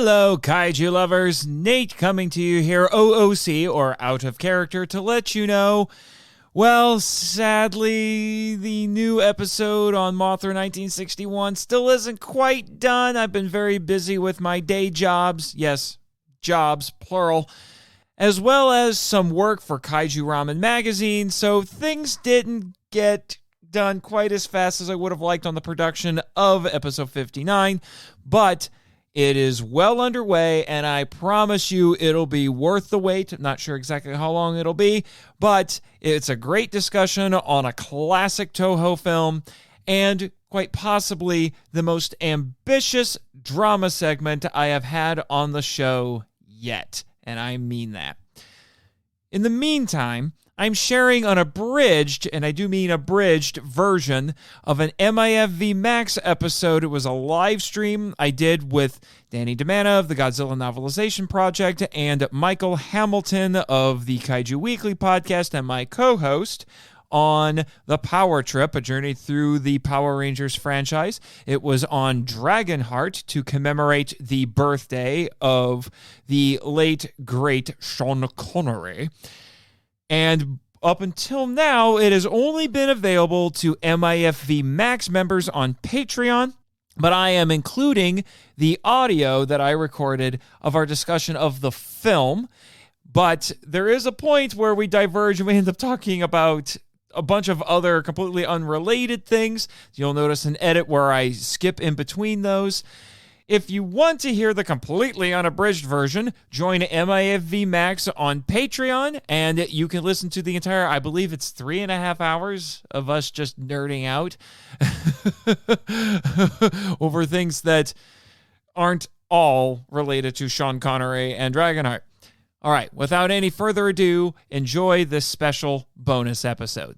Hello, Kaiju lovers. Nate coming to you here, OOC, or out of character, to let you know, well, sadly, the new episode on Mothra 1961 still isn't quite done. I've been very busy with my day jobs. Yes, jobs, plural. As well as some work for Kaiju Ramen magazine, so things didn't get done quite as fast as I would have liked on the production of episode 59, but it is well underway, and I promise you it'll be worth the wait. I'm not sure exactly how long it'll be, but it's a great discussion on a classic Toho film, and quite possibly the most ambitious drama segment I have had on the show yet, and I mean that. In the meantime, I'm sharing an abridged, and I do mean abridged, version of an MIFV MAX episode. It was a live stream I did with DiManna of the Godzilla Novelization Project and Michael Hamilton of the Kaiju Weekly podcast and my co-host on The Power Trip, a journey through the Power Rangers franchise. It was on Dragonheart to commemorate the birthday of the late, great Sean Connery. And up until now, it has only been available to MIFV Max members on Patreon, but I am including the audio that I recorded of our discussion of the film. But there is a point where we diverge and we end up talking about a bunch of other completely unrelated things. You'll notice an edit where I skip in between those. If you want to hear the completely unabridged version, join MIFV Max on Patreon, and you can listen to the entire, I believe it's 3.5 hours of us just nerding out over things that aren't all related to Sean Connery and Dragonheart. All right, without any further ado, enjoy this special bonus episode.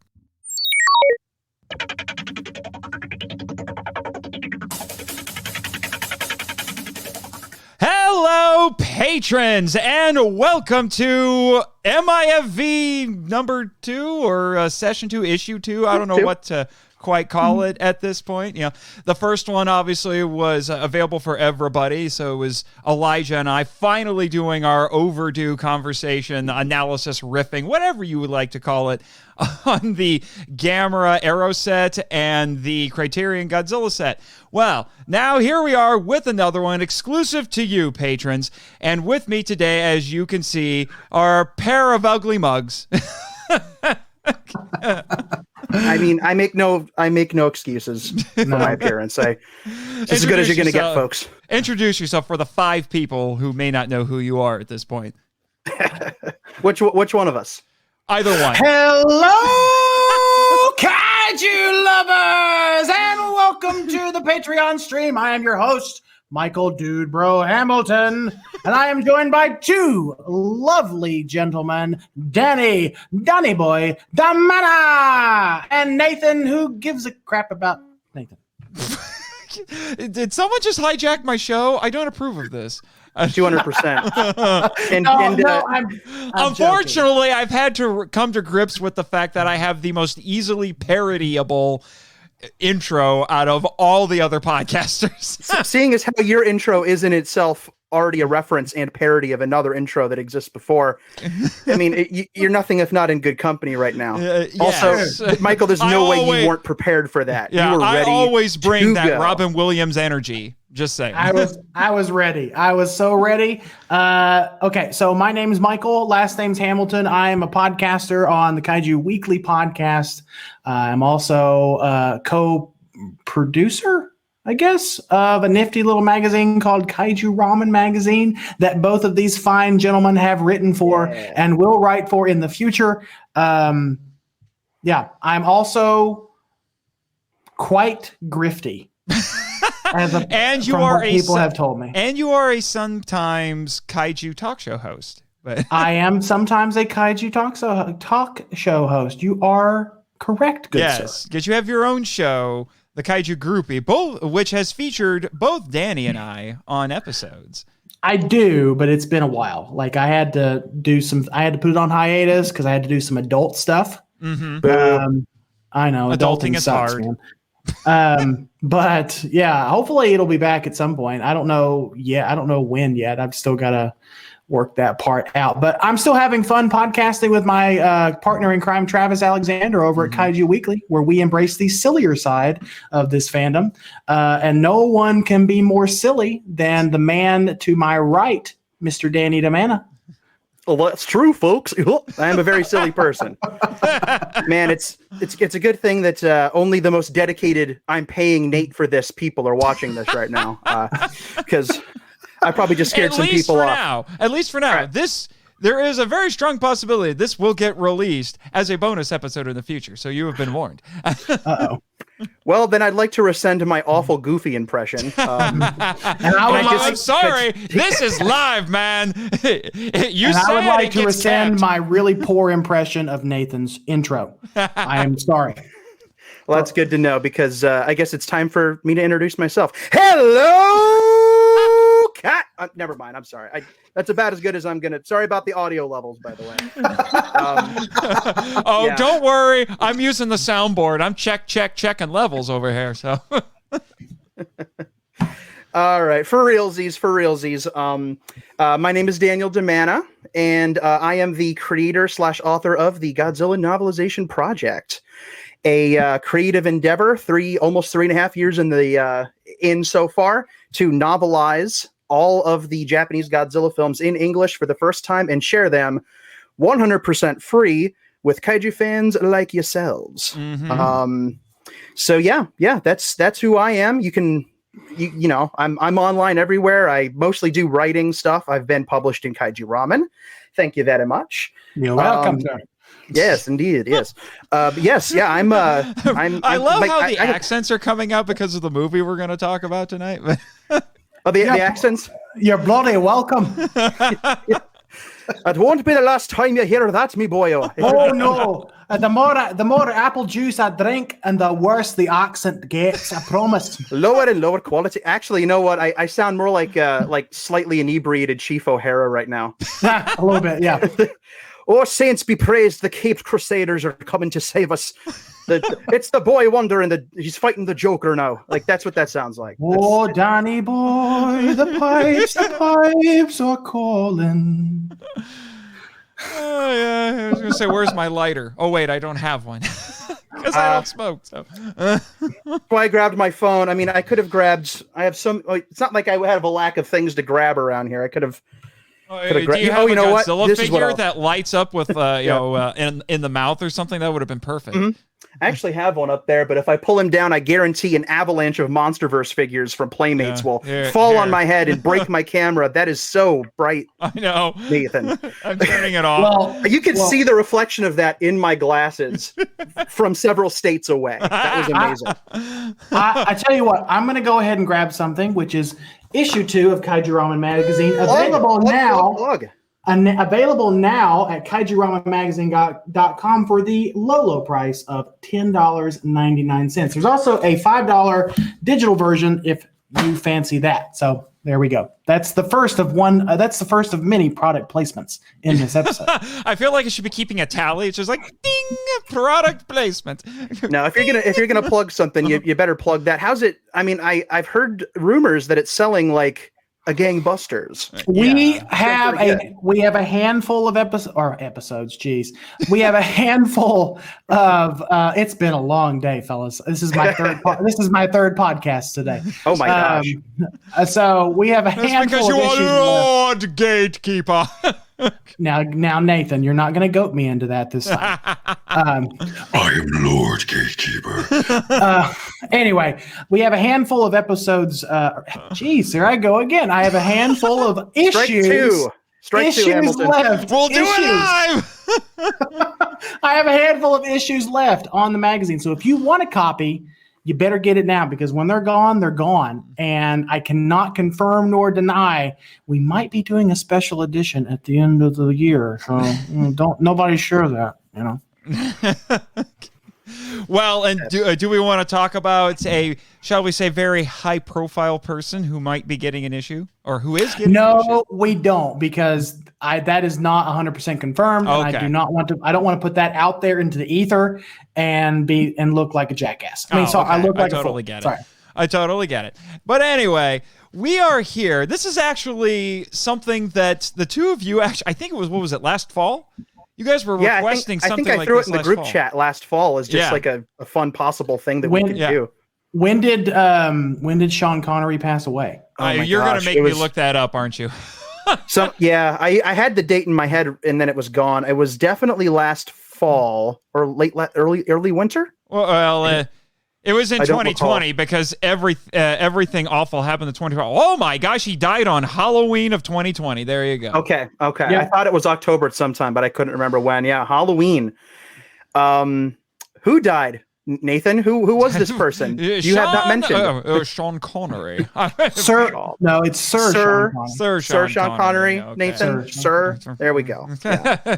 Hello, patrons, and welcome to MIFV number 2 or session 2, issue 2. I don't know what to quite call it at this point. You know, the first one obviously was available for everybody, so it was Elijah and I finally doing our overdue conversation, analysis, riffing, whatever you would like to call it, on the Gamera Arrow set and the Criterion Godzilla set. Well, now here we are with another one exclusive to you, patrons, and with me today, as you can see, are a pair of ugly mugs. I mean, I make no excuses for my appearance. It's as good as you're going to get, folks. Introduce yourself for the 5 people who may not know who you are at this point. Which one of us? Either one. Hello, Kaiju lovers, and welcome to the Patreon stream. I am your host, Michael Dude Bro Hamilton, and I am joined by 2 lovely gentlemen, Danny Boy DiManna, and Nathan, who gives a crap about Nathan. Did someone just hijack my show? I don't approve of this. 200%. Unfortunately, I've had to come to grips with the fact that I have the most easily parodyable intro out of all the other podcasters. Seeing as how your intro is in itself already a reference and parody of another intro that exists before, I mean, you're nothing if not in good company right now. Yes. Also, Michael, there's no way you weren't prepared for that. Yeah, you were ready. I always bring that go. Robin Williams energy. Just saying. I was ready. I was so ready. Okay, so my name is Michael. Last name's Hamilton. I am a podcaster on the Kaiju Weekly podcast. I'm also a co-producer, I guess, of a nifty little magazine called Kaiju Ramen Magazine that both of these fine gentlemen have written for and will write for in the future. I'm also quite grifty. People have told me. And you are a sometimes kaiju talk show host. But I am sometimes a kaiju talk show host. You are correct, good sir. Because you have your own show, the Kaiju Groupie, both which has featured both Danny and I on episodes. I do, but it's been a while. Like I had to put it on hiatus because I had to do some adult stuff. Mm-hmm. I know Adulting is sucks, hard. man. But yeah, hopefully it'll be back at some point. I don't know yet. I don't know when yet. I've still got to work that part out. But I'm still having fun podcasting with my partner in crime, Travis Alexander, over at Kaiju Weekly, where we embrace the sillier side of this fandom. And no one can be more silly than the man to my right, Mr. Danny DiManna. Well, that's true, folks. I am a very silly person. Man, it's a good thing that only the most dedicated I'm paying Nate for this people are watching this right now. Because I probably just scared some people off. At least for now. Right. There is a very strong possibility this will get released as a bonus episode in the future. So you have been warned. Uh-oh. Well, then I'd like to rescind my awful Goofy impression. I'm sorry. This is live, man. I would like to rescind my really poor impression of Nathan's intro. I am sorry. Well, that's good to know because I guess it's time for me to introduce myself. Hello, cat. Never mind. I'm sorry. That's about as good as I'm going to. Sorry about the audio levels, by the way. Yeah. Don't worry. I'm using the soundboard. I'm checking levels over here. So. All right. For realsies. My name is Daniel DiManna, and I am the creator / author of the Godzilla Novelization Project, a creative endeavor, almost 3.5 years in so far to novelize all of the Japanese Godzilla films in English for the first time and share them 100% free with kaiju fans like yourselves. So yeah, that's who I am. You know, I'm online everywhere. I mostly do writing stuff. I've been published in Kaiju Ramen. Thank you very much. You're welcome, sir. Yes, indeed. Yes. Yes. Yeah. I love how the accents are coming out because of the movie we're going to talk about tonight. The accents. You're bloody welcome. It won't be the last time you hear that, me boy. Oh no! The more apple juice I drink, and the worse the accent gets. I promise. Lower and lower quality. Actually, you know what? I sound more like slightly inebriated Chief O'Hara right now. A little bit, yeah. Oh, saints be praised! The Caped Crusaders are coming to save us. It's the boy wonder, and he's fighting the Joker now. Like that's what that sounds like. Oh, Danny boy, the pipes are calling. Oh yeah, I was gonna say, where's my lighter? Oh wait, I don't have one because I don't smoke. So I grabbed my phone. I mean, I could have grabbed. I have some. It's not like I have a lack of things to grab around here. I could have. Do you have a Godzilla what? figure that lights up with in the mouth or something? That would have been perfect. Mm-hmm. I actually have one up there, but if I pull him down, I guarantee an avalanche of Monsterverse figures from Playmates will fall on my head and break my camera. That is so bright. I know, Nathan. I'm turning it off. You can see the reflection of that in my glasses from several states away. That was amazing. I tell you what, I'm going to go ahead and grab something, which is issue 2 of Kaiju Ramen Magazine, available now at kaijuramenmagazine.com for the low price of $10.99. There's also a $5 digital version if you fancy that. So there we go. That's the first of many product placements in this episode. I feel like I should be keeping a tally. It's just like ding, product placement. No, if you're gonna plug something, you better plug that. How's it? I mean, I've heard rumors that it's selling like a gangbusters. We have a handful of episodes. Geez, we have a handful of. It's been a long day, fellas. This is my third. This is my third podcast today. Oh my gosh! So we have a handful because of you issues. are Lord Gatekeeper. Now, Nathan, you're not going to goat me into that this time. I am Lord Gatekeeper. Anyway, we have a handful of episodes. Geez, there I go again. I have a handful of issues. Strike two, Hamilton. Left. We'll do it live. I have a handful of issues left on the magazine. So if you want a copy, you better get it now, because when they're gone, they're gone. And I cannot confirm nor deny we might be doing a special edition at the end of the year. So nobody's sure of that, you know. Well, and do we want to talk about a, shall we say, very high-profile person who might be getting an issue, or who is getting an issue? No, we don't, because that is not 100% confirmed, and I do not want to. I don't want to put that out there into the ether and look like a jackass. I mean, I look like I totally get it. I totally get it. But anyway, we are here. This is actually something that the two of you actually, I think it was, what was it, last fall? You guys were requesting something like this. I think I threw it in the group chat last fall as just like a fun possible thing that we could do. When did Sean Connery pass away? You're going to make me look that up, aren't you? So yeah, I had the date in my head and then it was gone. It was definitely last fall or early winter. Well, it was in 2020 because everything awful happened in 2020. Oh my gosh, he died on Halloween of 2020. There you go. Okay. Yeah. I thought it was October at some time, but I couldn't remember when. Yeah, Halloween. Who died? Nathan, who was this person? You have not mentioned. Sean Connery. Sir Sean Connery. Okay. Nathan, Sir. There we go. Yeah.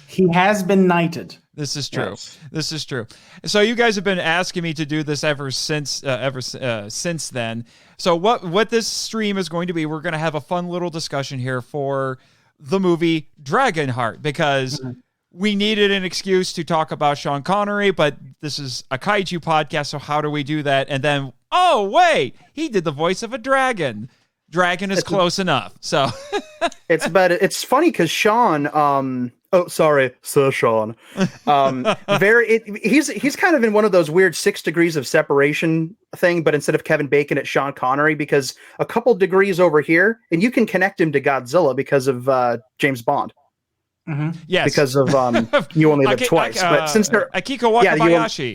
He has been knighted. This is true. Yes. This is true. So you guys have been asking me to do this ever since then. So what this stream is going to be, we're going to have a fun little discussion here for the movie Dragonheart, because we needed an excuse to talk about Sean Connery, but this is a kaiju podcast, so how do we do that? And then, oh, wait, he did the voice of a dragon. Dragon is close enough. So it's funny because Sean, Sir Sean. He's kind of in one of those weird 6 degrees of separation thing, but instead of Kevin Bacon, it's Sean Connery, because a couple degrees over here, and you can connect him to Godzilla because of James Bond. Mm-hmm. Yes, because of You Only Live Twice. But since they're Akiko Wakabayashi,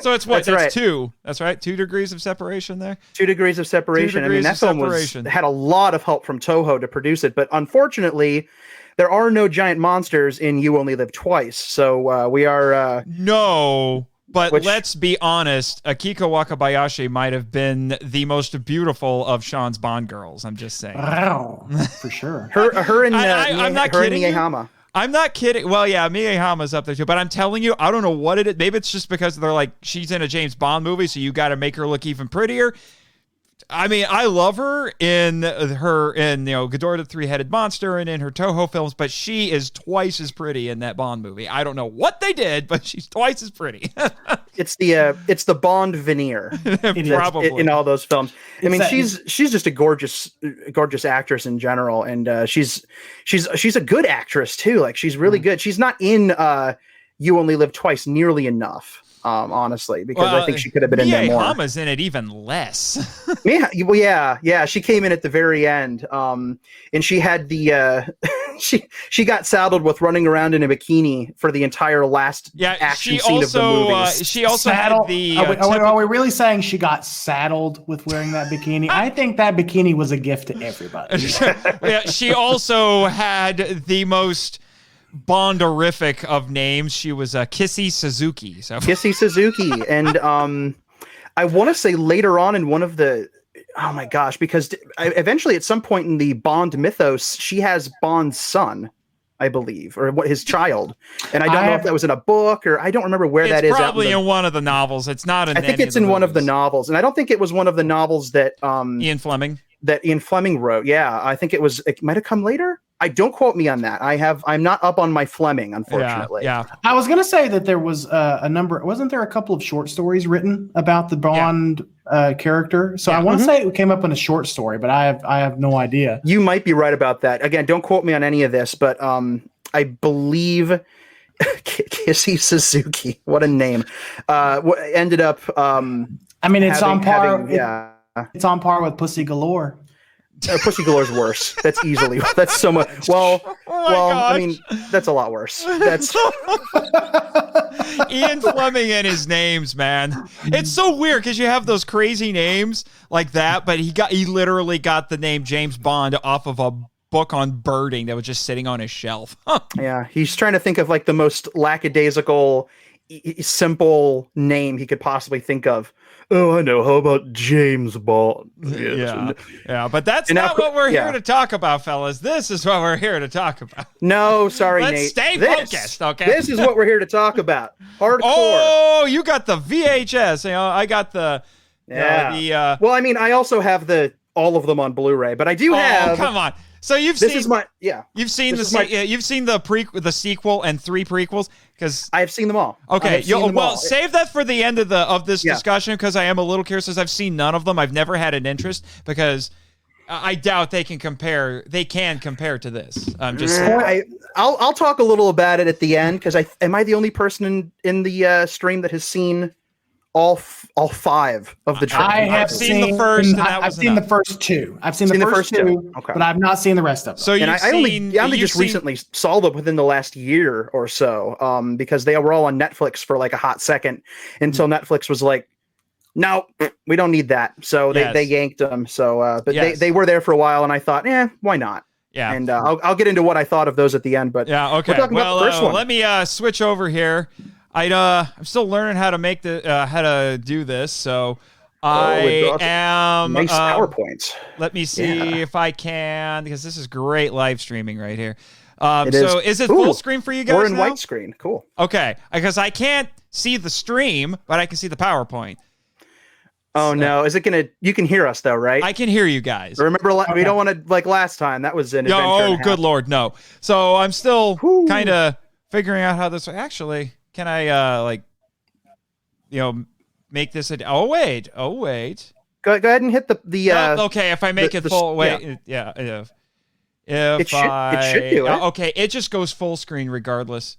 so it's what? That's 2. That's right. 2 degrees of separation there. 2 degrees of separation. I mean, that film had a lot of help from Toho to produce it, but unfortunately, there are no giant monsters in You Only Live Twice. So we are no. But let's be honest, Akiko Wakabayashi might have been the most beautiful of Sean's Bond girls. I'm just saying. Wow, for sure. Her and I'm not kidding. Miyahama. I'm not kidding. Well, yeah, Miyahama's up there too. But I'm telling you, I don't know what it is. Maybe it's just because they're like, she's in a James Bond movie, so you got to make her look even prettier. I mean, I love her in Ghidorah the Three-Headed Monster and in her Toho films, but she is twice as pretty in that Bond movie. I don't know what they did, but she's twice as pretty. It's the Bond veneer, probably in all those films. I mean, she's just a gorgeous actress in general, and she's a good actress too. Like, she's really good. She's not in You Only Live Twice nearly enough. Honestly, because I think she could have been in there more. Miyahama's in it even less. Yeah. She came in at the very end, and she had the she got saddled with running around in a bikini for the entire last action scene of the movie. She also had the. Are we really saying she got saddled with wearing that bikini? I think that bikini was a gift to everybody. She also had the most Bonderific of names. She was Kissy Suzuki. Kissy Suzuki, and I want to say later on in one of the, oh my gosh, because eventually at some point in the Bond mythos, she has Bond's son, I believe, or his child, and I don't know if that was in a book or I don't remember where that is. It's probably in one of the novels. It's not in. I think it's in one of the novels, and I don't think it was one of the novels that Ian Fleming wrote. Yeah, I think it might have come later. Don't quote me on that. I'm not up on my Fleming, unfortunately. Yeah. I was going to say that there was wasn't there a couple of short stories written about the Bond character? So I want to say it came up in a short story, but I have no idea. You might be right about that. Again, don't quote me on any of this, but I believe Kissy Suzuki, what a name, ended up. I mean, it's on par. It's on par with Pussy Galore. Pussy Galore's worse. That's so much. Well, I mean, that's a lot worse. That's Ian Fleming and his names, man. It's so weird because you have those crazy names like that, but he literally got the name James Bond off of a book on birding that was just sitting on his shelf. Yeah, he's trying to think of like the most lackadaisical, simple name he could possibly think of. Oh, I know. How about James Bond? Yeah, but that's And now- not what we're yeah. here to talk about, fellas. This is what we're here to talk about. No, sorry, Let's Nate. stay focused, okay? This is what we're here to talk about. Hardcore. Oh, you got the VHS. I got the Yeah. Well, I mean, I also have all of them on Blu-ray, but I do have. Oh, come on. So you've This seen is my You've seen This you've seen the sequel and 3 prequels because I have seen them all. okay. Them all. Save that for the end of this Yeah. discussion because I am a little curious as I've seen none of them. I've never had an interest because I doubt they can compare. They can compare to this. I'm just saying. I'll talk a little about it at the end because am I the only person in the stream that has seen all 5 of the I Dragon? have seen the first, and that I've was seen the enough. first 2. I've seen the first 2, Okay. but I've not seen the rest of them. So And you've I seen. only you've just seen- recently saw them within the last year or so, because they were all on Netflix for like a hot second until Netflix was like, no, we don't need that. So they yanked them. So, but Yes. they were there for a while, and I thought, why not? Yeah. And I'll get into what I thought of those at the end. But Yeah. Okay. we're talking about the first one. Let me switch over here. I'm still learning how to make how to do this. So I am nice PowerPoints. Let me see if I can because this is great live streaming right here. It so is. is it Ooh, full screen for you guys? We're in now? widescreen. Cool. Okay, because I can't see the stream, but I can see the PowerPoint. Oh no! Is it gonna? You can hear us though, right? I can hear you guys. Remember, we don't want to like last time. That was an No, adventure. oh, and a good half. lord, no. So I'm still Whew. kind of figuring out how this. Actually, can I make this? Oh wait. Go ahead and hit the. No, okay, if I make it the- full, wait, yeah. If It should do it. Okay, it just goes full screen regardless.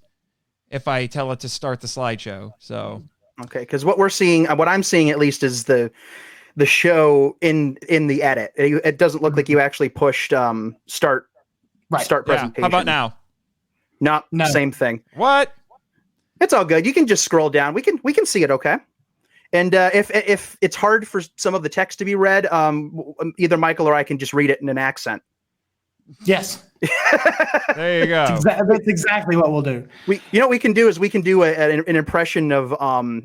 If I tell it to start the slideshow, so. Okay, because what I'm seeing at least is the show in the edit. It doesn't look like you actually pushed start Right. presentation. How about now? No, same thing. What? It's all good. You can just scroll down. We can see it. Okay. And if it's hard for some of the text to be read, either Michael or I can just read it in an accent. Yes, There you go. that's exactly what we'll do. What we can do is we can do an impression of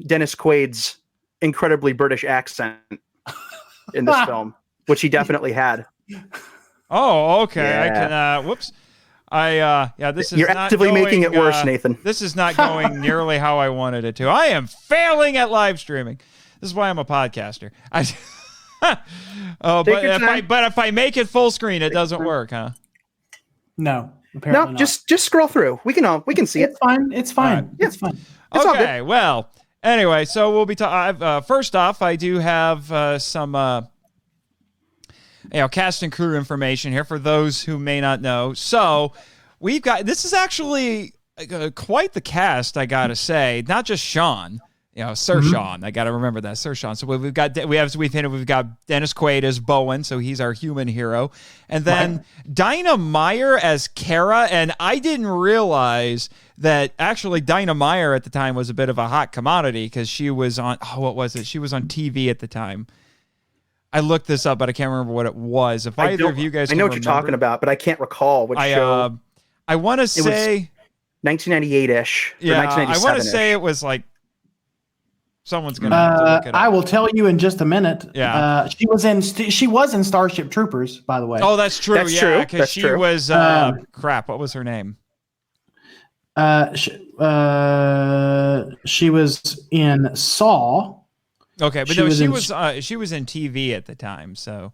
Dennis Quaid's incredibly British accent in this film, which he definitely had. Oh, okay. Yeah. I can. Whoops. This is You're not actively making it worse, going, Nathan. This is not going nearly how I wanted it to. I am failing at live streaming. This is why I'm a podcaster. But if I make it full screen, it doesn't work, huh? No, apparently No, not. just scroll through. We can see it. It's fine. It's fine. All right. It's fine. It's all Okay. Well. Anyway, so we'll be talking. First off, I do have some. Cast and crew information here for those who may not know. So we've got, this is actually quite the cast, I gotta say. Not just Sean, Sir Sean. I gotta remember that, Sir Sean. So we've got Dennis Quaid as Bowen, so he's our human hero, and then Dinah Meyer as Kara. And I didn't realize that actually Dinah Meyer at the time was a bit of a hot commodity because she was on what was it? She was on TV at the time. I looked this up, but I can't remember what it was. If either of you guys, I know what you're talking about, but I can't recall which show. I want to say 1998-ish. Yeah, or 1997-ish. I want to say it was like someone's gonna have to look it up. I will tell you in just a minute. Yeah. She was in Starship Troopers, by the way. Oh, that's true. That's yeah, true. because That's she true. was crap. What was her name? She was in Saw. Okay, but she was in TV at the time, so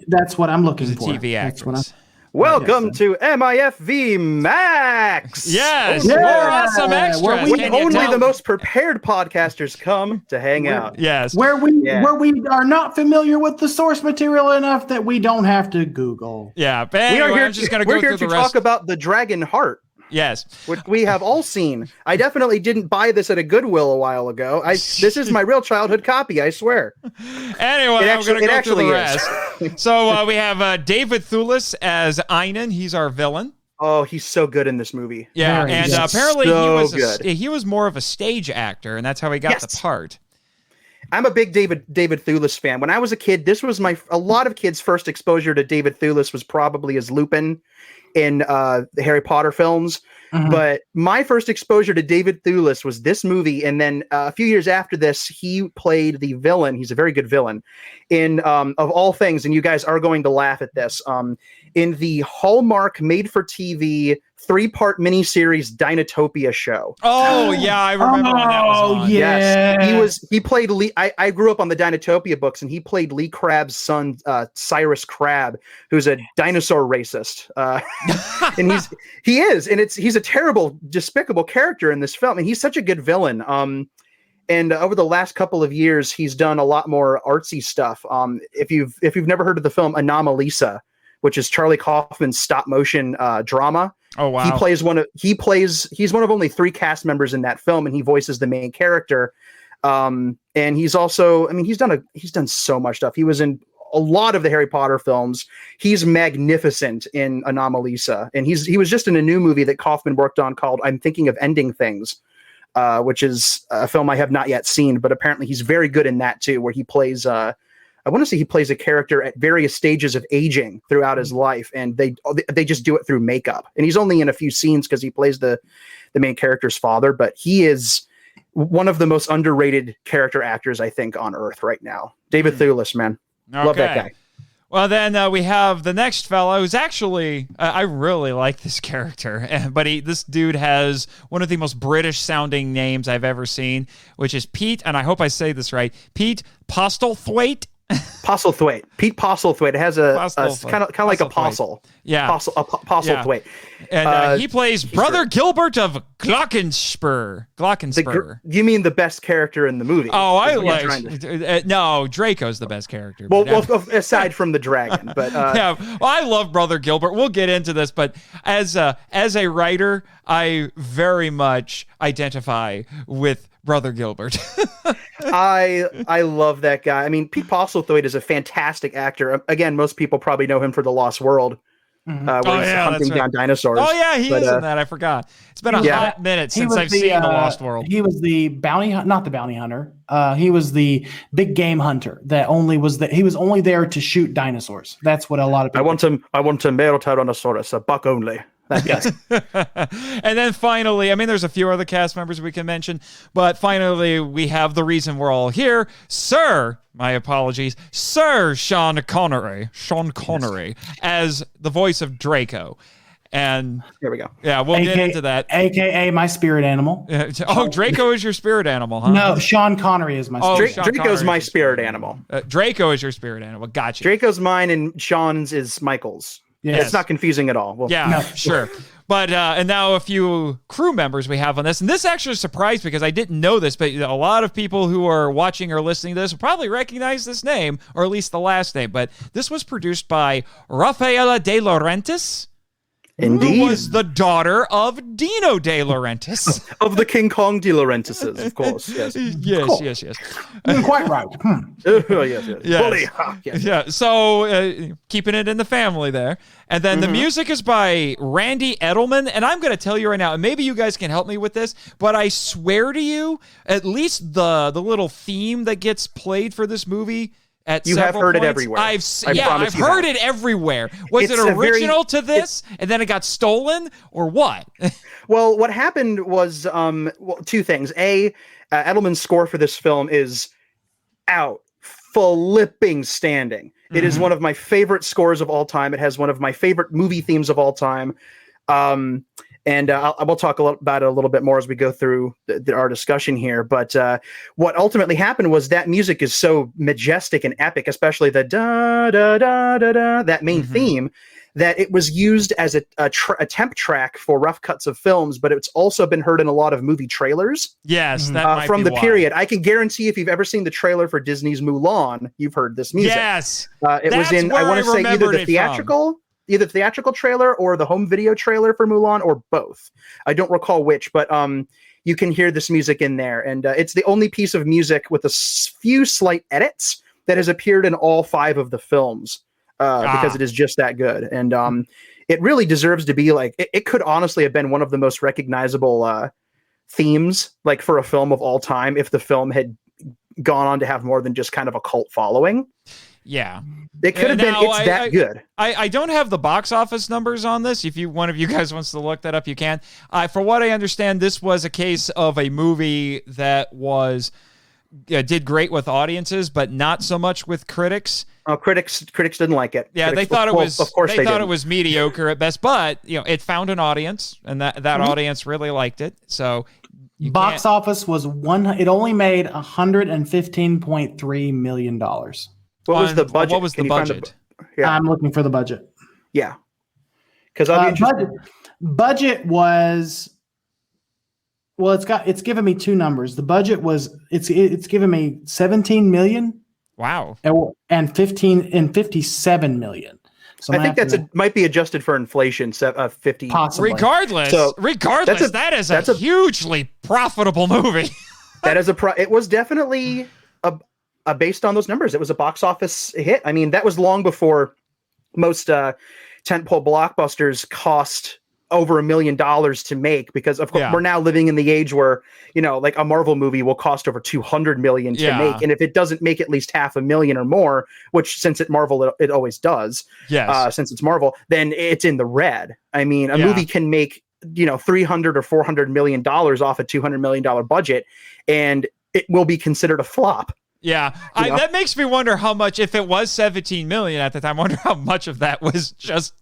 That's what I'm looking she was a for. TV That's what actress. Welcome to MIFV Max. Yes, Yeah. more awesome Where extras. we Can you Only tell? the most prepared podcasters come to hang out. Yes. where we Yeah. are not familiar with the source material enough that we don't have to Google. Yeah, but anyway, We are here. I'm just going to we're go here through to the rest. talk about the Dragonheart, Yes. which we have all seen. I definitely didn't buy this at a Goodwill a while ago. This is my real childhood copy. I swear. Anyway, I'm going to go through the is. rest. So we have David Thewlis as Einan. He's our villain. Oh, he's so good in this movie. Yeah, Very and good. apparently So good. he was more of a stage actor, and that's how he got Yes. the part. I'm a big David Thewlis fan. When I was a kid, this was a lot of kids' first exposure to David Thewlis was probably as Lupin in the Harry Potter films. Mhm. But my first exposure to David Thewlis was this movie, and then a few years after this, he played the villain. He's a very good villain in of all things, and you guys are going to laugh at this. In the Hallmark made-for-TV 3-part miniseries Dinotopia show. Oh yeah, I remember when that was on. yeah. Yes, he played Lee. I grew up on the Dinotopia books, and he played Lee Crabbe's son, Cyrus Crabbe, who's a dinosaur racist. And he's a terrible, despicable character in this film, and he's such a good villain. And over the last couple of years, he's done a lot more artsy stuff. If you've never heard of the film Anomalisa, which is Charlie Kaufman's stop motion drama. Oh wow. He's one of only 3 cast members in that film, and he voices the main character. And he's also, he's done so much stuff. He was in a lot of the Harry Potter films. He's magnificent in Anomalisa, and he was just in a new movie that Kaufman worked on called I'm Thinking of Ending Things, which is a film I have not yet seen, but apparently he's very good in that too, where he plays I want to say he plays a character at various stages of aging throughout his life, and they just do it through makeup. And he's only in a few scenes because he plays the main character's father, but he is one of the most underrated character actors, I think, on earth right now. David Thewlis, man. Okay. Love that guy. Well, then we have the next fellow who's actually, I really like this character, but this dude has one of the most British-sounding names I've ever seen, which is Pete, and I hope I say this right, Pete Postlethwaite. Postlethwaite. Pete Postlethwaite. It has a kind of like apostle. Yeah. Postlethwaite. And he plays Brother Gilbert of Glockenspur. You mean the best character in the movie? Oh, I like... no, Draco's the best character. Well, aside from the dragon. But yeah, well, I love Brother Gilbert. We'll get into this, but as a writer, I very much identify with Brother Gilbert. I love that guy. I mean, Pete Postlethwaite is a fantastic actor. Again, most people probably know him for The Lost World, where he's hunting down dinosaurs. Oh yeah, he is in that. I forgot. It's been a hot minute since I've seen The Lost World. He was the not the bounty hunter. He was the big game hunter that he was only there to shoot dinosaurs. That's what a lot of people. I want a male Tyrannosaurus, a buck only. Yes. And then finally, there's a few other cast members we can mention, but finally we have the reason we're all here, Sir Sean Connery as the voice of Draco. And here we go. Yeah, we'll get into that. AKA my spirit animal. Oh, Draco is your spirit animal, huh? No, Sean Connery is my spirit. Draco's my spirit animal. Draco is your spirit animal. Gotcha. Draco's mine and Sean's is Michael's. Yes. It's not confusing at all. Well, sure. But and now a few crew members we have on this. And this actually surprised me because I didn't know this, but a lot of people who are watching or listening to this will probably recognize this name, or at least the last name. But this was produced by Rafaela De Laurentiis. Indeed. Who was the daughter of Dino De Laurentiis. Of the King Kong De Laurentiises, of course. Yes. Yes. You're quite right. Yes. Yeah. So keeping it in the family there. And then the music is by Randy Edelman. And I'm going to tell you right now, and maybe you guys can help me with this, but I swear to you, at least the little theme that gets played for this movie, you have heard it everywhere. I've heard it everywhere. Was it original to this, and then it got stolen, or what? Well, what happened was two things. Edelman's score for this film is flipping standing. It is one of my favorite scores of all time. It has one of my favorite movie themes of all time. And we'll talk about it a little bit more as we go through our discussion here. But what ultimately happened was that music is so majestic and epic, especially the da-da-da-da-da, that main theme, that it was used as a temp track for rough cuts of films, but it's also been heard in a lot of movie trailers. Yes, that might from be the why. Period. I can guarantee if you've ever seen the trailer for Disney's Mulan, you've heard this music. Yes. It was in, I want to say, either the theatrical trailer or the home video trailer for Mulan, or both. I don't recall which, but you can hear this music in there. And it's the only piece of music with a few slight edits that has appeared in all 5 of the films because it is just that good. And it really deserves to be like, it could honestly have been one of the most recognizable themes like for a film of all time if the film had gone on to have more than just kind of a cult following. Yeah. It could have been. It's that good. I don't have the box office numbers on this. If one of you guys wants to look that up, you can. For what I understand, this was a case of a movie that did great with audiences, but not so much with critics. Oh, critics didn't like it. Yeah, critics, they thought it was. Of course, they thought didn't. it was mediocre at best. But it found an audience, and that audience really liked it. So. Box office was it only made $115.3 million. What was the budget? What was the budget? Yeah. I'm looking for the budget. Yeah. Because budget was, well, it's given me two numbers. The budget was it's given me 17 million. Wow. And 57 million. So I think might be adjusted for inflation. 50. Possibly. Regardless, that is a hugely profitable movie. It was definitely based on those numbers. It was a box office hit. I mean, that was long before most tentpole blockbusters cost over $1 million to make, because of course we're now living in the age where like a Marvel movie will cost over 200 million to make, and if it doesn't make at least $500,000 or more, which since it's Marvel it always does, since it's Marvel, then it's in the red. I mean, a movie can make 300 or 400 million dollars off a $200 million budget, and it will be considered a flop. Yeah, that makes me wonder how much, if it was 17 million at the time, I wonder how much of that was just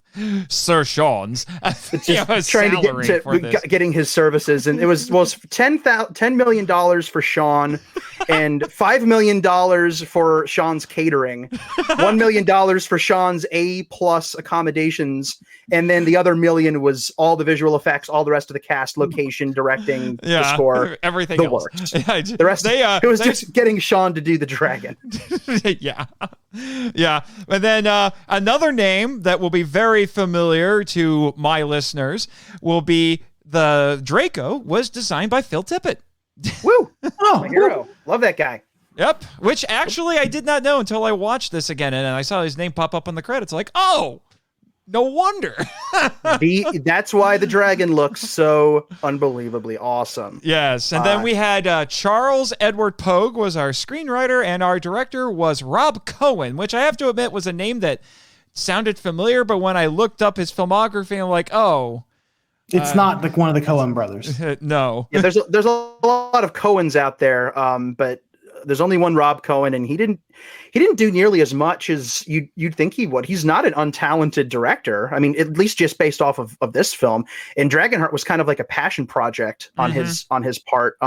Sir Sean's trying to getting his services, and it was $10 million for Sean, and $5 million for Sean's catering, $1 million for Sean's A+ accommodations, and then the other $1 million was all the visual effects, all the rest of the cast, location, directing, the score, everything the else. works. The rest, it was just getting Sean to do the dragon. Yeah. And then another name that will be very familiar to my listeners will be the Draco was designed by Phil Tippett. Woo! My hero. Love that guy. Yep. Which actually I did not know until I watched this again, and I saw his name pop up on the credits. Like, oh, no wonder. That's why the dragon looks so unbelievably awesome. Yes. And then we had Charles Edward Pogue was our screenwriter, and our director was Rob Cohen, which I have to admit was a name that sounded familiar, but when I looked up his filmography, I'm like, oh. It's not like one of the Coen brothers. No. Yeah, there's a lot of Coens out there, but there's only one Rob Cohen, and he didn't do nearly as much as you'd think he would. He's not an untalented director. I mean, at least just based off of this film. And Dragonheart was kind of like a passion project on his part.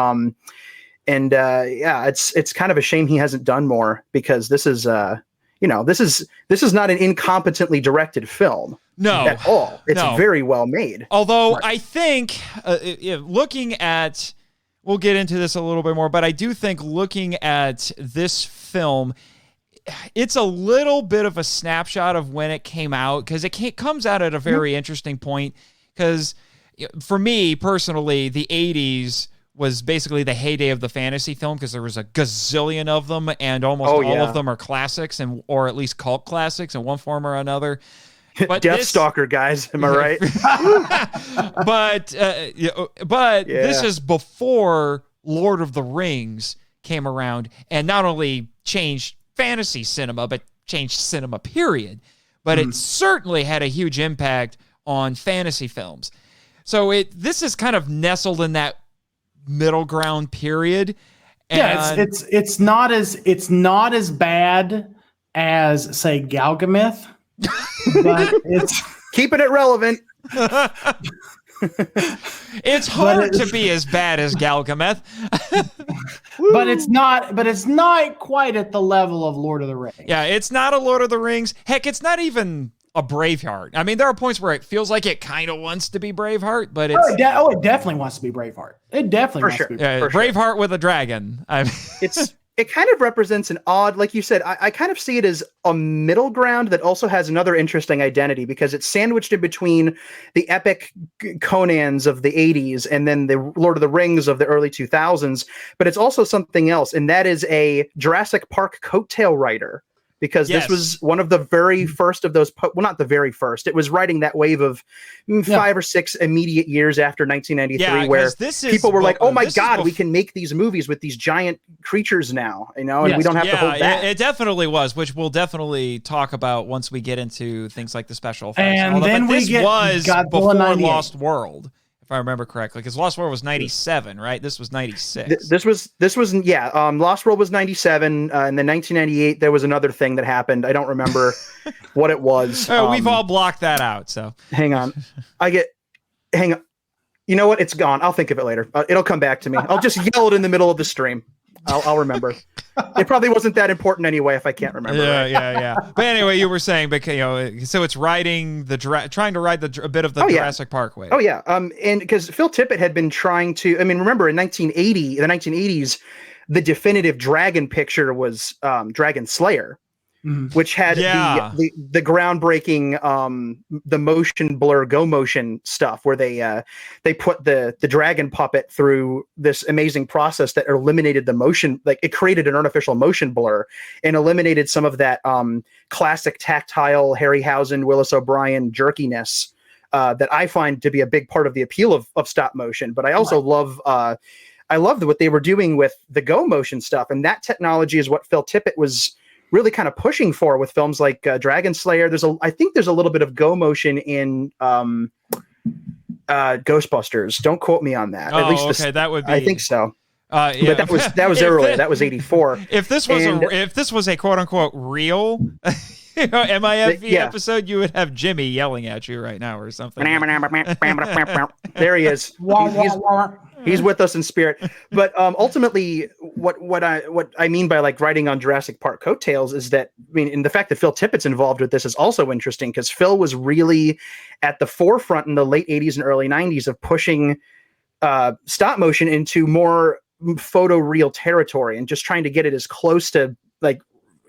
It's kind of a shame he hasn't done more, because this is this is not an incompetently directed film. No, at all. It's very well made. Although I think looking at. We'll get into this a little bit more, but I do think looking at this film, it's a little bit of a snapshot of when it came out, because it comes out at a very interesting point. Because for me personally, the 80s was basically the heyday of the fantasy film, because there was a gazillion of them, and almost all of them are classics, or at least cult classics in one form or another. But Deathstalker, guys, am I right? but this is before Lord of the Rings came around, and not only changed fantasy cinema, but changed cinema period. But it certainly had a huge impact on fantasy films. So this is kind of nestled in that middle ground period. And it's not as bad as, say, Galgameth. But it's keeping it relevant. It's hard to be as bad as Galgameth. but it's not quite at the level of Lord of the Rings. Yeah, it's not a Lord of the Rings. Heck, it's not even a Braveheart. I mean, there are points where it feels like it kind of wants to be Braveheart, but it's it definitely wants to be Braveheart. It definitely wants to be Braveheart with a dragon. It kind of represents an odd, like you said, I kind of see it as a middle ground that also has another interesting identity, because it's sandwiched in between the epic Conans of the 80s and then the Lord of the Rings of the early 2000s. But it's also something else, and that is a Jurassic Park coattail rider because this was one of the very first of those. Well, not the very first. It was riding that wave of 5 or 6 immediate years after 1993, where people were like, "Oh my God, we can make these movies with these giant creatures now," and we don't have to hold back. It definitely was, which we'll definitely talk about once we get into things like the special effects. And then this was Godzilla before 98. Lost World, if I remember correctly, because Lost World was 97, right? This was 96. This was Lost World was 97, and then 1998 there was another thing that happened. I don't remember what it was. We've all blocked that out. So hang on, hang on. You know what? It's gone. I'll think of it later. It'll come back to me. I'll just yell it in the middle of the stream. I'll remember. It probably wasn't that important anyway if I can't remember. Yeah. But anyway, you were saying, because so it's riding trying to ride a bit of the Jurassic Park wave. Oh yeah. And because Phil Tippett had been trying to. I mean, remember in the 1980s, the definitive Dragon picture was Dragon Slayer. Which had the groundbreaking the motion blur go motion stuff where they put the dragon puppet through this amazing process that eliminated the motion, like it created an artificial motion blur and eliminated some of that classic tactile Harryhausen, Willis O'Brien jerkiness that I find to be a big part of the appeal of stop motion. But I also love what they were doing with the go motion stuff, and that technology is what Phil Tippett was really kind of pushing for with films like Dragon Slayer. I think there's a little bit of go motion in Ghostbusters. Don't quote me on that. At least that would be. I think so. But that was early. That was 84. If this was a quote unquote real MIFV episode, you would have Jimmy yelling at you right now or something. There he is. He's with us in spirit. But ultimately, what I mean by like riding on Jurassic Park coattails is that, and the fact that Phil Tippett's involved with this is also interesting because Phil was really at the forefront in the late 80s and early 90s of pushing stop motion into more photoreal territory and just trying to get it as close to like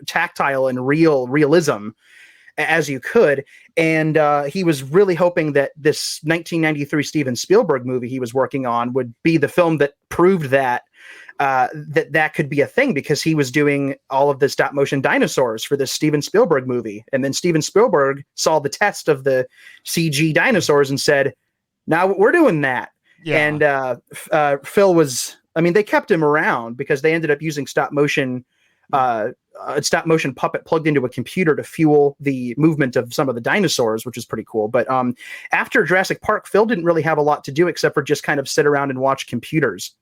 tactile and realism as you could. And he was really hoping that this 1993 Steven Spielberg movie he was working on would be the film that proved that that could be a thing, because he was doing all of the stop motion dinosaurs for this Steven Spielberg movie. And then Steven Spielberg saw the test of the CG dinosaurs and said, now we're doing that. Yeah. And Phil was, they kept him around because they ended up using stop motion puppet plugged into a computer to fuel the movement of some of the dinosaurs, which is pretty cool. But after Jurassic Park, Phil didn't really have a lot to do except for just kind of sit around and watch computers,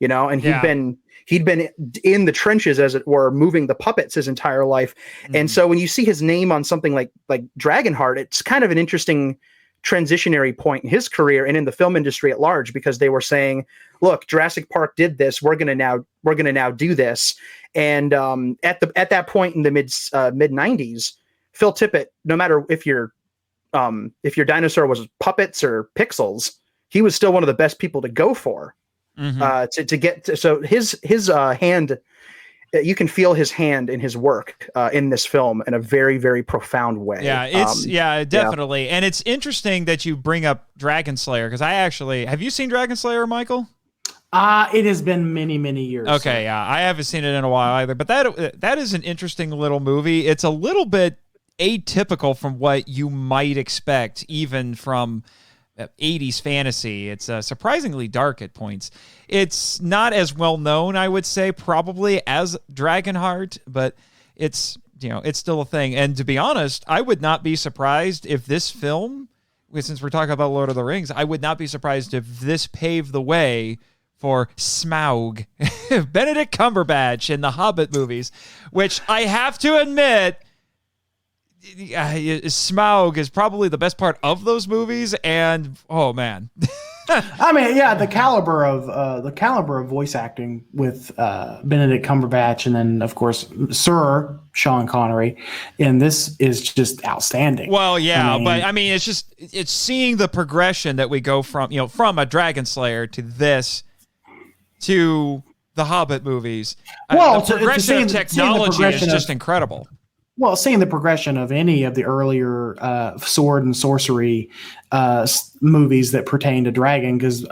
and he'd been in the trenches, as it were, moving the puppets his entire life. Mm-hmm. And so when you see his name on something like Dragonheart, it's kind of an interesting transitionary point in his career and in the film industry at large, because they were saying, look, Jurassic Park did this, we're going to now do this. And at that point in the mid 90s, Phil Tippett, no matter if your dinosaur was puppets or pixels, he was still one of the best people to go for. Mm-hmm. to get to, so his hand, you can feel his hand in his work in this film in a very, very profound way. Yeah, definitely. And it's interesting that you bring up Dragon Slayer, because have you seen Dragon Slayer, Michael? It has been many, many years. Okay, yeah, I haven't seen it in a while either. But that is an interesting little movie. It's a little bit atypical from what you might expect, even from 80s fantasy. It's surprisingly dark at points. It's not as well known, I would say, probably as Dragonheart, but it's still a thing. And to be honest, I would not be surprised if this film, since we're talking about Lord of the Rings, I would not be surprised if this paved the way for Smaug, Benedict Cumberbatch in the Hobbit movies, which I have to admit, Smaug is probably the best part of those movies, and oh man. The caliber of voice acting with Benedict Cumberbatch, and then of course Sir Sean Connery, and this is just outstanding. Well, yeah, it's seeing the progression that we go from a Dragon Slayer to this to the Hobbit movies. The progression of technology is just incredible. Well, seeing the progression of any of the earlier sword and sorcery movies that pertain to dragon, because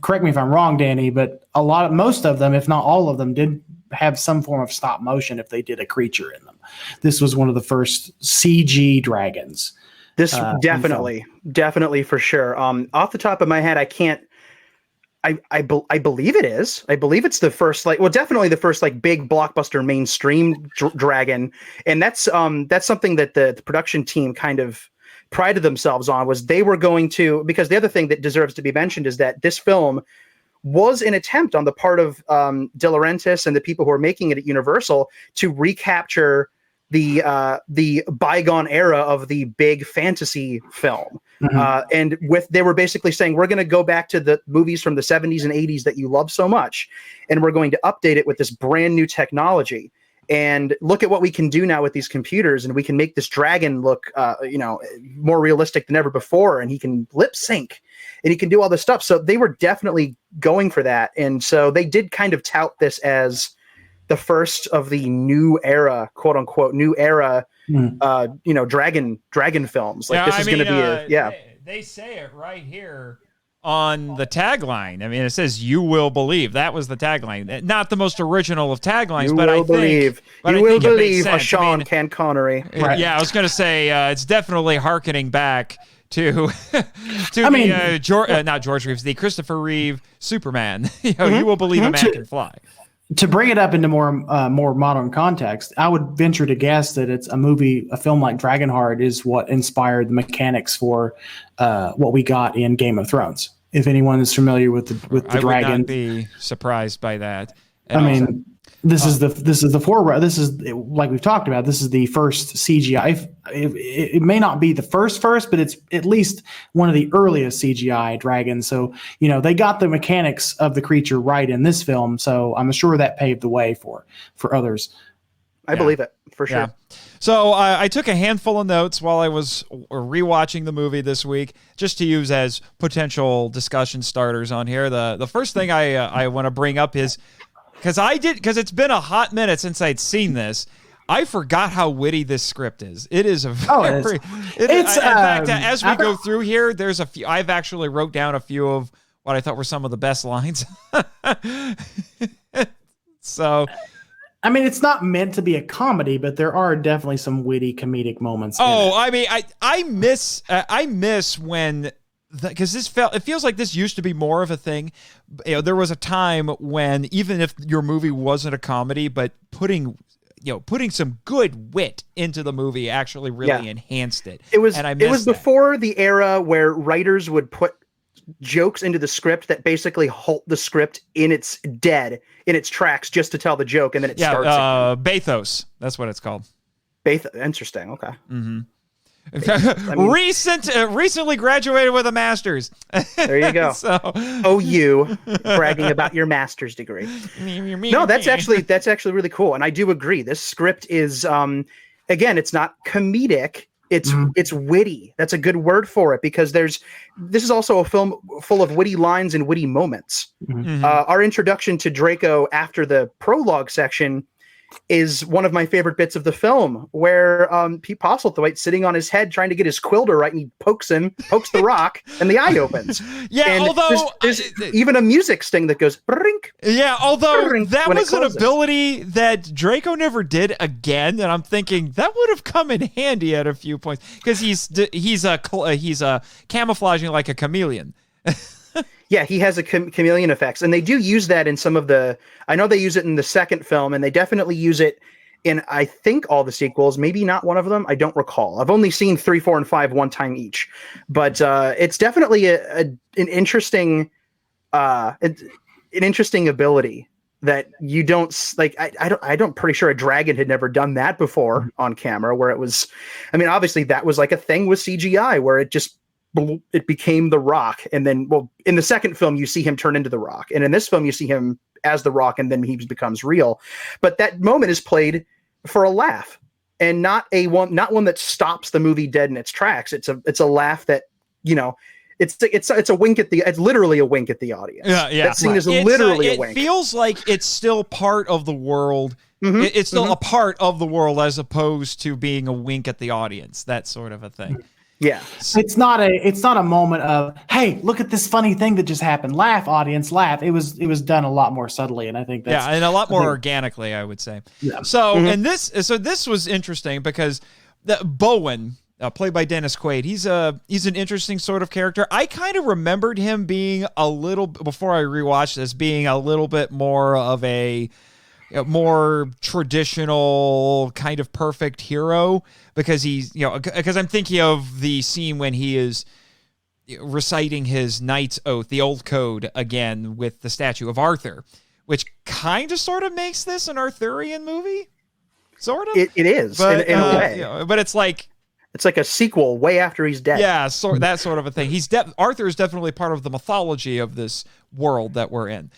correct me if I'm wrong, Danny, but most of them, if not all of them, did have some form of stop motion if they did a creature in them. this was one of the first CG dragons. This definitely for sure. Off the top of my head, I can't. I believe it is. I believe it's the first definitely the first big blockbuster mainstream dragon, and that's something that the production team kind of prided themselves on, was they were going to, because the other thing that deserves to be mentioned is that this film was an attempt on the part of De Laurentiis and the people who are making it at Universal to recapture the bygone era of the big fantasy film. And they were basically saying, we're going to go back to the movies from the 70s and 80s that you love so much, and we're going to update it with this brand new technology. And look at what we can do now with these computers, and we can make this dragon look, more realistic than ever before. And he can lip sync, and he can do all this stuff. So they were definitely going for that, and so they did kind of tout this as the first of the new era, quote unquote, new era, dragon films. This is going to be They say it right here on the tagline. I mean, it says, "You will believe." That was the tagline. Not the most original of taglines, but I think you will believe a Sean Connery. Right. Yeah, I was going to say it's definitely hearkening back to not George Reeves, the Christopher Reeve Superman. You will believe a man can fly. To bring it up into more modern context, I would venture to guess that it's a film like Dragonheart is what inspired the mechanics for what we got in Game of Thrones. If anyone is familiar with the dragon, I would not be surprised by that. This is the forerunner. This is, like we've talked about, this is the first CGI. It may not be the first, but it's at least one of the earliest CGI dragons. So, they got the mechanics of the creature right in this film. So I'm sure that paved the way for others. I believe it, for sure. Yeah. So I took a handful of notes while I was rewatching the movie this week, just to use as potential discussion starters on here. The first thing I want to bring up is, because it's been a hot minute since I'd seen this, I forgot how witty this script is. It is a very. In fact, as we go through here, there's a few. I've actually wrote down a few of what I thought were some of the best lines. So, I mean, it's not meant to be a comedy, but there are definitely some witty comedic moments. I mean, I miss when. Because it feels like this used to be more of a thing. There was a time when, even if your movie wasn't a comedy, but putting some good wit into the movie actually really enhanced it. It was before the era where writers would put jokes into the script that basically halt the script in its tracks just to tell the joke, and then it starts again. Bathos. That's what it's called. Interesting. Okay. Mm-hmm. Recently graduated with a master's. There you go. You bragging about your master's degree. No, that's actually really cool, and I do agree. This script is, again, it's not comedic. It's witty. That's a good word for it, because this is also a film full of witty lines and witty moments. Our introduction to Draco after the prologue section is one of my favorite bits of the film, where Pete Postlethwaite's sitting on his head trying to get his quilter right, and he pokes the rock, and the eye opens. Yeah, and although there's even a music sting that goes brink. Yeah, although that was an ability that Draco never did again, and I'm thinking that would have come in handy at a few points, because he's camouflaging like a chameleon. Yeah, he has a chameleon effects, and they do use that in some of I know they use it in the second film, and they definitely use it in, I think, all the sequels. Maybe not one of them. I don't recall. I've only seen 3, 4, and 5 one time each, but it's definitely an interesting ability that you don't like. I don't pretty sure a dragon had never done that before on camera, where it was. I mean, obviously that was like a thing with CGI, where it became the Rock, and then, in the second film you see him turn into the Rock, and in this film you see him as the Rock, and then he becomes real. But that moment is played for a laugh, and not one that stops the movie dead in its tracks. It's a laugh that, it's a wink at it's literally a wink at the audience. Yeah. That scene is literally a wink. It feels like it's still part of the world. It's still a part of the world, as opposed to being a wink at the audience. That sort of a thing. Yeah. It's not a moment of, hey, look at this funny thing that just happened. Laugh, audience, laugh. It was done a lot more subtly, and I think that's and a lot more organically, I would say. Yeah. So this was interesting because Bowen, played by Dennis Quaid, he's an interesting sort of character. I kind of remembered him being a little, before I rewatched this, being a little bit more of a more traditional kind of perfect hero, because because I'm thinking of the scene when he is reciting his knight's oath, the old code again with the statue of Arthur, which kind of sort of makes this an Arthurian movie. Sort of. It is, but, in a way. But it's like a sequel way after he's dead. Yeah, that sort of a thing. Arthur is definitely part of the mythology of this world that we're in.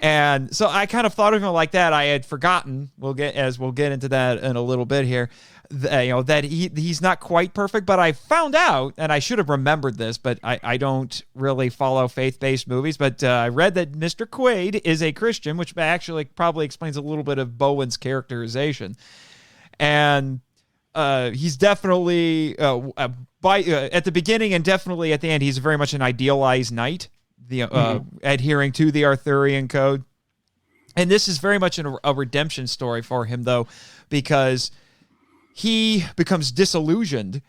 And so I kind of thought of him like that. I had forgotten. We'll get into that in a little bit here. That he's not quite perfect, but I found out, and I should have remembered this, but I don't really follow faith-based movies. But I read that Mr. Quaid is a Christian, which actually probably explains a little bit of Bowen's characterization. And he's definitely at the beginning and definitely at the end, he's very much an idealized knight, adhering to the Arthurian code. And this is very much a redemption story for him, though, because he becomes disillusioned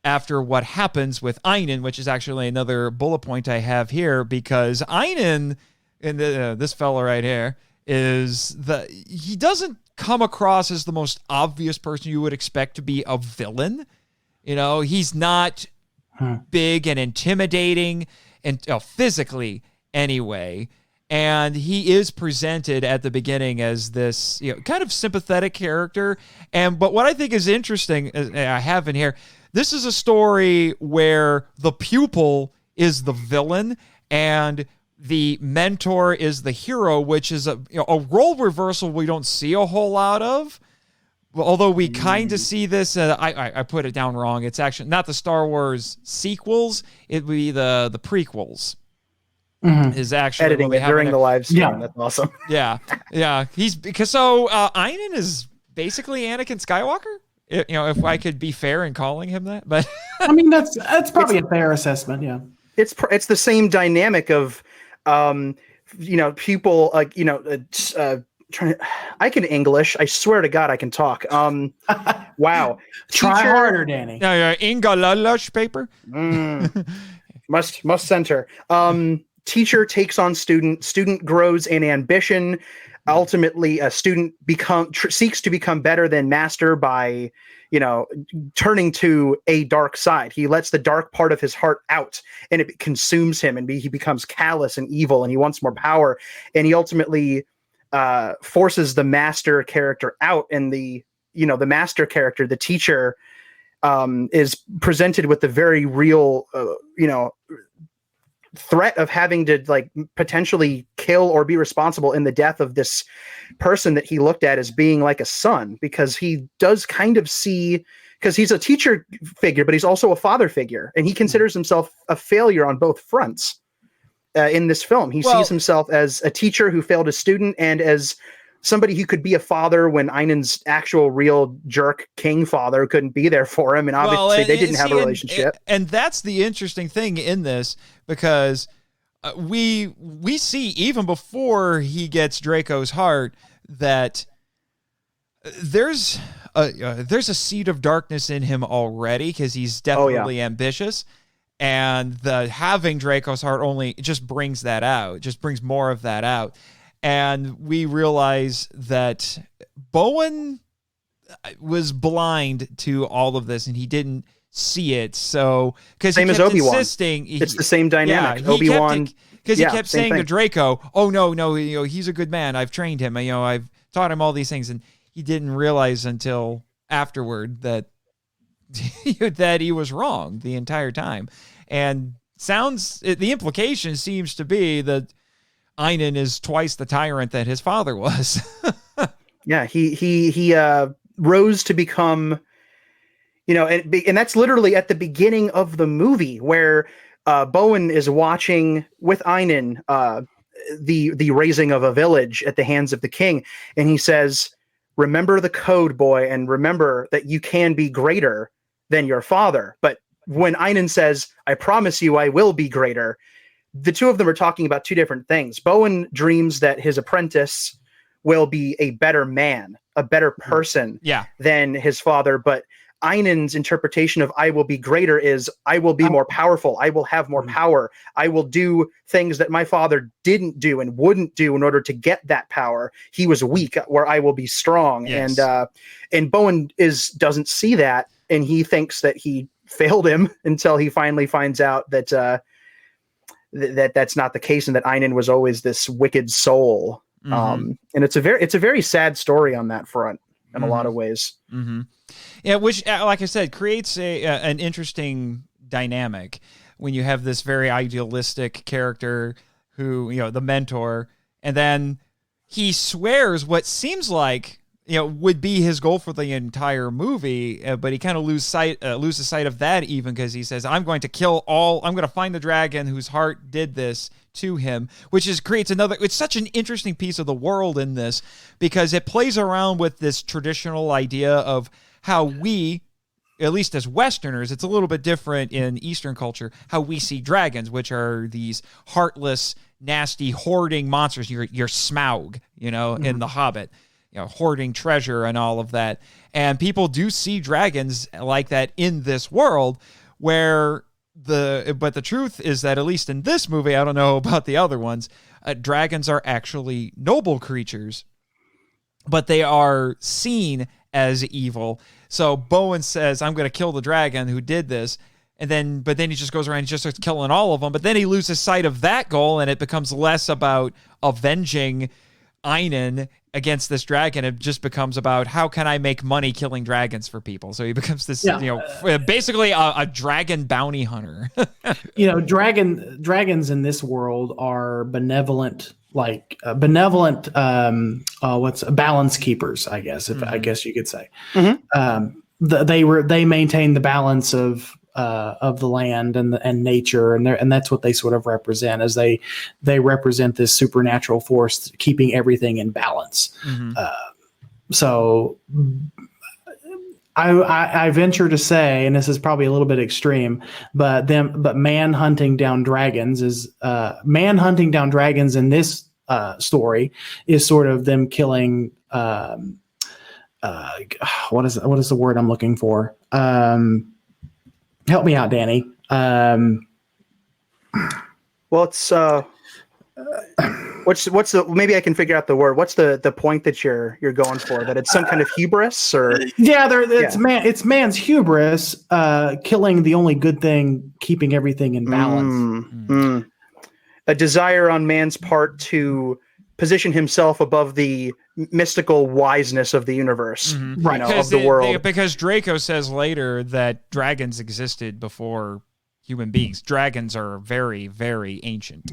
after what happens with Einan, which is actually another bullet point I have here, because Einan, and this fella right here, he doesn't come across as the most obvious person you would expect to be a villain. He's not big and intimidating, and physically anyway. And he is presented at the beginning as this, kind of sympathetic character. But what I think is interesting, I have in here, this is a story where the pupil is the villain and the mentor is the hero, which is a role reversal we don't see a whole lot of. Although we kind of see this, I put it down wrong. It's actually not the Star Wars sequels; it would be the prequels. Is actually editing it during the live stream. Yeah. That's awesome. Yeah. Einan is basically Anakin Skywalker. If I could be fair in calling him that, but I mean that's probably a fair assessment. Yeah, it's the same dynamic of people I can English. I swear to God, I can talk. Wow. Try harder, Danny. English paper. Must center. Teacher takes on student grows in ambition. Ultimately, a student seeks to become better than master by, turning to a dark side. He lets the dark part of his heart out, and it consumes him, and he becomes callous and evil, and he wants more power, and he ultimately forces the master character out, and the master character, the teacher, is presented with the very real, threat of having to potentially kill or be responsible in the death of this person that he looked at as being like a son, because he does kind of see, because he's a teacher figure, but he's also a father figure, and he considers himself a failure on both fronts. In this film, he sees himself as a teacher who failed a student, and as somebody who could be a father when Einan's actual real jerk king father couldn't be there for him, and obviously they didn't have a relationship. And that's the interesting thing in this, because we see even before he gets Draco's heart that there's a seed of darkness in him already, because he's definitely ambitious. And the having Draco's heart only just brings that out, just brings more of that out. And we realize that Bowen was blind to all of this, and he didn't see it. So, because same as Obi-Wan, it's the same dynamic. Yeah, Obi-Wan, because he kept saying to Draco, "Oh no, he's a good man. I've trained him. I've taught him all these things," and he didn't realize until afterward that that he was wrong the entire time. And the implication seems to be that Einan is twice the tyrant that his father was. Yeah, he rose to become, and that's literally at the beginning of the movie where Bowen is watching with Einan the raising of a village at the hands of the king, and he says, "Remember the code, boy, and remember that you can be greater than your father, but when Einon says, "I promise you, I will be greater," the two of them are talking about two different things. Bowen dreams that his apprentice will be a better man, a better person than his father, but Einon's interpretation of "I will be greater" is I will be more powerful. I will have more power. I will do things that my father didn't do and wouldn't do in order to get that power. He was weak, where I will be strong. Yes. And Bowen doesn't see that, and he thinks that he failed him until he finally finds out that that's not the case, and that Einon was always this wicked soul. And it's a very sad story on that front in a lot of ways. Yeah, which, like I said, creates an interesting dynamic when you have this very idealistic character who, the mentor, and then he swears what seems like, would be his goal for the entire movie, but he kind of loses sight of that, even because he says, I'm going to find the dragon whose heart did this to him, which creates it's such an interesting piece of the world in this, because it plays around with this traditional idea of how we, at least as Westerners, it's a little bit different in Eastern culture, how we see dragons, which are these heartless, nasty, hoarding monsters. Your Smaug, in The Hobbit, hoarding treasure and all of that. And people do see dragons like that in this world, but the truth is that, at least in this movie, I don't know about the other ones, dragons are actually noble creatures, but they are seen as evil. So Bowen says, I'm going to kill the dragon who did this. But then he just goes around and just starts killing all of them. But then he loses sight of that goal, and it becomes less about avenging Einon against this dragon. It just becomes about, how can I make money killing dragons for people? So he becomes this, basically a dragon bounty hunter. Dragons in this world are benevolent, balance keepers, I guess, I guess you could say. They maintain the balance of the land and nature, and that's what they sort of represent, as they represent this supernatural force keeping everything in balance. So I venture to say, and this is probably a little bit extreme, but man hunting down dragons in this story is sort of them killing. What is the word I'm looking for? Help me out, Danny. Well, it's what's the, maybe I can figure out the word. What's the point that you're going for? That it's some kind of hubris, or it's man's hubris, killing the only good thing, keeping everything in balance. A desire on man's part to position himself above the mystical wiseness of the universe, of the world. Because Draco says later that dragons existed before human beings. Dragons are very, very ancient.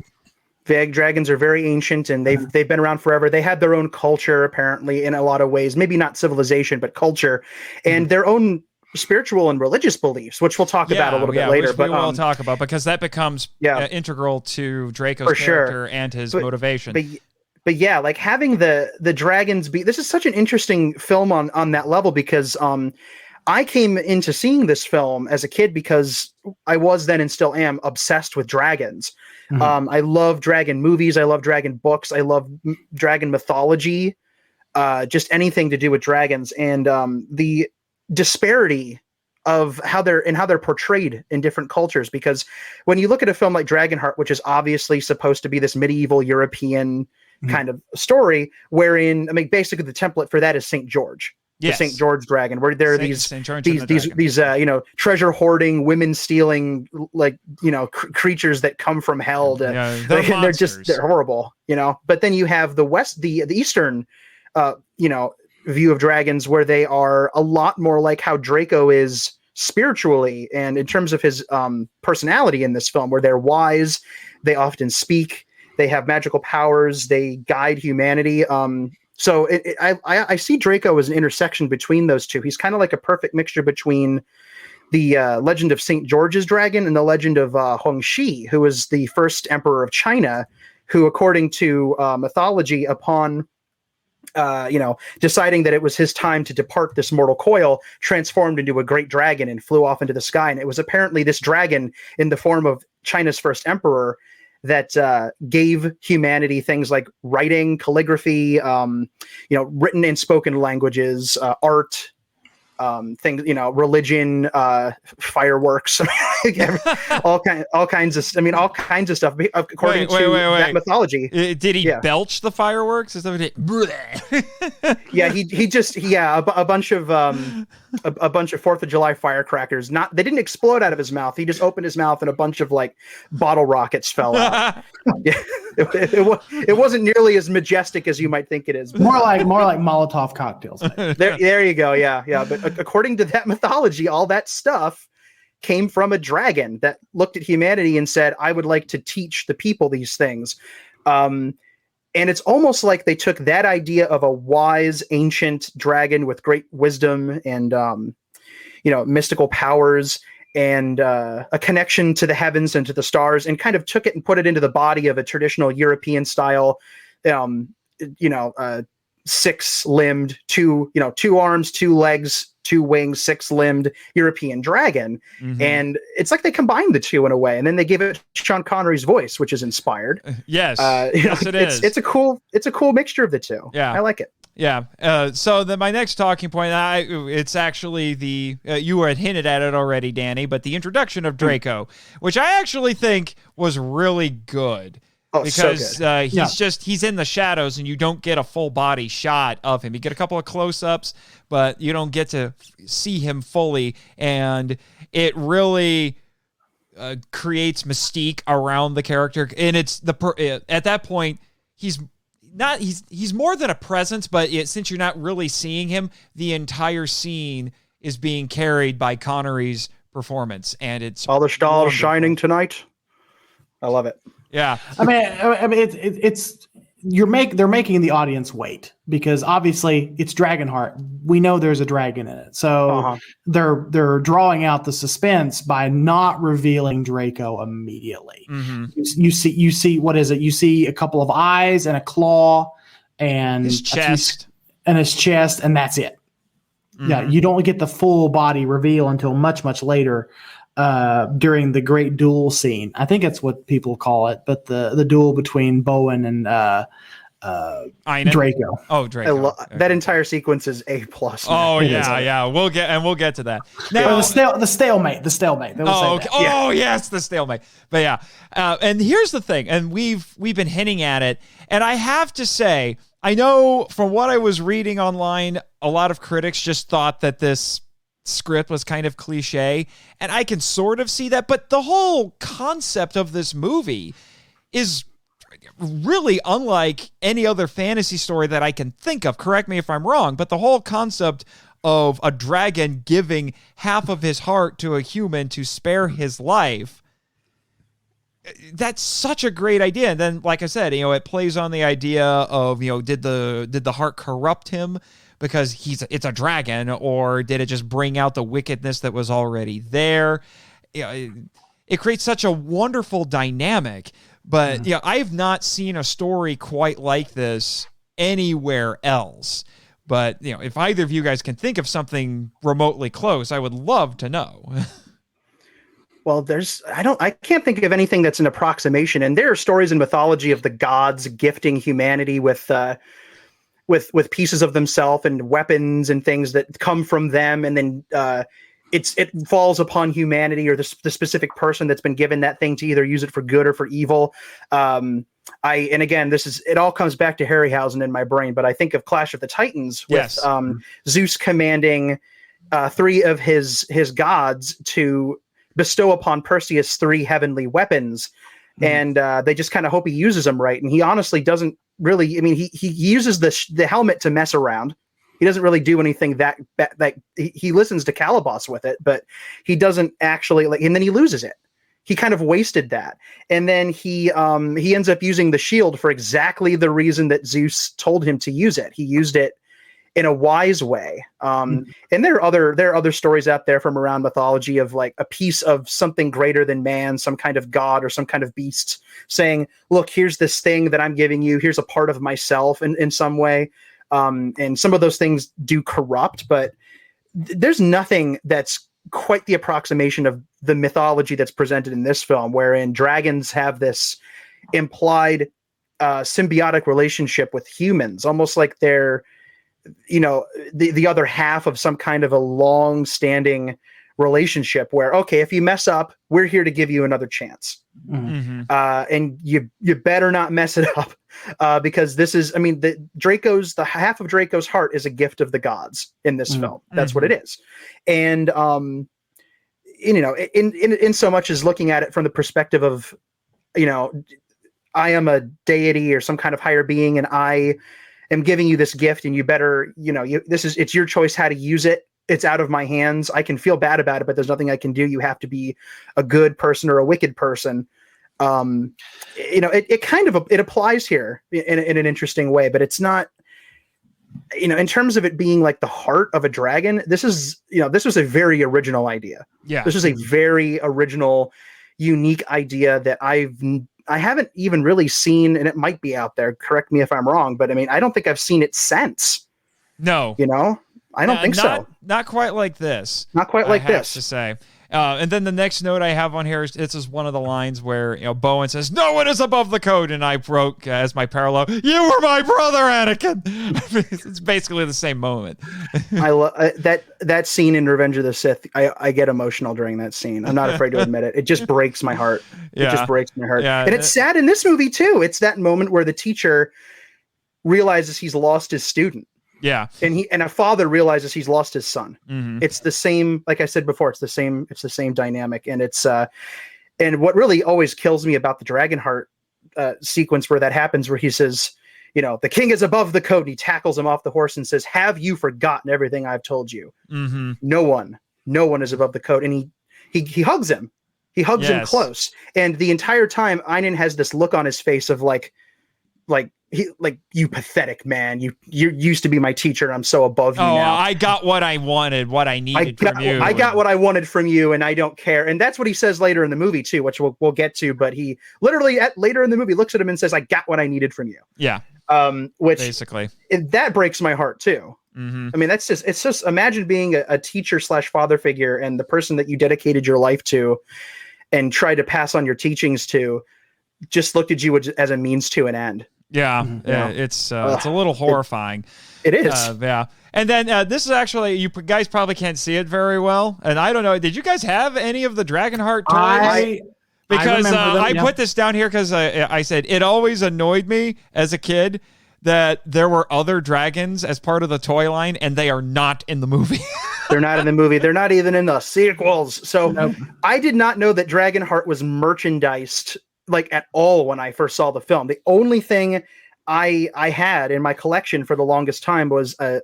Dragons are very ancient, and they've been around forever. They had their own culture, apparently, in a lot of ways. Maybe not civilization, but culture, and their own spiritual and religious beliefs, which we'll talk about a little bit later. But we'll talk about, because that becomes integral to Draco's character and his motivation. But yeah, like having the dragons be, this is such an interesting film on that level, because I came into seeing this film as a kid because I was then, and still am, obsessed with dragons. I love dragon movies. I love dragon books. I love dragon mythology, just anything to do with dragons, and the disparity of how they're portrayed in different cultures. Because when you look at a film like Dragonheart, which is obviously supposed to be this medieval European kind of story, wherein, I mean, basically the template for that is St. George, the St. George dragon, where there are these treasure hoarding, women stealing, creatures that come from hell. They're horrible, But then you have the Eastern, view of dragons, where they are a lot more like how Draco is spiritually, and in terms of his personality in this film, where they're wise, they often speak, they have magical powers, they guide humanity. So I see Draco as an intersection between those two. He's kind of like a perfect mixture between the legend of St. George's dragon and the legend of Hongxi, who was the first emperor of China, who, according to mythology, upon deciding that it was his time to depart this mortal coil, transformed into a great dragon and flew off into the sky. And it was apparently this dragon in the form of China's first emperor that gave humanity things like writing, calligraphy, written and spoken languages, art, things, religion, fireworks, all kinds of stuff. According to that mythology, did he belch the fireworks? Is that what a bunch of a bunch of 4th of July firecrackers. They didn't explode out of his mouth. He just opened his mouth and a bunch of like bottle rockets fell out. It wasn't nearly as majestic as you might think it is. More like Molotov cocktails. There you go. Yeah. But according to that mythology, all that stuff came from a dragon that looked at humanity and said, "I would like to teach the people these things." And it's almost like they took that idea of a wise, ancient dragon with great wisdom and, mystical powers and a connection to the heavens and to the stars, and kind of took it and put it into the body of a traditional European style, 6-limbed, two arms, 2 legs, 2 wings, 6-limbed European dragon. Mm-hmm. And it's like they combined the two in a way. And then they give it Sean Connery's voice, which is inspired. Yes. Yes, it is. It's a cool mixture of the two. Yeah. I like it. Yeah. So my next talking point, it's actually the you had hinted at it already, Danny, but the introduction of Draco, which I actually think was really good. Oh, because so good. he's in the shadows and you don't get a full body shot of him. You get a couple of close-ups, but you don't get to see him fully, and it really creates mystique around the character. And it's at that point he's more than a presence, but since you're not really seeing him, the entire scene is being carried by Connery's performance, and it's all the stars shining tonight. I love it. Yeah, I mean, it's they're making the audience wait, because obviously it's Dragonheart. We know there's a dragon in it, so they're drawing out the suspense by not revealing Draco immediately. Mm-hmm. You see what is it? You see a couple of eyes and a claw and his chest, and that's it. Mm-hmm. Yeah, you don't get the full body reveal until much later. During the great duel scene, I think that's what people call it, but the duel between Bowen and Draco. Oh, Draco. That entire sequence is A+. Oh yeah. We'll get to that. Now the stalemate. Oh, okay. Oh yes, the stalemate. But yeah, and here's the thing, and we've been hinting at it, and I have to say, I know from what I was reading online, a lot of critics just thought that this script was kind of cliche, and I can sort of see that, but the whole concept of this movie is really unlike any other fantasy story that I can think of. Correct me if I'm wrong, but the whole concept of a dragon giving half of his heart to a human to spare his life, that's such a great idea. And then, like I said, it plays on the idea of, did the heart corrupt him because it's a dragon, or did it just bring out the wickedness that was already there? It creates such a wonderful dynamic. But I've not seen a story quite like this anywhere else. But if either of you guys can think of something remotely close, I would love to know. Well, I can't think of anything that's an approximation. And there are stories in mythology of the gods gifting humanity with pieces of themselves and weapons and things that come from them, and then it falls upon humanity or the specific person that's been given that thing to either use it for good or for evil. And again, it all comes back to Harryhausen in my brain, but I think of Clash of the Titans with Zeus commanding 3 of his gods to bestow upon Perseus 3 heavenly weapons. And they just kind of hope he uses them right. And he honestly doesn't really. I mean, he uses the helmet to mess around. He doesn't really do anything that he listens to Calibos with it, but he doesn't actually and then he loses it. He kind of wasted that. And then he ends up using the shield for exactly the reason that Zeus told him to use it. He used it in a wise way. And there are other stories out there from around mythology of like a piece of something greater than man, some kind of god or some kind of beast saying, look, here's this thing that I'm giving you. Here's a part of myself in some way. And some of those things do corrupt, but there's nothing that's quite the approximation of the mythology that's presented in this film, wherein dragons have this implied symbiotic relationship with humans, almost like they're, the other half of some kind of a long-standing relationship where, okay, if you mess up, we're here to give you another chance. Mm-hmm. And you better not mess it up, because this is, the half of Draco's heart is a gift of the gods in this film. That's what it is. And, in so much as looking at it from the perspective of, I am a deity or some kind of higher being, and I am giving you this gift, and you better, it's your choice how to use it. It's out of my hands. I can feel bad about it, but there's nothing I can do. You have to be a good person or a wicked person. It applies here in an interesting way, but it's not, in terms of it being like the heart of a dragon, this was a very original idea. Yeah. This was a very original, unique idea that I haven't even really seen, and it might be out there. Correct me if I'm wrong, but I don't think I've seen it since. No. I don't think so. Not quite like this. Not quite like I have this. to say. And then the next note I have on here is this is one of the lines where Bowen says, "No one is above the code," and I broke as my parallel, "You were my brother, Anakin." It's basically the same moment. I love that scene in Revenge of the Sith. I get emotional during that scene. I'm not afraid to admit it. It just breaks my heart. Yeah. It just breaks my heart. Yeah. And it's sad in this movie too. It's that moment where the teacher realizes he's lost his student. Yeah. And a father realizes he's lost his son. Mm-hmm. It's the same, like I said before, it's the same dynamic. And it's and what really always kills me about the Dragonheart sequence where that happens, where he says, the king is above the code. And he tackles him off the horse and says, "Have you forgotten everything I've told you?" Mm-hmm. No one is above the code. And he hugs him. He hugs him close. And the entire time Einan has this look on his face of like, you pathetic man. You used to be my teacher, and I'm so above you now. I got what I wanted, what I needed from you. I got what I wanted from you, and I don't care. And that's what he says later in the movie too, which we'll get to. But he literally later in the movie looks at him and says, "I got what I needed from you." Yeah. Which basically that breaks my heart too. Mm-hmm. It's just imagine being a teacher / father figure, and the person that you dedicated your life to and tried to pass on your teachings to just looked at you as a means to an end. Yeah, it's a little horrifying. It is. Yeah. And then this is actually, you guys probably can't see it very well. And I don't know, did you guys have any of the Dragonheart toys? Because I put this down here because I said it always annoyed me as a kid that there were other dragons as part of the toy line, and they are not in the movie. They're not in the movie. They're not even in the sequels. So I did not know that Dragonheart was merchandised at all when I first saw the film. The only thing I had in my collection for the longest time was a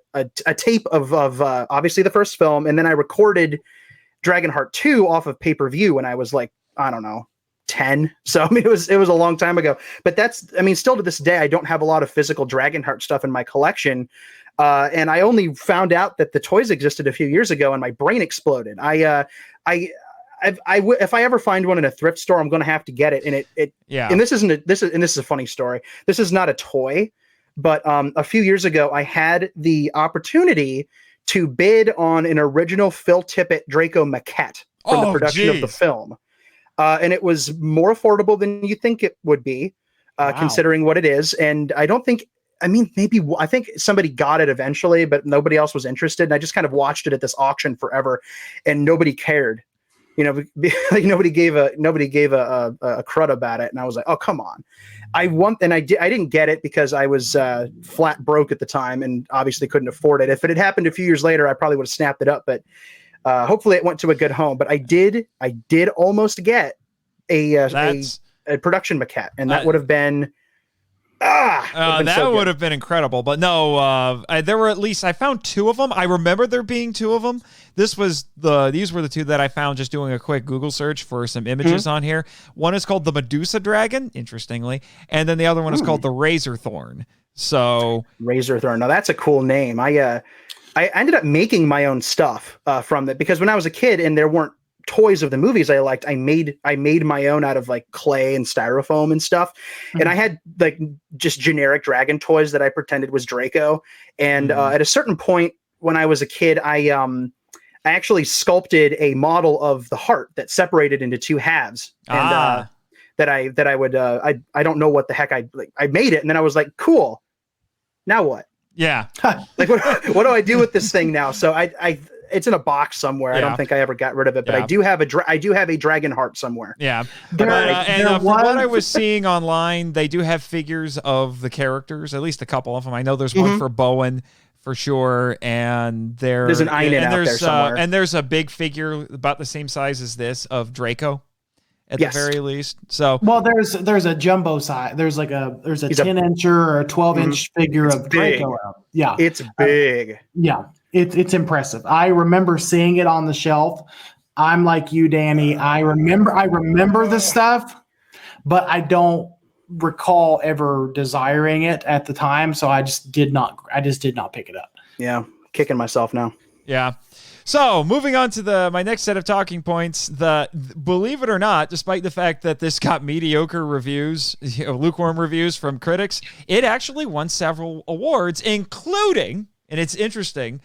tape of obviously the first film, and then I recorded Dragonheart 2 off of pay-per-view when I was 10. So it was a long time ago. But that's still to this day I don't have a lot of physical Dragonheart stuff in my collection. And I only found out that the toys existed a few years ago, and my brain exploded. If I ever find one in a thrift store, I'm going to have to get it. And and this is a funny story. This is not a toy, but a few years ago, I had the opportunity to bid on an original Phil Tippett Draco maquette for the production of the film. And it was more affordable than you think it would be, considering what it is. And I don't think, I think somebody got it eventually, but nobody else was interested. And I just kind of watched it at this auction forever, and nobody cared. Nobody gave a crud about it, and I was like, "Oh, come on!" I didn't get it because I was flat broke at the time, and obviously couldn't afford it. If it had happened a few years later, I probably would have snapped it up. But hopefully, it went to a good home. But I did almost get a production maquette, and that would have been. That would have been incredible, but no, there were at least, I found 2 of them. I remember there being 2 of them. These were the 2 that I found just doing a quick Google search for some images on here. One is called the Medusa Dragon, interestingly, and then the other one is called the Razorthorn. So Razorthorn. Now that's a cool name. I ended up making my own stuff from that, because when I was a kid and there weren't toys of the movies I liked, I made my own out of like clay and styrofoam and stuff. Mm-hmm. And I had like just generic dragon toys that I pretended was Draco. And at a certain point when I was a kid, I actually sculpted a model of the heart that separated into two halves. And that I would I don't know what the heck I made it, and then I was like, cool. Now what? Yeah. Like what do I do with this thing now? So I it's in a box somewhere. Yeah. I don't think I ever got rid of it, but I do have a Dragonheart somewhere. Yeah. From what I was seeing online, they do have figures of the characters, at least a couple of them. I know there's one for Bowen for sure, and there's an Einen out there somewhere. And there's a big figure about the same size as this of Draco. At the very least. So there's a jumbo size. There's a 10-incher or a 12-inch figure of Draco out. Yeah. It's big. Yeah. It's impressive. I remember seeing it on the shelf. I'm like you, Danny. I remember the stuff, but I don't recall ever desiring it at the time. So I just did not pick it up. Yeah. Kicking myself now. Yeah. So moving on to my next set of talking points, believe it or not, despite the fact that this got mediocre reviews, lukewarm reviews from critics, it actually won several awards, including, and it's interesting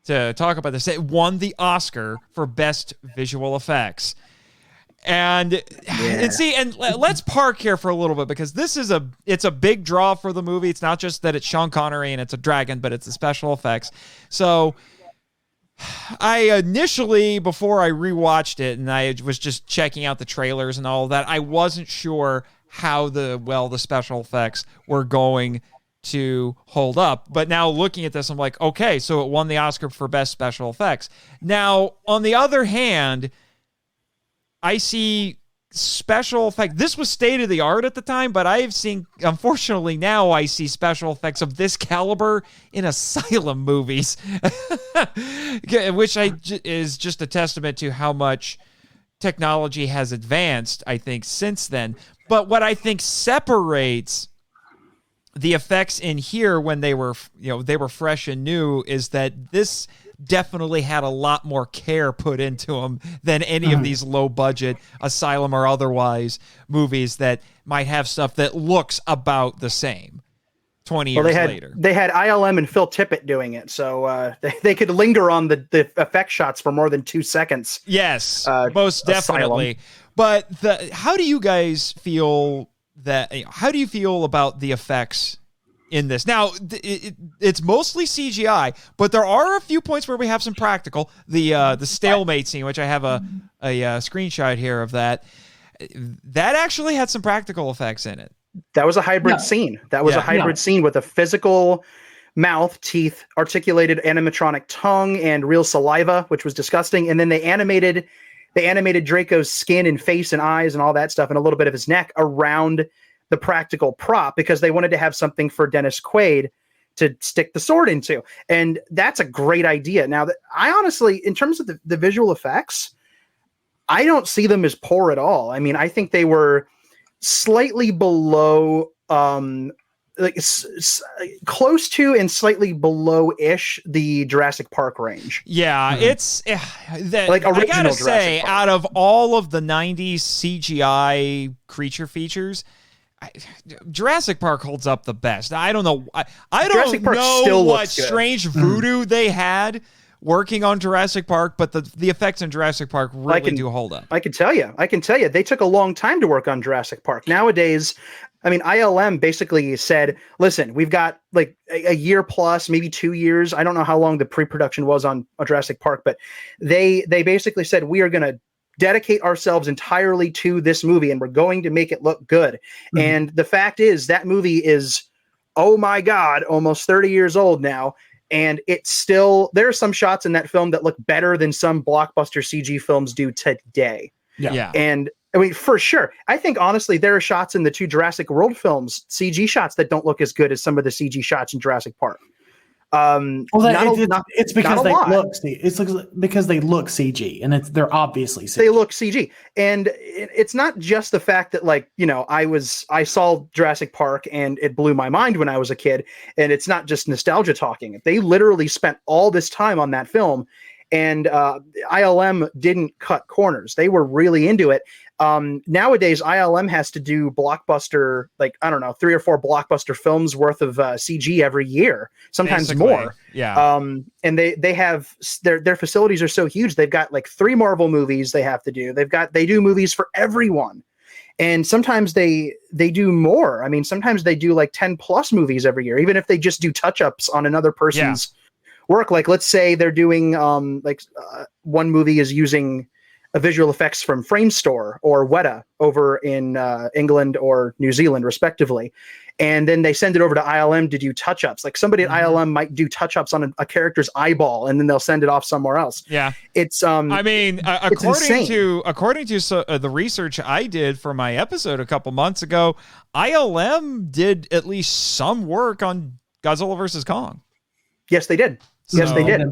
to talk about this, it won the Oscar for Best Visual Effects. And let's park here for a little bit, because it's a big draw for the movie. It's not just that it's Sean Connery and it's a dragon, but it's the special effects. So I initially, before I rewatched it and I was just checking out the trailers and all of that, I wasn't sure how the special effects were going to hold up. But now looking at this, I'm like, okay, so it won the Oscar for Best Special Effects. Now, on the other hand, I see special effects. This was state of the art at the time, but I've seen, unfortunately, now I see special effects of this caliber in asylum movies, which is just a testament to how much technology has advanced, I think, since then. But what I think separates the effects in here when they were fresh and new is that this definitely had a lot more care put into them than any of these low budget asylum or otherwise movies that might have stuff that looks about the same 20 years later. They had ILM and Phil Tippett doing it, so they could linger on the effect shots for more than 2 seconds. Yes, most definitely. Asylum. But how do you guys feel how do you feel about the effects in this? Now, it's mostly CGI, but there are a few points where we have some practical. The stalemate scene, which I have a screenshot here of that actually had some practical effects in it. That was a hybrid scene. That was a hybrid scene with a physical mouth, teeth, articulated animatronic tongue, and real saliva, which was disgusting. And then they animated Draco's skin and face and eyes and all that stuff and a little bit of his neck around the practical prop because they wanted to have something for Dennis Quaid to stick the sword into. And that's a great idea. Now, I honestly, in terms of the visual effects, I don't see them as poor at all. I mean, I think they were slightly below, close to and slightly below-ish the Jurassic Park range. Yeah, it's like original I gotta say, Jurassic Park. out of all of the 90s CGI creature features, Jurassic Park holds up the best. I don't know. I don't know what strange voodoo they had working on Jurassic Park, but the effects in Jurassic Park really do hold up. I can tell you. They took a long time to work on Jurassic Park. Nowadays, I mean, ILM basically said, listen, we've got like a year plus, maybe 2 years. I don't know how long the pre-production was on Jurassic Park, but they basically said, we are going to dedicate ourselves entirely to this movie and we're going to make it look good. Mm-hmm. And the fact is that movie is, oh my God, almost 30 years old now. And it's still, there are some shots in that film that look better than some blockbuster CG films do today. Yeah. And I mean, for sure. I think honestly, there are shots in the two Jurassic World films, CG shots that don't look as good as some of the CG shots in Jurassic Park. It's because they look. It's because they look CG, and they're obviously CG. They look CG, and it's not just the fact that, like, you know, I saw Jurassic Park and it blew my mind when I was a kid, and it's not just nostalgia talking. They literally spent all this time on that film, and ILM didn't cut corners. They were really into it. Nowadays, ILM has to do blockbuster, like, I don't know, 3 or 4 blockbuster films worth of CG every year, sometimes Basically, more. yeah. And they have their facilities are so huge. They've got like 3 Marvel movies they have to do. They do movies for everyone. And sometimes they do more. I mean, sometimes they do like 10 plus movies every year, even if they just do touch-ups on another person's work. Like, let's say they're doing one movie is using visual effects from Framestore or Weta over in England or New Zealand, respectively. And then they send it over to ILM to do touch-ups. Like, somebody at ILM might do touch-ups on a character's eyeball, and then they'll send it off somewhere else. Yeah. It's I mean, according insane. to the research I did for my episode a couple months ago, ILM did at least some work on Godzilla versus Kong. Yes, they did. Yes, they did.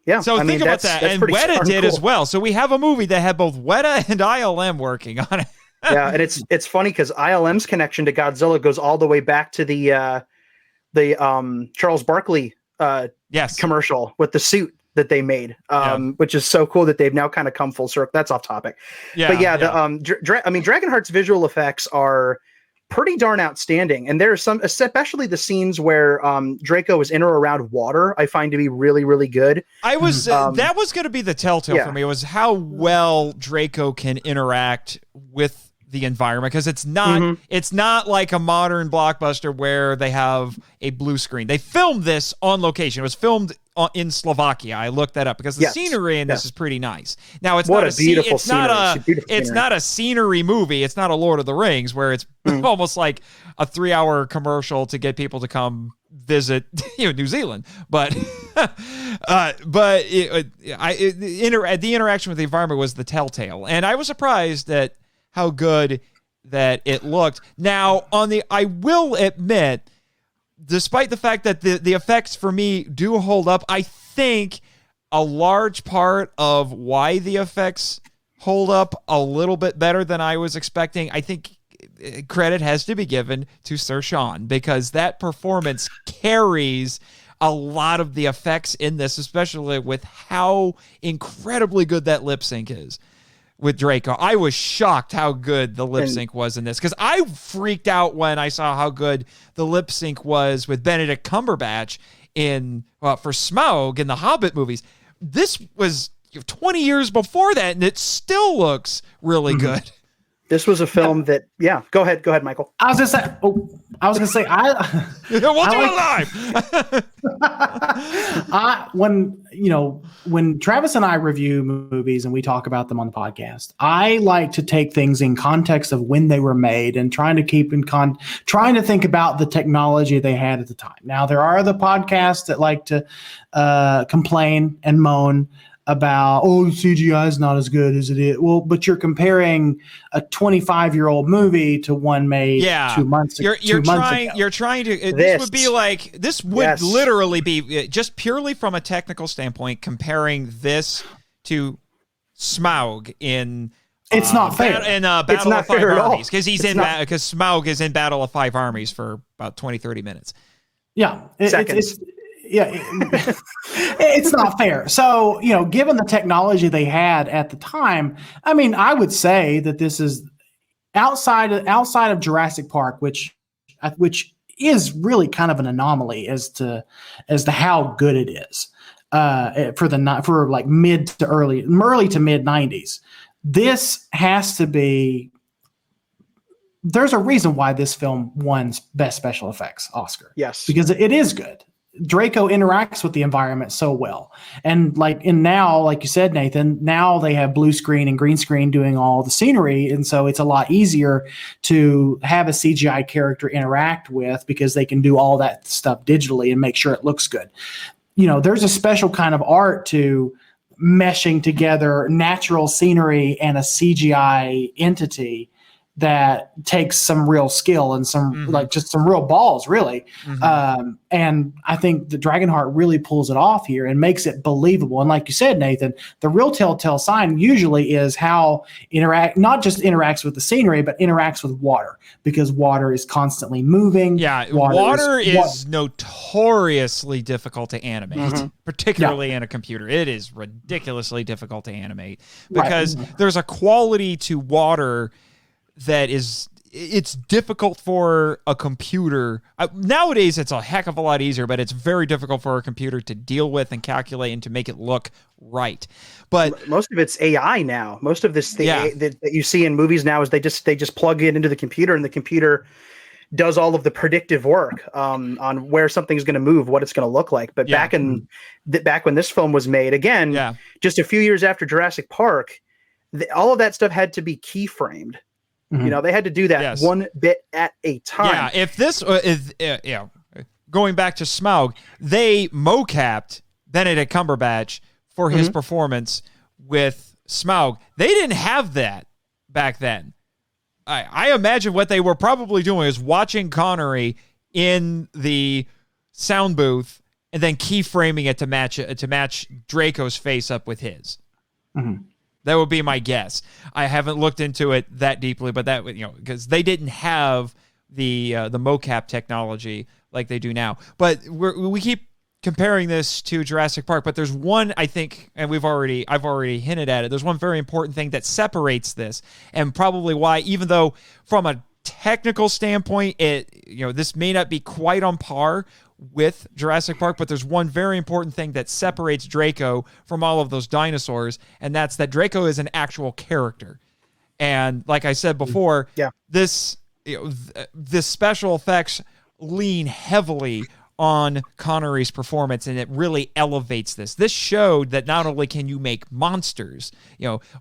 Yeah. So think about that. And Weta did as well. So we have a movie that had both Weta and ILM working on it. Yeah, and it's funny because ILM's connection to Godzilla goes all the way back to the Charles Barkley commercial with the suit that they made, which is so cool that they've now kind of come full circle. That's off topic. Yeah, but Dragonheart's visual effects are pretty darn outstanding, and there are some, especially the scenes where Draco is in or around water, I find to be really, really good. I was that was going to be the telltale for me, was how well Draco can interact with the environment, because it's not like a modern blockbuster where they have a blue screen. They filmed this on location. It was filmed in Slovakia. I looked that up because the scenery in this is pretty nice. Now it's not a scenery movie. It's not a Lord of the Rings where it's almost like a 3-hour commercial to get people to come visit New Zealand. But the interaction with the environment was the telltale, and I was surprised at how good that it looked. Now, I will admit, despite the fact that the effects for me do hold up, I think a large part of why the effects hold up a little bit better than I was expecting, I think credit has to be given to Sir Sean, because that performance carries a lot of the effects in this, especially with how incredibly good that lip sync is. With Draco, I was shocked how good the lip sync was in this, because I freaked out when I saw how good the lip sync was with Benedict Cumberbatch for Smaug in the Hobbit movies. This was 20 years before that, and it still looks really good. This was a film that, go ahead, Michael. I was gonna say, when Travis and I review movies and we talk about them on the podcast, I like to take things in context of when they were made and trying to think about the technology they had at the time. Now, there are the podcasts that like to complain and moan about, CGI is not as good as it is. Well, but you're comparing a 25-year-old movie to one made 2 months ago. You're trying to. This would literally be just purely from a technical standpoint, comparing this to Smaug in. It's not fair. In Battle of Five Armies, because Smaug is in Battle of Five Armies for about 20-30 minutes. Yeah, it's not fair. So, given the technology they had at the time, I mean, I would say that this is outside of Jurassic Park, which is really kind of an anomaly as to how good it is for like early to mid 90s. This has to be. There's a reason why this film won Best Special Effects Oscar. Yes, because it is good. Draco interacts with the environment so well. And now, like you said, Nathan, now they have blue screen and green screen doing all the scenery. And so it's a lot easier to have a CGI character interact with, because they can do all that stuff digitally and make sure it looks good. There's a special kind of art to meshing together natural scenery and a CGI entity that takes some real skill and some like just some real balls, really. And I think the Dragonheart really pulls it off here and makes it believable. And like you said, Nathan, the real telltale sign usually is how not just interacts with the scenery, but interacts with water, because water is constantly moving. Yeah, water is notoriously difficult to animate, particularly in a computer. It is ridiculously difficult to animate because there's a quality to water that it's difficult for a computer. Nowadays, it's a heck of a lot easier, but it's very difficult for a computer to deal with and calculate and to make it look right. But most of it's AI now. Most of this that you see in movies now is they just plug it into the computer, and the computer does all of the predictive work on where something's going to move, what it's going to look like. But back when this film was made, again, just a few years after Jurassic Park, all of that stuff had to be keyframed. You know, they had to do that one bit at a time. Yeah, if this is going back to Smaug, they mocapped Benedict Cumberbatch for his performance with Smaug. They didn't have that back then. I imagine what they were probably doing is watching Connery in the sound booth and then keyframing it to match Draco's face up with his. That would be my guess. I haven't looked into it that deeply, but that would, because they didn't have the mocap technology like they do now. But we keep comparing this to Jurassic Park, but there's one, I think, and I've already hinted at it. There's one very important thing that separates this, and probably why, even though from a technical standpoint, this may not be quite on par with Jurassic Park, but there's one very important thing that separates Draco from all of those dinosaurs, and that's that Draco is an actual character. And like I said before, this special effects lean heavily on Connery's performance, and it really elevates this. This showed that not only can you make monsters,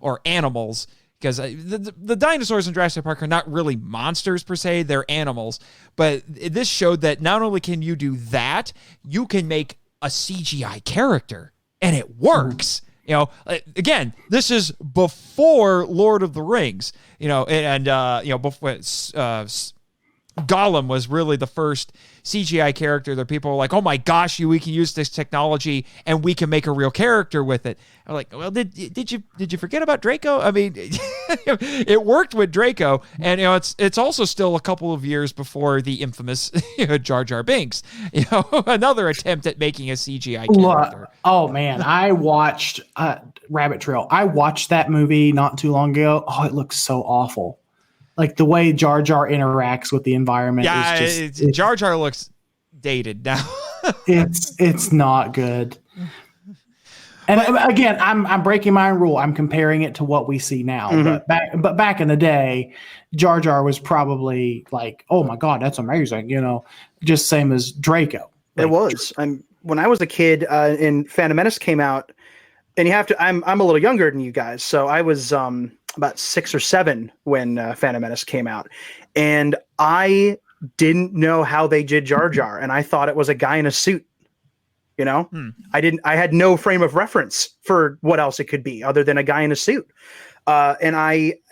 or animals, because the dinosaurs in Jurassic Park are not really monsters per se, they're animals. But this showed that not only can you do that, you can make a CGI character, and it works. Again, this is before Lord of the Rings, before Gollum was really the first CGI character that people were like, oh my gosh, we can use this technology and we can make a real character with it. I'm like, well, did you forget about Draco? I mean, it worked with Draco, and it's also still a couple of years before the infamous Jar Jar Binks, another attempt at making a CGI character. Oh man, I watched Rabbit Trail. I watched that movie not too long ago. Oh, it looks so awful. Like the way Jar Jar interacts with the environment is just... Jar Jar looks dated now. it's not good. And again, I'm breaking my own rule. I'm comparing it to what we see now. But back in the day, Jar Jar was probably like, oh my God, that's amazing. Just same as Draco. It was. When I was a kid and Phantom Menace came out, and I'm a little younger than you guys. So I was, about 6 or 7 when Phantom Menace came out, and I didn't know how they did Jar Jar, and I thought it was a guy in a suit. I had no frame of reference for what else it could be other than a guy in a suit. And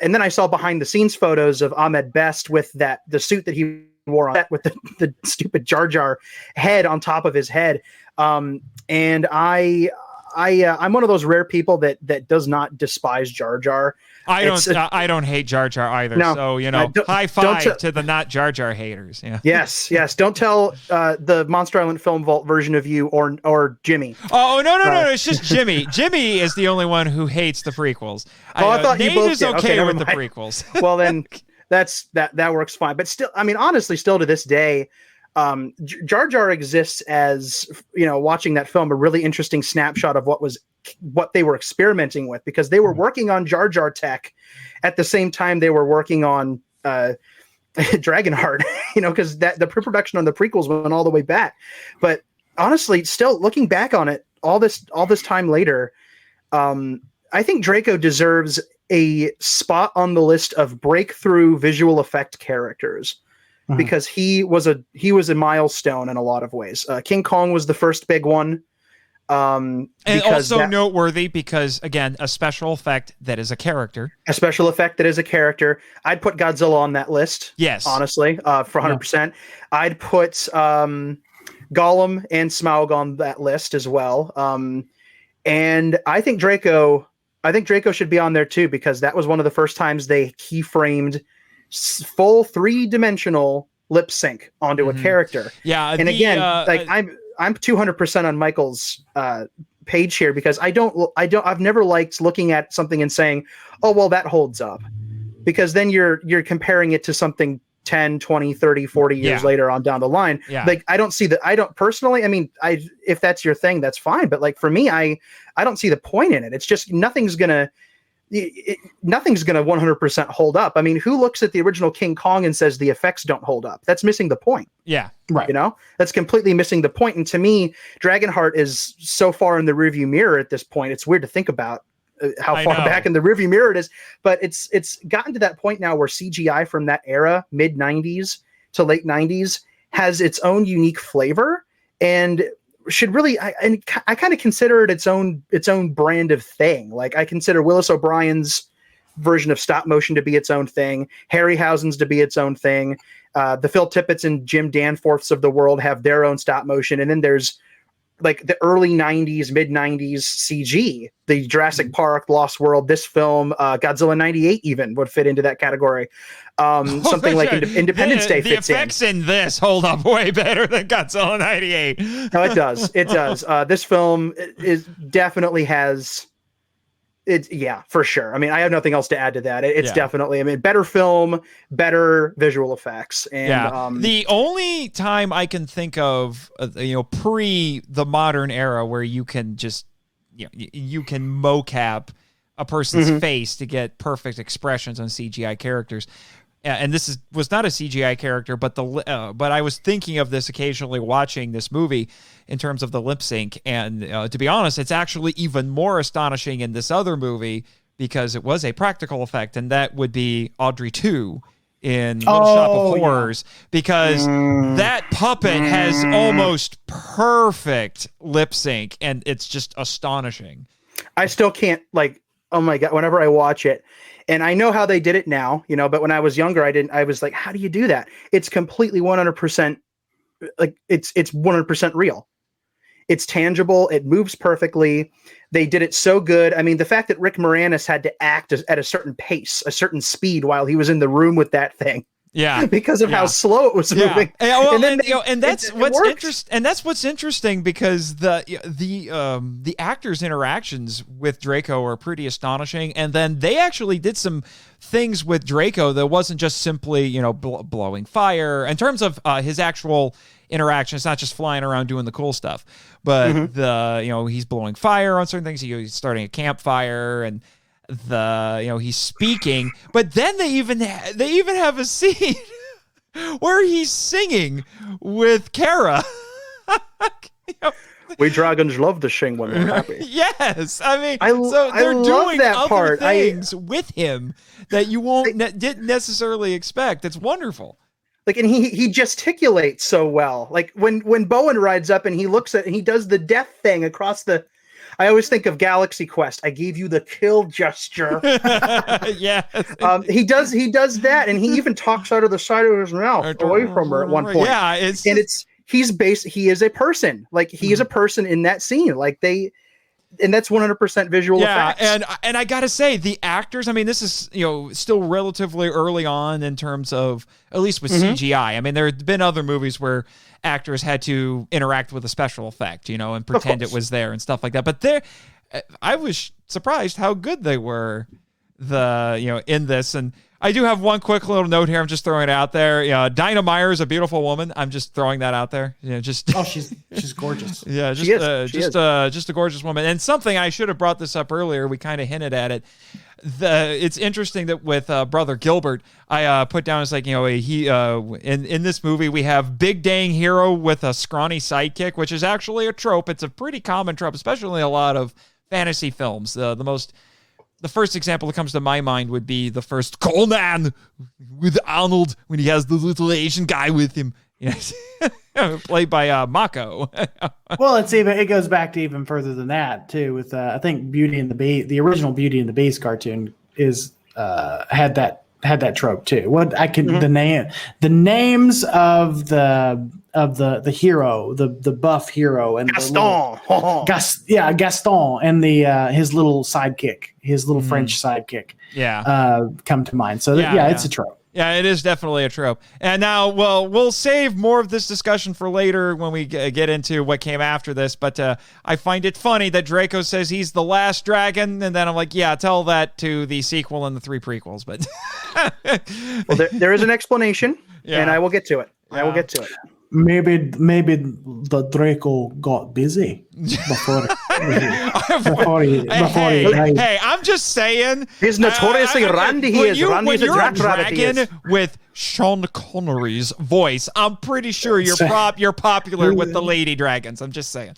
then I saw behind the scenes photos of Ahmed Best with the suit that he wore on, with the stupid Jar Jar head on top of his head. And I'm one of those rare people that does not despise Jar Jar. I don't hate Jar Jar either. No, so high five to the not Jar Jar haters. Yeah. Yes. Don't tell the Monster Island Film Vault version of you or Jimmy. Oh no! It's just Jimmy. Jimmy is the only one who hates the prequels. I thought Nate you both is did. okay with the prequels. Well, then that works fine. But still, honestly, still to this day, Jar Jar exists as, watching that film, a really interesting snapshot of what they were experimenting with, because they were working on Jar Jar tech at the same time they were working on Dragonheart, because the pre-production on the prequels went all the way back. But honestly, still looking back on it, all this time later, I think Draco deserves a spot on the list of breakthrough visual effect characters. Because he was a milestone in a lot of ways. King Kong was the first big one. And also noteworthy because, again, a special effect that is a character. A special effect that is a character. I'd put Godzilla on that list. Yes. Honestly, for 100%. I'd put Gollum and Smaug on that list as well. And I think Draco should be on there too, because that was one of the first times they keyframed full 3-dimensional lip sync onto a character. Yeah. And again, I'm 200% on Michael's page here, because I've never liked looking at something and saying, oh, well, that holds up, because then you're comparing it to something 10, 20, 30, 40 years later on down the line. Yeah. Like, I don't personally, I mean, if that's your thing, that's fine. But like, for me, I don't see the point in it. It's just nothing's gonna 100% hold up. I mean, who looks at the original King Kong and says the effects don't hold up? That's missing the point. Yeah. Right. You know, that's completely missing the point. And to me, Dragonheart is so far in the rearview mirror at this point. It's weird to think about how far back in the rearview mirror it is, but it's gotten to that point now where CGI from that era, mid 90s to late 90s, has its own unique flavor and should really, I kind of consider it its own brand of thing. Like, I consider Willis O'Brien's version of stop motion to be its own thing, Harryhausen's to be its own thing. The Phil Tippett's and Jim Danforths of the world have their own stop motion, and then there's like the early 90s, mid 90s CG, the Jurassic Park, Lost World, this film, Godzilla 98 even would fit into that category. Something like Independence Day fits in. The effects in this hold up way better than Godzilla 98. No, it does. It does. This film definitely has... yeah, for sure. I mean, I have nothing else to add to that. It's definitely, I mean, better film, better visual effects. And the only time I can think of, pre the modern era where you can just, you can mocap a person's face to get perfect expressions on CGI characters. And this was not a CGI character, but but I was thinking of this occasionally watching this movie in terms of the lip sync. And to be honest, it's actually even more astonishing in this other movie because it was a practical effect, and that would be Audrey 2 in Little Shop of Horrors, because that puppet has almost perfect lip sync, and it's just astonishing. I still can't, like, oh my God, whenever I watch it, and I know how they did it now, but when I was younger, I was like, how do you do that? It's completely 100%, like, it's 100% real. It's tangible. It moves perfectly. They did it so good. I mean, the fact that Rick Moranis had to act at a certain pace, a certain speed while he was in the room with that thing. Yeah, because of how slow it was moving. And that's what's interesting, because the actors' interactions with Draco are pretty astonishing. And then they actually did some things with Draco that wasn't just simply blowing fire. In terms of his actual interaction, it's not just flying around doing the cool stuff, but he's blowing fire on certain things. He's starting a campfire, and he's speaking, but then they even have a scene where he's singing with Kara. We dragons love to sing when we're happy. Yes, I mean, they're doing that other part. things with him that you didn't necessarily expect. It's wonderful. Like, and he gesticulates so well. Like when Bowen rides up and he looks at and he does the death thing across the. I always think of Galaxy Quest. I gave you the kill gesture. Yes. He does that, and he even talks out of the side of his mouth away from her at one point. Yeah, he is a person. Like, he is a person in that scene. Like, and that's 100% visual effects. And I gotta say, the actors, I mean, this is still relatively early on in terms of, at least with CGI. I mean, there have been other movies where actors had to interact with a special effect, and pretend it was there and stuff like that. But I was surprised how good they were in this. And I do have one quick little note here. I'm just throwing it out there. Dinah Meyer is a beautiful woman. I'm just throwing that out there. She's gorgeous. Yeah, just a gorgeous woman. And something, I should have brought this up earlier. We kind of hinted at it. It's interesting that with Brother Gilbert, I put down, it's like, he in this movie we have big dang hero with a scrawny sidekick, which is actually a trope. It's a pretty common trope, especially in a lot of fantasy films. The first example that comes to my mind would be the first Conan with Arnold when he has the little Asian guy with him. played by Mako. Well, it goes back to even further than that too. With I think Beauty and the Beast, the original Beauty and the Beast cartoon had that trope too. What I can the names of the hero, the buff hero, and Gaston. Gaston, and the his little sidekick, his little French sidekick, come to mind. So it's a trope. Yeah, it is definitely a trope. And now, we'll save more of this discussion for later when we get into what came after this. But I find it funny that Draco says he's the last dragon, and then I'm like, yeah, tell that to the sequel and the 3 prequels. But well, there is an explanation, and I will get to it. I will get to it. Maybe the Draco got busy before he died. Hey, I'm just saying. He's notoriously randy. He is randy as a dragon with Sean Connery's voice. I'm pretty sure you're popular with the lady dragons. I'm just saying.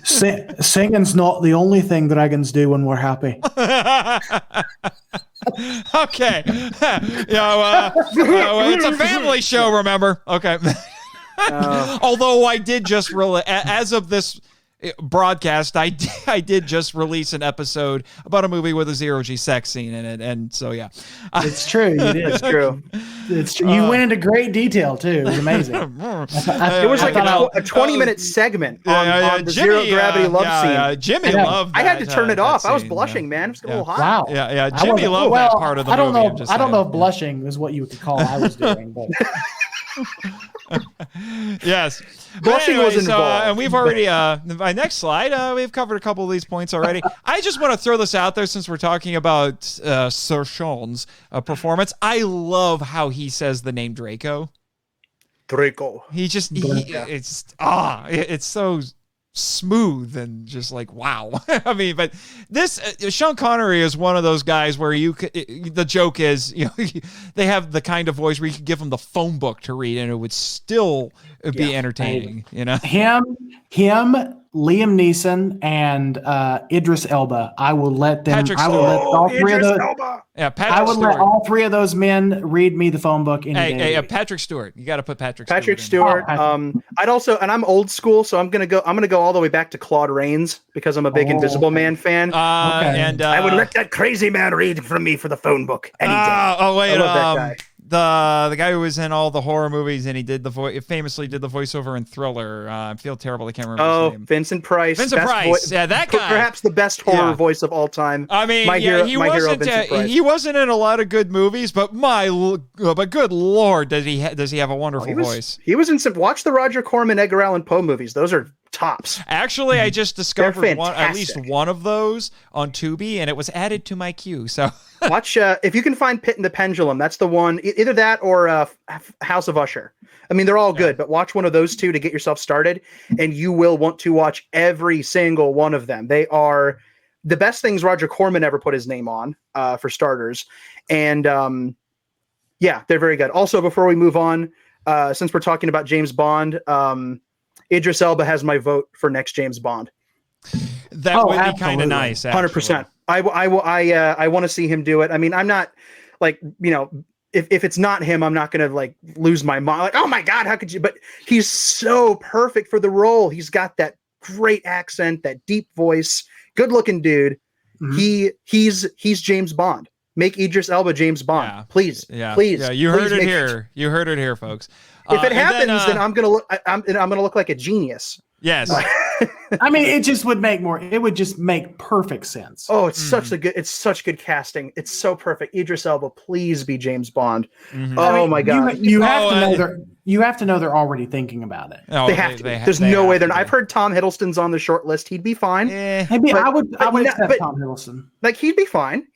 Singing's not the only thing dragons do when we're happy. Okay. It's a family show, remember? Okay. Although I did just as of this broadcast, I did just release an episode about a movie with a 0G sex scene in it, and so yeah, it's true. You did. It's true. It's true. You went into great detail too. It was amazing. It was like a 20-minute segment on the Jimmy, zero gravity love scene. Jimmy loved that. I had to turn it off. I was scene, blushing, man. It was a little hot. Wow. Yeah. Jimmy loved that part of the movie. I don't know if blushing is what you would call I was doing, but. Yes, blushing was involved. And we've already my next slide. We've covered a couple of these points already. I just want to throw this out there since we're talking about Sir Sean's performance. I love how he says the name Draco. It's so smooth and just like wow. I mean, but this Sean Connery is one of those guys where the joke is, they have the kind of voice where you could give them the phone book to read and it would still be entertaining. Him, Liam Neeson, and Idris Elba. I will let them. Patrick I will let all three of those. Patrick I would Stewart. let all 3 of those men read me the phone book. Hey, Patrick Stewart. You got to put Patrick Stewart. I'd also, and I'm old school, so I'm gonna go all the way back to Claude Rains because I'm a big Invisible Man fan. And I would let that crazy man read from me for the phone book any day. Oh wait, I love that guy. The guy who was in all the horror movies and he did famously did the voiceover in Thriller. I feel terrible. I can't remember his name. Vincent Price. Yeah, that guy. Perhaps the best horror voice of all time. I mean, he wasn't in a lot of good movies, but good Lord, does he have a wonderful voice? He was in some. Watch the Roger Corman, Edgar Allan Poe movies. Those are tops. Actually, I just discovered at least one of those on Tubi, and it was added to my queue. So watch if you can find Pit and the Pendulum. That's the one. Either that or House of Usher. I mean, they're all good, but watch one of those 2 to get yourself started, and you will want to watch every single one of them. They are the best things Roger Corman ever put his name on, for starters, and they're very good. Also, before we move on, since we're talking about James Bond, Idris Elba has my vote for next James Bond. That would be kind of nice. 100%. I want to see him do it. I mean, I'm not like, if it's not him, I'm not going to like lose my mind. Like, oh my God, how could you? But he's so perfect for the role. He's got that great accent, that deep voice, good looking dude. Mm-hmm. He's James Bond. Make Idris Elba James Bond, please. Yeah, please. Yeah, you heard it here. You heard it here, folks. If it happens, then I'm gonna look like a genius. Yes. I mean, it would just make perfect sense. Oh, it's such good casting. It's so perfect. Idris Elba, please be James Bond. Mm-hmm. Oh my God. You have to know they're already thinking about it. They have to. There's no way they're not. I've heard Tom Hiddleston's on the short list. He'd be fine. Maybe I would accept Tom Hiddleston. Like he'd be fine.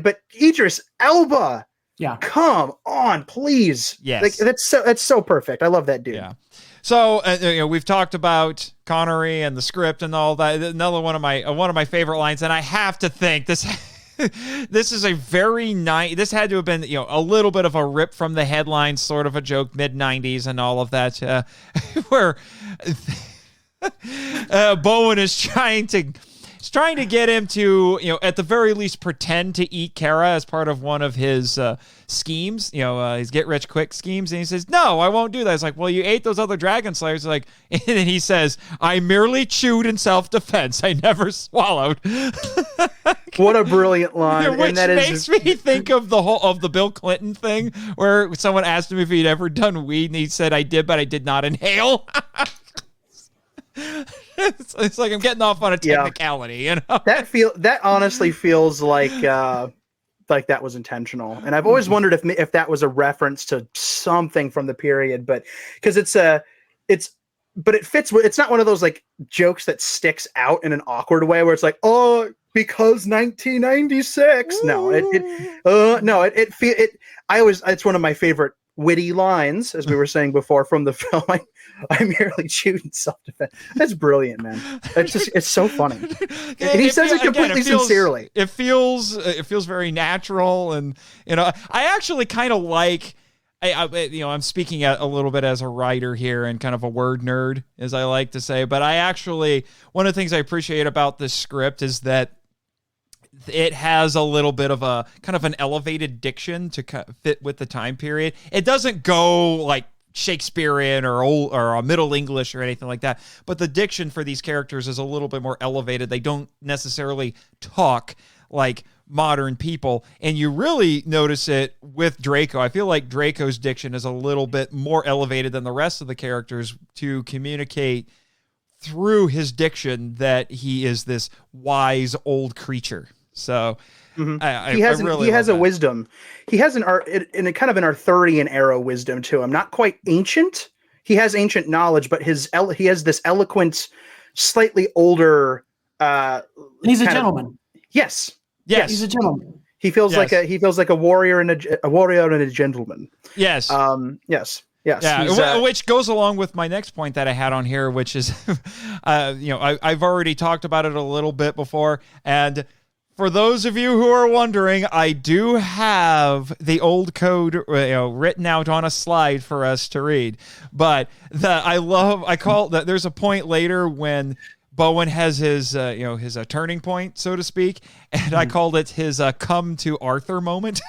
But Idris Elba. Yeah. Come on, please. Yes. Like that's so perfect. I love that dude. Yeah. So we've talked about Connery and the script and all that. Another one of my favorite lines, and I have to think this. This is a very nice. This had to have been a little bit of a rip from the headlines, sort of a joke, mid-90s and all of that, where Bowen is trying to he's trying to get him to, at the very least pretend to eat Kara as part of one of his schemes, his get rich quick schemes. And he says, no, I won't do that. It's like, well, you ate those other dragon slayers. Like, and then he says, I merely chewed in self-defense. I never swallowed. What a brilliant line. Which and that makes me think of the Bill Clinton thing where someone asked him if he'd ever done weed and he said, I did, but I did not inhale. It's like I'm getting off on a technicality, That honestly feels like that was intentional, and I've always wondered if that was a reference to something from the period, but because it fits. It's not one of those like jokes that sticks out in an awkward way where it's like, oh, because 1996. It's one of my favorite witty lines, as we were saying before, from the film. I merely chewed in self-defense. That's brilliant, man. It's so funny. And he says it completely sincerely. It feels very natural, and I actually kind of like. I'm speaking a little bit as a writer here and kind of a word nerd, as I like to say. But one of the things I appreciate about this script is that it has a little bit of a kind of an elevated diction to fit with the time period. It doesn't go like Shakespearean or a Middle English or anything like that, but the diction for these characters is a little bit more elevated. They don't necessarily talk like modern people, and you really notice it with Draco. I feel like Draco's diction is a little bit more elevated than the rest of the characters to communicate through his diction that he is this wise old creature. So he has a wisdom. He has an Arthurian era wisdom to him. Not quite ancient. He has ancient knowledge, but he has this eloquent, slightly older. He's a gentleman. Yes, he's a gentleman. He feels like a warrior and a gentleman. Yes. Yes. Yeah, which goes along with my next point that I had on here, which is, I've already talked about it a little bit before, and for those of you who are wondering, I do have the old code written out on a slide for us to read. But there's a point later when Bowen has his turning point, so to speak, and I called it his come to Arthur moment.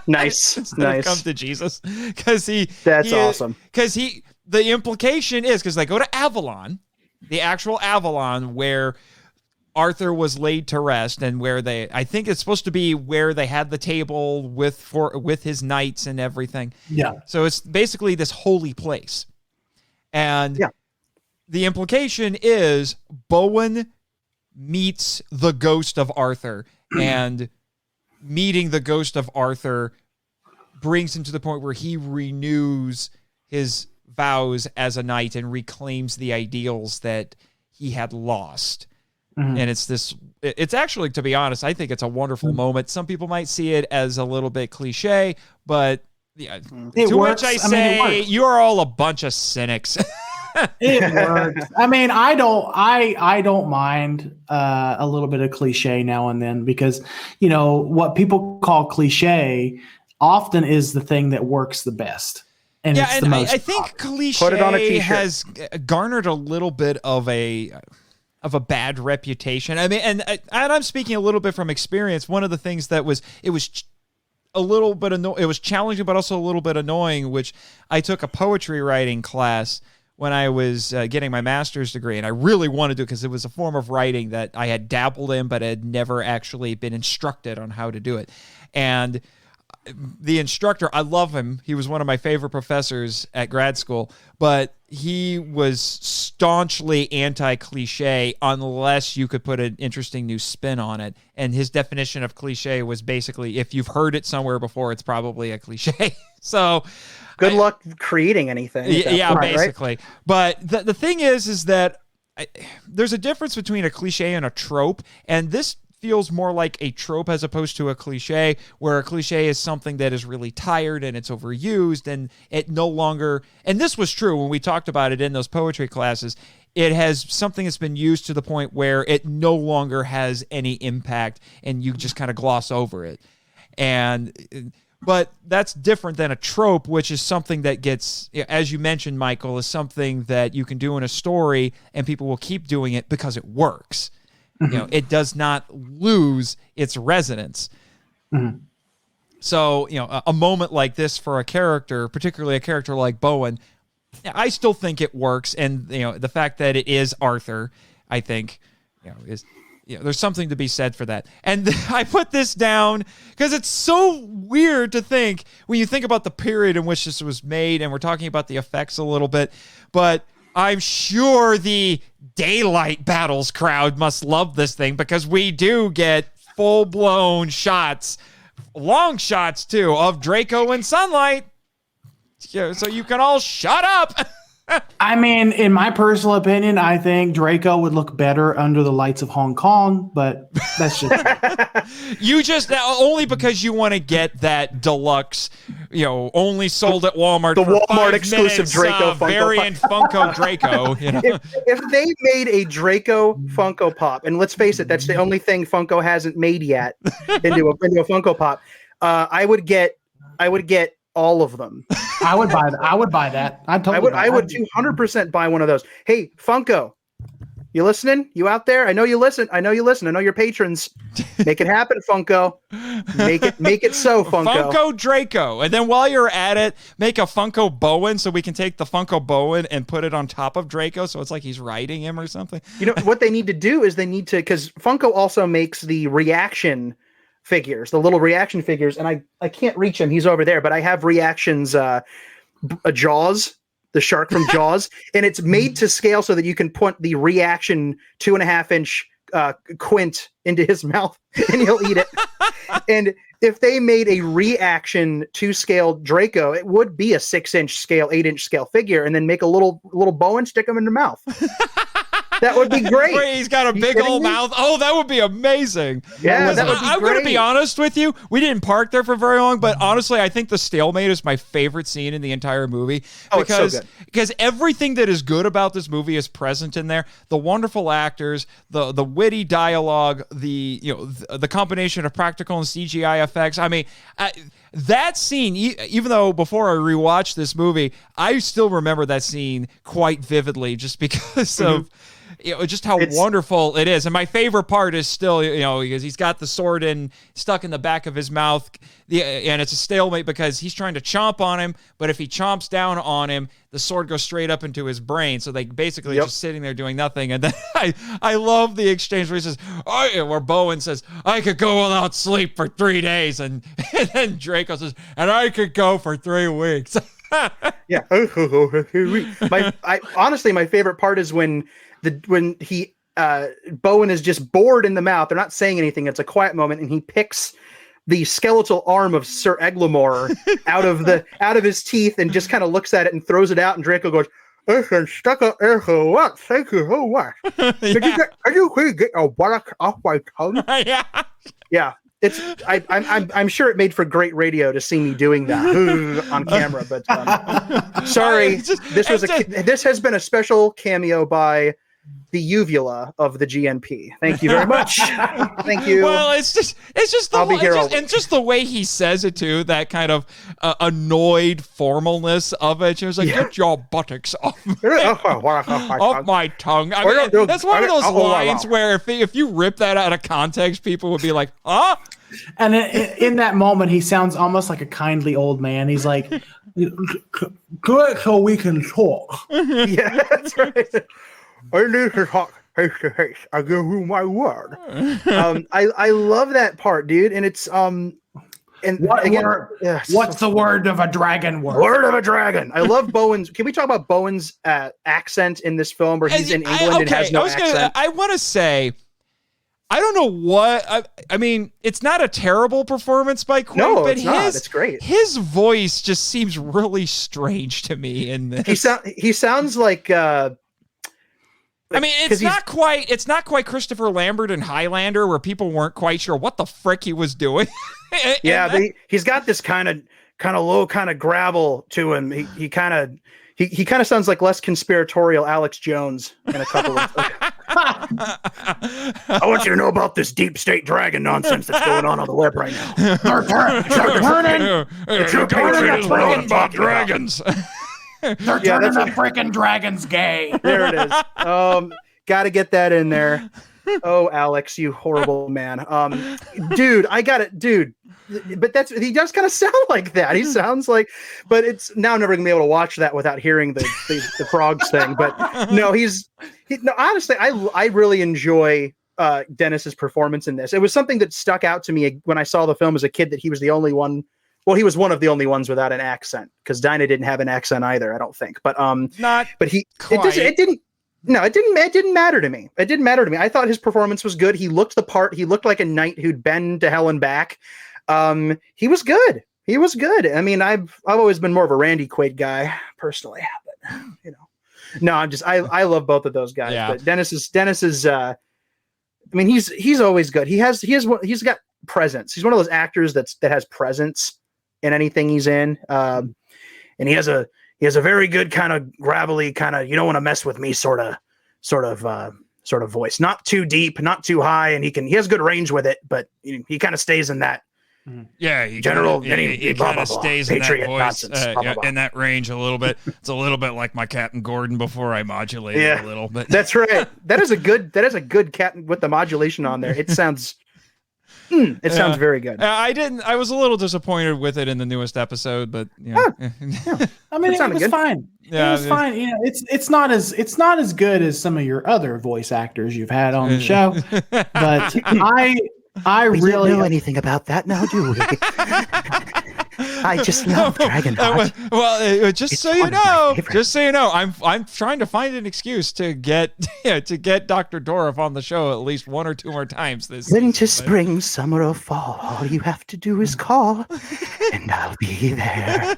Nice. Instead of come to Jesus, because that's awesome. Because the implication is because they go to Avalon, the actual Avalon where Arthur was laid to rest, and where I think it's supposed to be where they had the table with his knights and everything. Yeah. So it's basically this holy place. And the implication is Bowen meets the ghost of Arthur, and meeting the ghost of Arthur brings him to the point where he renews his vows as a knight and reclaims the ideals that he had lost. Mm-hmm. And it's actually, to be honest, I think it's a wonderful moment. Some people might see it as a little bit cliche, but which I say, you are all a bunch of cynics. It works. I mean, I don't mind a little bit of cliche now and then, because, what people call cliche often is the thing that works the best. And it's the most I think cliche has garnered a little bit of a bad reputation. I mean, and I'm speaking a little bit from experience. One of the things that was a little bit it was challenging, but also a little bit annoying, which I took a poetry writing class when I was getting my master's degree, and I really wanted to because it was a form of writing that I had dabbled in, but had never actually been instructed on how to do it. And the instructor, I love him. He was one of my favorite professors at grad school, but he was staunchly anti-cliche unless you could put an interesting new spin on it. And his definition of cliche was basically, if you've heard it somewhere before, it's probably a cliche. So good luck creating anything. Yeah, point, basically. Right? But the thing is that there's a difference between a cliche and a trope, and this feels more like a trope as opposed to a cliche, where a cliche is something that is really tired and it's overused and it no longer, and this was true when we talked about it in those poetry classes, it has something that's been used to the point where it no longer has any impact and you just kind of gloss over it. But that's different than a trope, which is something that gets, as you mentioned, Michael, is something that you can do in a story and people will keep doing it because it works. it does not lose its resonance. Mm-hmm. So, a moment like this for a character, particularly a character like Bowen, I still think it works. And, the fact that it is Arthur, I think, is, there's something to be said for that. And I put this down because it's so weird to think when you think about the period in which this was made, and we're talking about the effects a little bit, but I'm sure the Daylight Battles crowd must love this thing because we do get full-blown shots, long shots too, of Draco in sunlight. So you can all shut up. I mean, in my personal opinion, I think Draco would look better under the lights of Hong Kong, but that's just you just only because you want to get that deluxe, only sold at Walmart. The for Walmart 5 exclusive minutes, Draco Funko variant Funko Draco. If they made a Draco Funko Pop, and let's face it, that's the only thing Funko hasn't made yet into a Funko Pop, I would get all of them. I would buy that. I would 200% buy one of those. Hey, Funko, you listening? You out there? I know you listen. I know your patrons. Make it happen, Funko. Make it so, Funko. Funko Draco. And then while you're at it, make a Funko Bowen so we can take the Funko Bowen and put it on top of Draco so it's like he's riding him or something. What they need to do is because Funko also makes the reaction figures, the little reaction figures, and I can't reach him. He's over there, but I have reactions, Jaws, the shark from Jaws, and it's made to scale so that you can put the reaction 2.5-inch quint into his mouth and he'll eat it. And if they made a reaction to scale Draco, it would be a 6-inch scale, 8-inch scale figure, and then make a little bow and stick him in the mouth. That would be great. He's got a big old mouth. Oh, that would be amazing. Yeah, that would be I'm going to be honest with you. We didn't park there for very long, but honestly, I think the stalemate is my favorite scene in the entire movie. It's so good. Because everything that is good about this movie is present in there. The wonderful actors, the witty dialogue, the combination of practical and CGI effects. I mean, that scene, even though before I rewatched this movie, I still remember that scene quite vividly just because of just how wonderful it is. And my favorite part is still, because he's got the sword stuck in the back of his mouth, and it's a stalemate because he's trying to chomp on him, but if he chomps down on him, the sword goes straight up into his brain. So they basically just sitting there doing nothing. And then I love the exchange where he says, where Bowen says, I could go without sleep for 3 days. And then Draco says, and I could go for 3 weeks. Yeah. Honestly, my favorite part is when he Bowen is just bored in the mouth. They're not saying anything. It's a quiet moment, and he picks the skeletal arm of Sir Eglamour out of his teeth and just kind of looks at it and throws it out. And Draco goes, "Stuck up what? Thank you so much. Can you please get a water off my tongue?" Yeah. I'm sure it made for great radio to see me doing that on camera, but sorry. This has been a special cameo by the uvula of the GNP. Thank you very much. Thank you. Well, it's just the way he says it too. That kind of annoyed formalness of it. She was like, "Get your buttocks off my tongue." I mean, that's one of those lines where if you rip that out of context, people would be like, "Huh?" And in that moment, he sounds almost like a kindly old man. He's like, "Good, so we can talk." Yeah, that's right. I need to talk face to face. I give you my word. I love that part, dude. And it's what's the word of a dragon word? Word of a dragon. I love Bowen's. Can we talk about Bowen's accent in this film where he's in England and has no accent? I want to say, I don't know what I mean. It's not a terrible performance by Quaid, but it's great. His voice just seems really strange to me in this. He sounds like. I mean, it's not quite Christopher Lambert in Highlander, where people weren't quite sure what the frick he was doing. He's got this kind of low kind of gravel to him. He kind of sounds like less conspiratorial Alex Jones in a couple of. I want you to know about this deep state dragon nonsense that's going on the web right now. They're turning run by dragons. They're turning the freaking dragons gay. There it is. Got to get that in there. Oh, Alex, you horrible man. Dude, I got it, dude. But he does kind of sound like that. He sounds like, but it's now I'm never gonna be able to watch that without hearing the frogs thing. But no, honestly, I really enjoy Dennis's performance in this. It was something that stuck out to me when I saw the film as a kid, that he was the only one. Well, he was one of the only ones without an accent, because Dinah didn't have an accent either, I don't think. But it didn't matter to me. It didn't matter to me. I thought his performance was good. He looked the part. He looked like a knight who'd been to hell and back. He was good. He was good. I mean, I've always been more of a Randy Quaid guy personally, but no, I love both of those guys. Yeah. But Dennis is. I mean, he's always good. He's got presence. He's one of those actors that has presence in anything he's in. And he has a very good kind of gravelly kind of, you don't want to mess with me sort of voice. Not too deep, not too high, and he has good range with it, but he kind of stays in that. Yeah, he general. He kind of stays in that voice, nonsense, in that range a little bit. It's a little bit like my Captain Gordon before I modulate it a little bit. That's right. That is a good cat with the modulation on there. It sounds. It sounds very good. I was a little disappointed with it in the newest episode, but I mean, it was fine. Yeah, it was fine. It's not as good as some of your other voice actors you've had on the show, but we really don't know anything about that now, do we? I just love Dragonheart. Well, just so you know, I'm trying to find an excuse to get Dr. Dorff on the show at least one or two more times this winter, spring, summer, or fall. All you have to do is call, and I'll be there.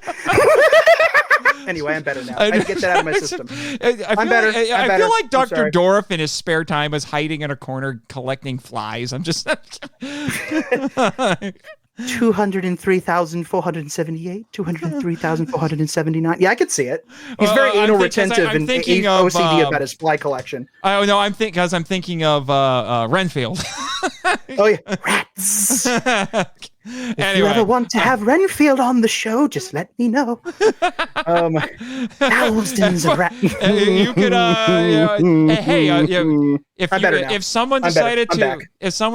Anyway, I'm better now. I get that out of my system. I'm better. I feel like Dr. Dorff in his spare time is hiding in a corner collecting flies. I'm just 203,478, 203,479. Yeah, I could see it. He's very anal retentive and OCD about his fly collection. Oh no, I'm thinking of Renfield. Oh yeah, rats. If you ever want to have Renfield on the show, just let me know. Thousands of rats. You could, if someone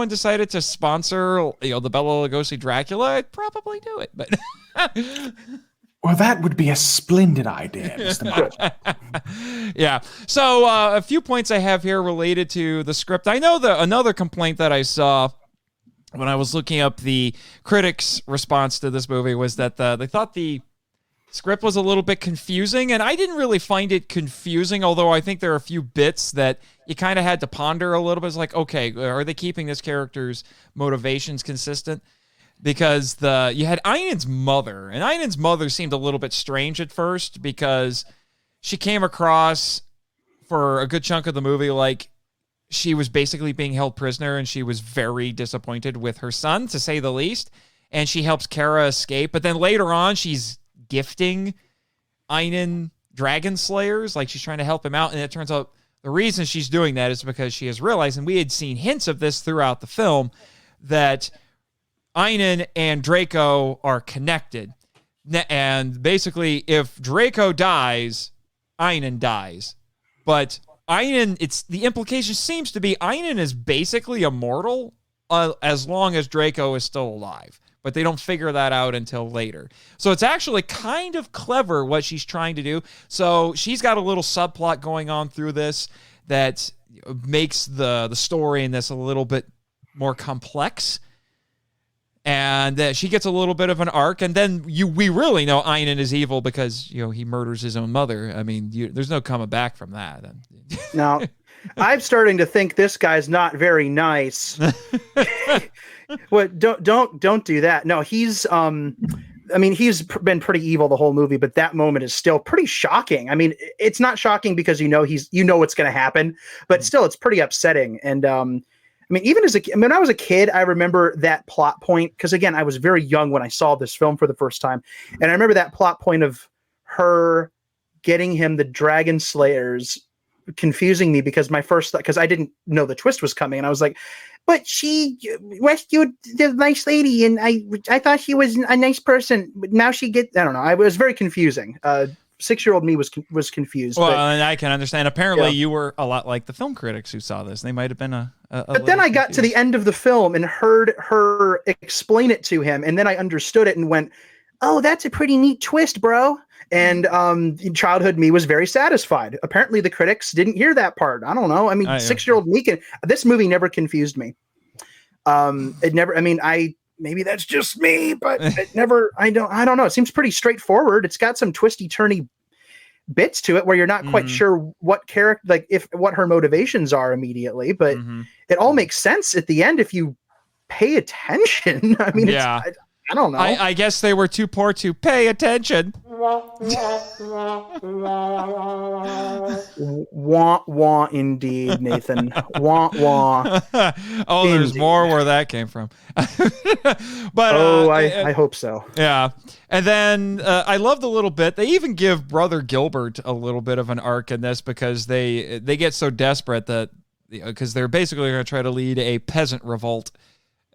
decided to sponsor, the Bela Lugosi Dracula, I'd probably do it. But well, that would be a splendid idea, Mr. March. Yeah. So a few points I have here related to the script. I know another complaint that I saw when I was looking up the critics' response to this movie was that they thought the script was a little bit confusing, and I didn't really find it confusing, although I think there are a few bits that you kind of had to ponder a little bit. It's like, okay, are they keeping this character's motivations consistent? Because you had Einen's mother, and Einen's mother seemed a little bit strange at first because she came across for a good chunk of the movie like she was basically being held prisoner, and she was very disappointed with her son, to say the least, and she helps Kara escape. But then later on, she's gifting Einen dragon slayers, like she's trying to help him out, and it turns out the reason she's doing that is because she has realized, and we had seen hints of this throughout the film, that Einen and Draco are connected. And basically, if Draco dies, Einen dies. But Einen, the implication seems to be Einen is basically immortal as long as Draco is still alive. But they don't figure that out until later. So it's actually kind of clever what she's trying to do. So she's got a little subplot going on through this that makes the story in this a little bit more complex. And she gets a little bit of an arc, and then we really know Einen is evil because he murders his own mother. I mean, there's no coming back from that. Now, I'm starting to think this guy's not very nice. What? Don't do that. No, he's he's been pretty evil the whole movie, but that moment is still pretty shocking. I mean, it's not shocking because what's going to happen, but still, it's pretty upsetting. And even when I was a kid, I remember that plot point because, again, I was very young when I saw this film for the first time. And I remember that plot point of her getting him the Dragon Slayers confusing me because because I didn't know the twist was coming. And I was like, but she rescued the nice lady. And I thought she was a nice person. But now I don't know. It was very confusing. 6-year-old me was confused. Well, but, and I can understand. Apparently, you were a lot like the film critics who saw this. They might have been but then I got to the end of the film and heard her explain it to him, and then I understood it and went, "Oh, that's a pretty neat twist, bro." And childhood me was very satisfied. Apparently, the critics didn't hear that part. I don't know. I mean, 6-year-old me this movie never confused me. It never. I mean, maybe that's just me, but it never. I don't know. It seems pretty straightforward. It's got some twisty, turny bits to it where you're not quite sure what character, like what her motivations are immediately, but it all makes sense at the end if you pay attention. I mean, I don't know. I guess they were too poor to pay attention. Wah wah, indeed, Nathan. Wah wah. Oh, there's indeed more where that came from. But I hope so. Yeah. And then I love the little bit. They even give Brother Gilbert a little bit of an arc in this because they get so desperate that because they're basically going to try to lead a peasant revolt.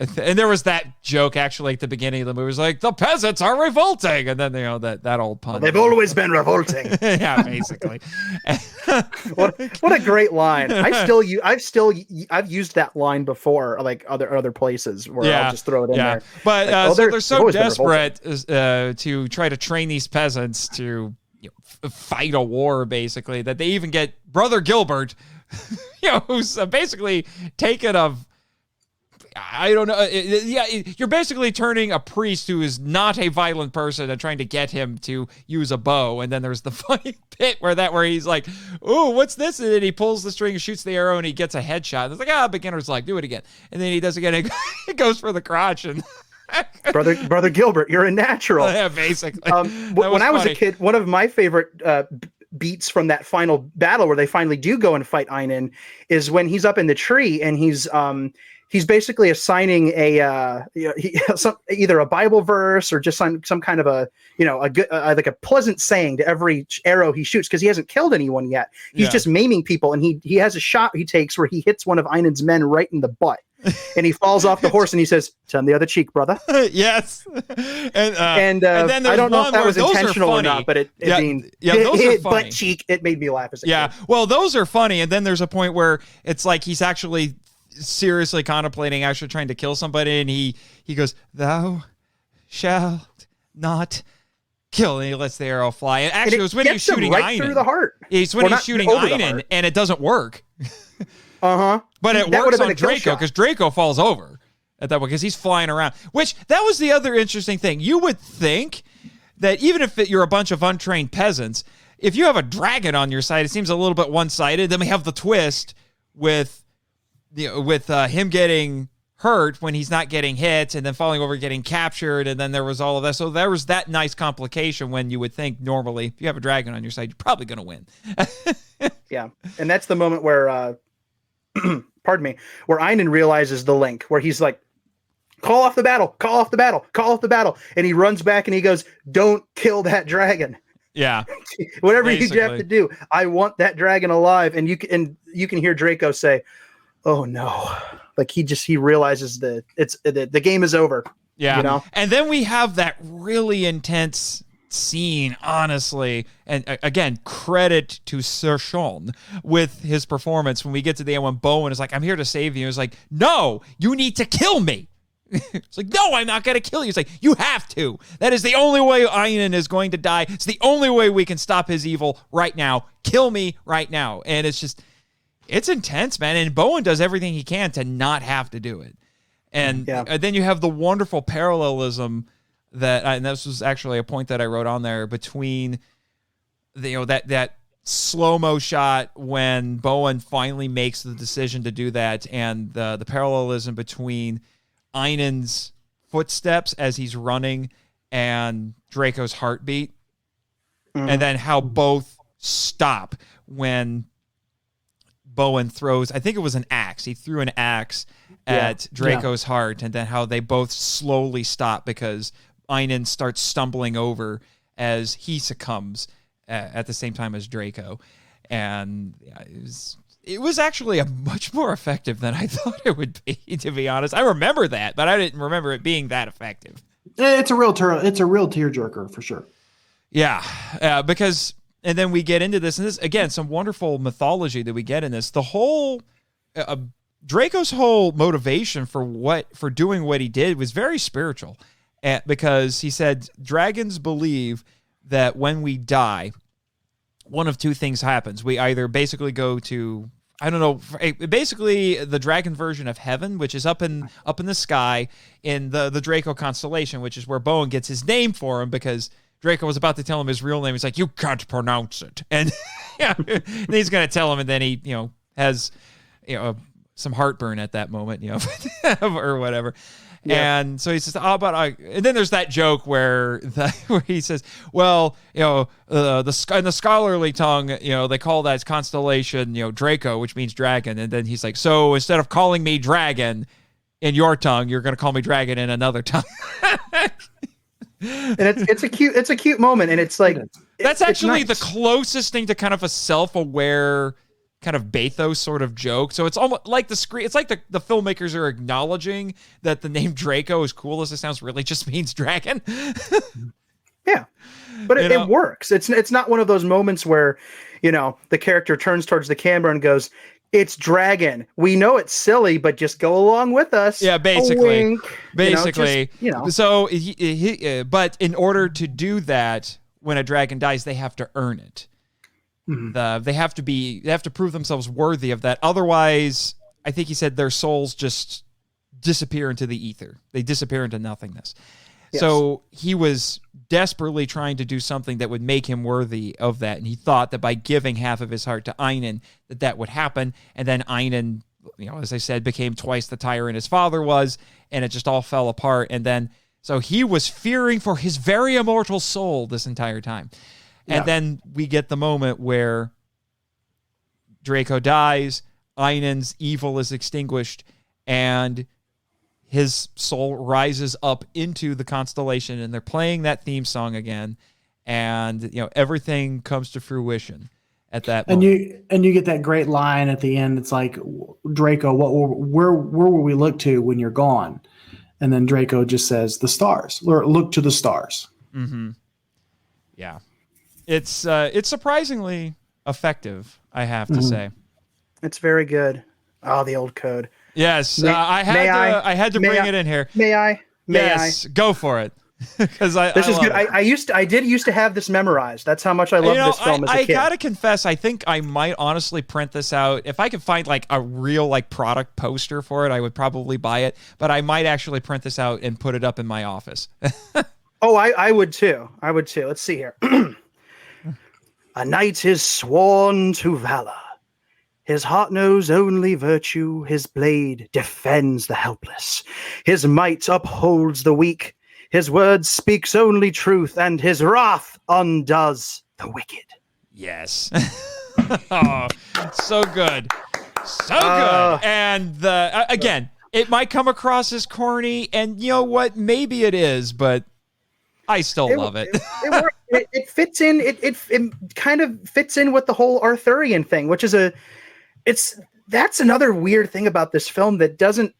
And there was that joke actually at the beginning of the movie. It was like, the peasants are revolting. And then, that old pun. Well, they've always been revolting. Yeah, basically. What a great line. I've used that line before, like other places where I'll just throw it in there. But like, so they're so desperate to try to train these peasants to fight a war, basically, that they even get Brother Gilbert, who's basically taken of, I don't know. You're basically turning a priest who is not a violent person and trying to get him to use a bow. And then there's the funny bit where he's like, "Ooh, what's this?" And then he pulls the string, shoots the arrow, and he gets a headshot. And it's like, beginner's luck. Do it again. And then he does it again. It goes for the crotch. And Brother Gilbert, you're a natural. Yeah, basically. When I was a kid, one of my favorite beats from that final battle where they finally do go and fight Einen is when he's up in the tree and he's basically assigning either a Bible verse or just some kind of a good like a pleasant saying to every arrow he shoots because he hasn't killed anyone yet. He's just maiming people, and he has a shot he takes where he hits one of Einen's men right in the butt, and he falls off the horse and he says, "Turn the other cheek, brother." Yes, and then I don't know if that was intentional or not, but those are funny. Butt cheek, it made me laugh as a kid. Well, those are funny, and then there's a point where it's like he's actually seriously contemplating actually trying to kill somebody, and he goes, "Thou shalt not kill," and he lets the arrow fly. And actually, it was when he was shooting Einen through the heart. It's when he's shooting Einen, and it doesn't work. But it works on Draco because Draco falls over at that point because he's flying around. Which that was the other interesting thing. You would think that even if you're a bunch of untrained peasants, if you have a dragon on your side, it seems a little bit one-sided. Then we have the twist with him getting hurt when he's not getting hit and then falling over, getting captured, and then there was all of that. So there was that nice complication when you would think normally if you have a dragon on your side, you're probably going to win. Yeah, and that's the moment where, pardon me, where Einen realizes the link, where he's like, "Call off the battle, call off the battle, call off the battle," and he runs back and he goes, "Don't kill that dragon." Yeah. Whatever you have to do, I want that dragon alive. And you can hear Draco say, "Oh no!" Like he realizes that the game is over. Yeah, And then we have that really intense scene, honestly, and again, credit to Sir Sean with his performance when we get to the end when Bowen is like, "I'm here to save you." It's like, "No, you need to kill me." It's like, "No, I'm not going to kill you." It's like, "You have to. That is the only way Einen is going to die. It's the only way we can stop his evil right now. Kill me right now." And it's just, it's intense, man. And Bowen does everything he can to not have to do it. And then you have the wonderful parallelism and this was actually a point that I wrote on there between that slow-mo shot when Bowen finally makes the decision to do that, and the parallelism between Einen's footsteps as he's running and Draco's heartbeat, and then how both stop when Bowen throws, I think it was an axe. He threw an axe at Draco's heart, and then how they both slowly stop because Einen starts stumbling over as he succumbs at the same time as Draco. And it was actually a much more effective than I thought it would be, to be honest. I remember that, but I didn't remember it being that effective. It's a real tearjerker for sure. Yeah, because And then we get into this, and this again, some wonderful mythology that we get in this. The whole Draco's whole motivation for doing what he did was very spiritual, because he said dragons believe that when we die, one of two things happens. We either basically go to, I don't know, basically the dragon version of heaven, which is up in the sky in the Draco constellation, which is where Bowen gets his name for him, because Draco was about to tell him his real name. He's like, you can't pronounce it. And yeah, and he's going to tell him, and then he, has, some heartburn at that moment, or whatever. Yeah. And so he says, and then there's that joke where he says, well, in the scholarly tongue, they call that constellation, Draco, which means dragon. And then he's like, so instead of calling me dragon in your tongue, you're going to call me dragon in another tongue. And it's a cute moment, and it's like that's actually nice. The closest thing to kind of a self-aware kind of bathos sort of joke. So it's almost like the screen. It's like the filmmakers are acknowledging that the name Draco, as cool as it sounds, really just means dragon. Yeah, but it works. It's not one of those moments where the character turns towards the camera and goes, "It's dragon. We know it's silly, but just go along with us." Yeah, basically. Wink. Basically. So, but in order to do that, when a dragon dies, they have to earn it. Mm-hmm. They have to prove themselves worthy of that. Otherwise, I think he said their souls just disappear into the ether. They disappear into nothingness. Yes. So he was desperately trying to do something that would make him worthy of that. And he thought that by giving half of his heart to Einan, that would happen. And then Einan, as I said, became twice the tyrant his father was, and it just all fell apart. And then, so he was fearing for his very immortal soul this entire time. And then we get the moment where Draco dies, Einan's evil is extinguished, and his soul rises up into the constellation, and they're playing that theme song again, and everything comes to fruition at that moment. And you get that great line at the end. It's like, Draco, where will we look to when you're gone? And then Draco just says, the stars. Look to the stars. Mm-hmm. Yeah, it's surprisingly effective, I have to say. It's very good. Oh, the old code. Yes, I had to bring it in here. May I? Yes, go for it. Because this is good. I did used to have this memorized. That's how much I love this film as a kid. I gotta confess, I think I might honestly print this out. If I could find like a real product poster for it, I would probably buy it. But I might actually print this out and put it up in my office. Oh, I would too. Let's see here. A knight is sworn to valor. His heart knows only virtue, his blade defends the helpless. His might upholds the weak, his word speaks only truth, and his wrath undoes the wicked. Yes. Oh, so good. So good. And again, it might come across as corny, and you know what? Maybe it is, but I still love it. It fits in. It kind of fits in with the whole Arthurian thing, which is that's another weird thing about this film that doesn't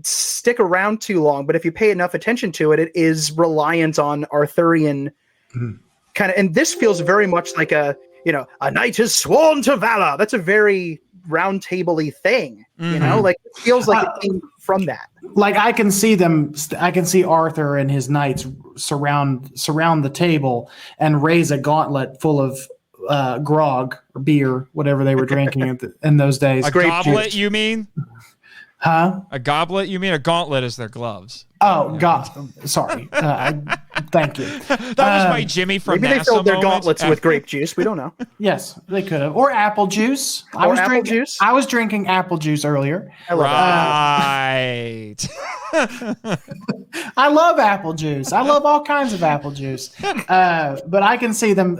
stick around too long. But if you pay enough attention to it, it is reliant on Arthurian kind of. And this feels very much like a knight is sworn to valor. That's a very round table-y thing. It feels like it came from that. I can see them. I can see Arthur and his knights surround the table and raise a gauntlet full of grog or beer, whatever they were drinking in those days. A goblet, you mean? Huh? A goblet, you mean? A gauntlet is their gloves. Oh, God. Sorry. Thank you. That was my Jimmy from maybe NASA they filled their moment. gauntlets with grape juice. We don't know. Yes, they could have. Or apple juice. I was drinking apple juice earlier. Right. I love apple juice. I love all kinds of apple juice. But I can see them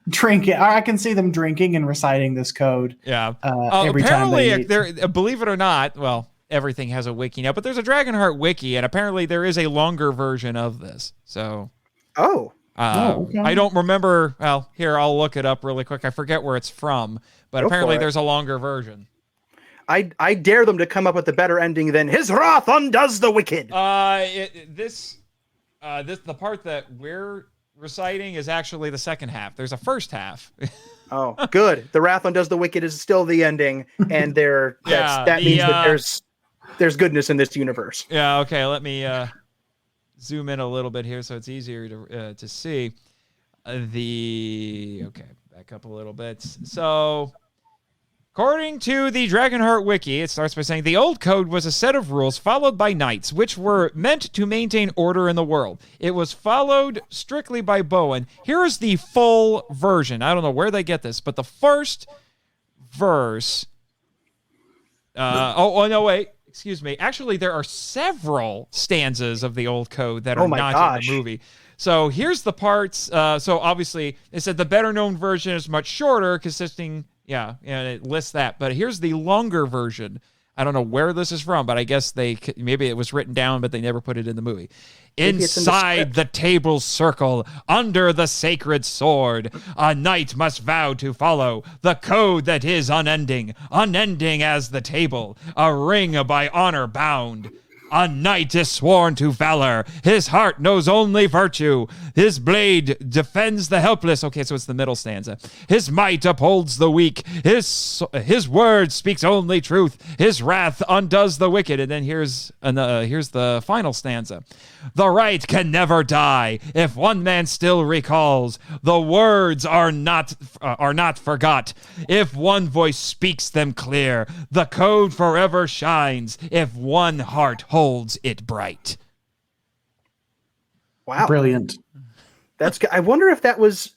drinking. I can see them drinking and reciting this code. Yeah. Every time they meet. Believe it or not, well, everything has a wiki now, but there's a Dragonheart wiki, and apparently there is a longer version of this. So, okay. I don't remember. Well, here, I'll look it up really quick. I forget where it's from, but apparently there's a longer version. I dare them to come up with a better ending than his wrath undoes the wicked. The part that we're reciting is actually the second half. There's a first half. Oh, good. The Wrath Undoes the Wicked is still the ending, and that means that there's goodness in this universe. Yeah. Okay. Let me zoom in a little bit here so it's easier to see. Back up a little bit. So, according to the Dragonheart wiki, it starts by saying the old code was a set of rules followed by knights, which were meant to maintain order in the world. It was followed strictly by Bowen. Here is the full version. I don't know where they get this, but the first verse. No, wait. Excuse me. Actually, there are several stanzas of the old code that are not in the movie. So here's the parts. So obviously, it said the better known version is much shorter, consisting. Yeah, and it lists that. But here's the longer version. I don't know where this is from, but I guess maybe it was written down, but they never put it in the movie. Inside the table circle, under the sacred sword, a knight must vow to follow the code that is unending, unending as the table, a ring by honor bound. A knight is sworn to valor. His heart knows only virtue. His blade defends the helpless. Okay, so it's the middle stanza. His might upholds the weak. His word speaks only truth. His wrath undoes the wicked. And then here's the final stanza. The right can never die if one man still recalls. The words are not forgot if one voice speaks them clear. The code forever shines if one heart holds it bright. Wow. Brilliant. I wonder if that was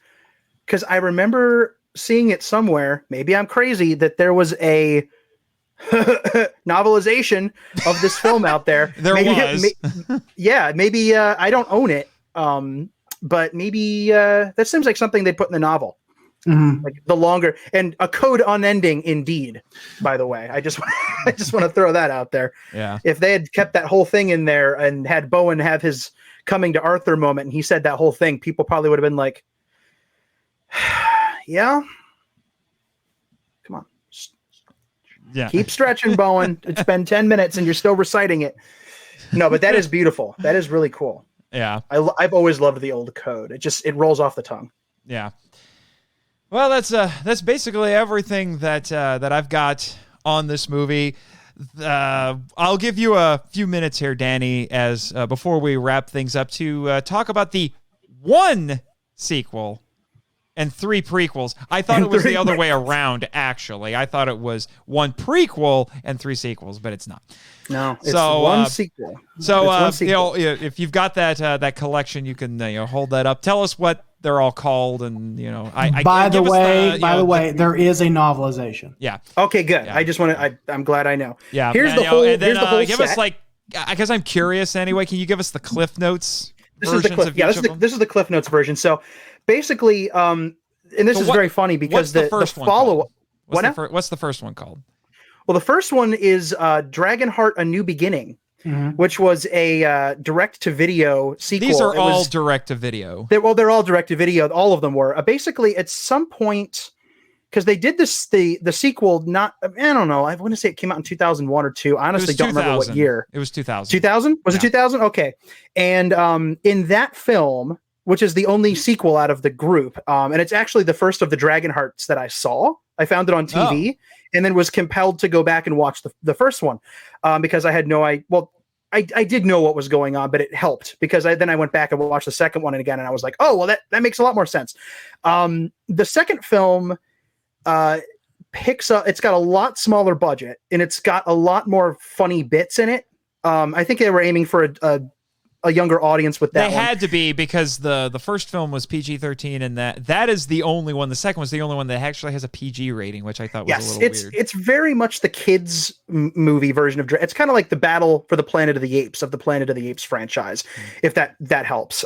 because I remember seeing it somewhere. Maybe I'm crazy that there was a novelization of this film out there. was. Maybe I don't own it. But maybe that seems like something they'd put in the novel. Mm-hmm. Like the longer and a code unending indeed, by the way. I just want to throw that out there. Yeah. If they had kept that whole thing in there and had Bowen have his coming to Arthur moment and he said that whole thing, people probably would have been like, yeah. Come on. Yeah. Keep stretching, Bowen. It's been 10 minutes and you're still reciting it. No, but that is beautiful. That is really cool. Yeah. I've always loved the old code. It rolls off the tongue. Yeah. Well, that's basically everything that I've got on this movie. I'll give you a few minutes here, Danny, as before we wrap things up to talk about the one sequel and 3 prequels. I thought it was the other way around, actually. I thought it was 1 prequel and 3 sequels, but it's not. No, it's one sequel. So, if you've got that collection, you can hold that up. Tell us what they're all called, and By the way, there is a novelization. Yeah. Okay, good. Yeah. I'm glad I know. Yeah. Here's the whole. Here's the whole give set. us because I'm curious anyway. Can you give us the Cliff Notes? This is the Cliff Notes version. So basically, and this is very funny because the follow-up. What's the first one called? Well, the first one is Dragonheart: A New Beginning, which was a direct-to-video sequel. These are all direct-to-video. They're all direct-to-video. All of them were. Basically, at some point, because they did this, the sequel, I don't know. I want to say it came out in 2001 or 2. I honestly don't remember what year. It was 2000. 2000? Was it 2000? Okay. And in that film, which is the only sequel out of the group, and it's actually the first of the Dragonhearts that I saw. I found it on TV and then was compelled to go back and watch the first one because I had no idea. Well, I did know what was going on, but it helped because then I went back and watched the second one again, and I was like, oh, well, that makes a lot more sense. The second film picks up. It's got a lot smaller budget, and it's got a lot more funny bits in it. I think they were aiming for a younger audience with that. They had to be because the first film was PG-13, and that is the only one. The second was the only one that actually has a PG rating, which I thought was a little weird. It's very much the kids movie version of. It's kind of like the Battle for the Planet of the Apes franchise, if that helps.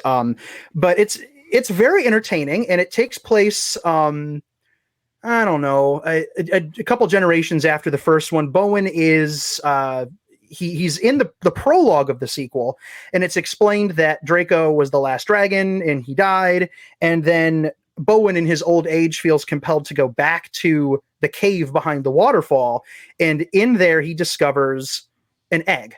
But it's very entertaining, and it takes place. I don't know, a couple generations after the first one. Bowen is. He's in the prologue of the sequel, and it's explained that Draco was the last dragon and he died. And then Bowen in his old age feels compelled to go back to the cave behind the waterfall. And in there he discovers an egg,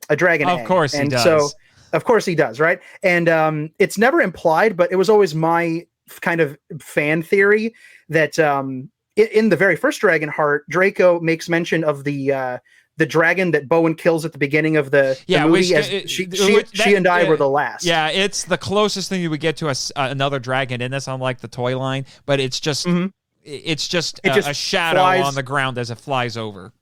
a dragon egg. Of course he does. So Of course he does, right? And it's never implied, but it was always my kind of fan theory that in the very first Dragonheart, Draco makes mention of the dragon that Bowen kills at the beginning of the movie. She and I were the last. Yeah, it's the closest thing you would get to another dragon in this, unlike the toy line. But it's just a shadow on the ground as it flies over.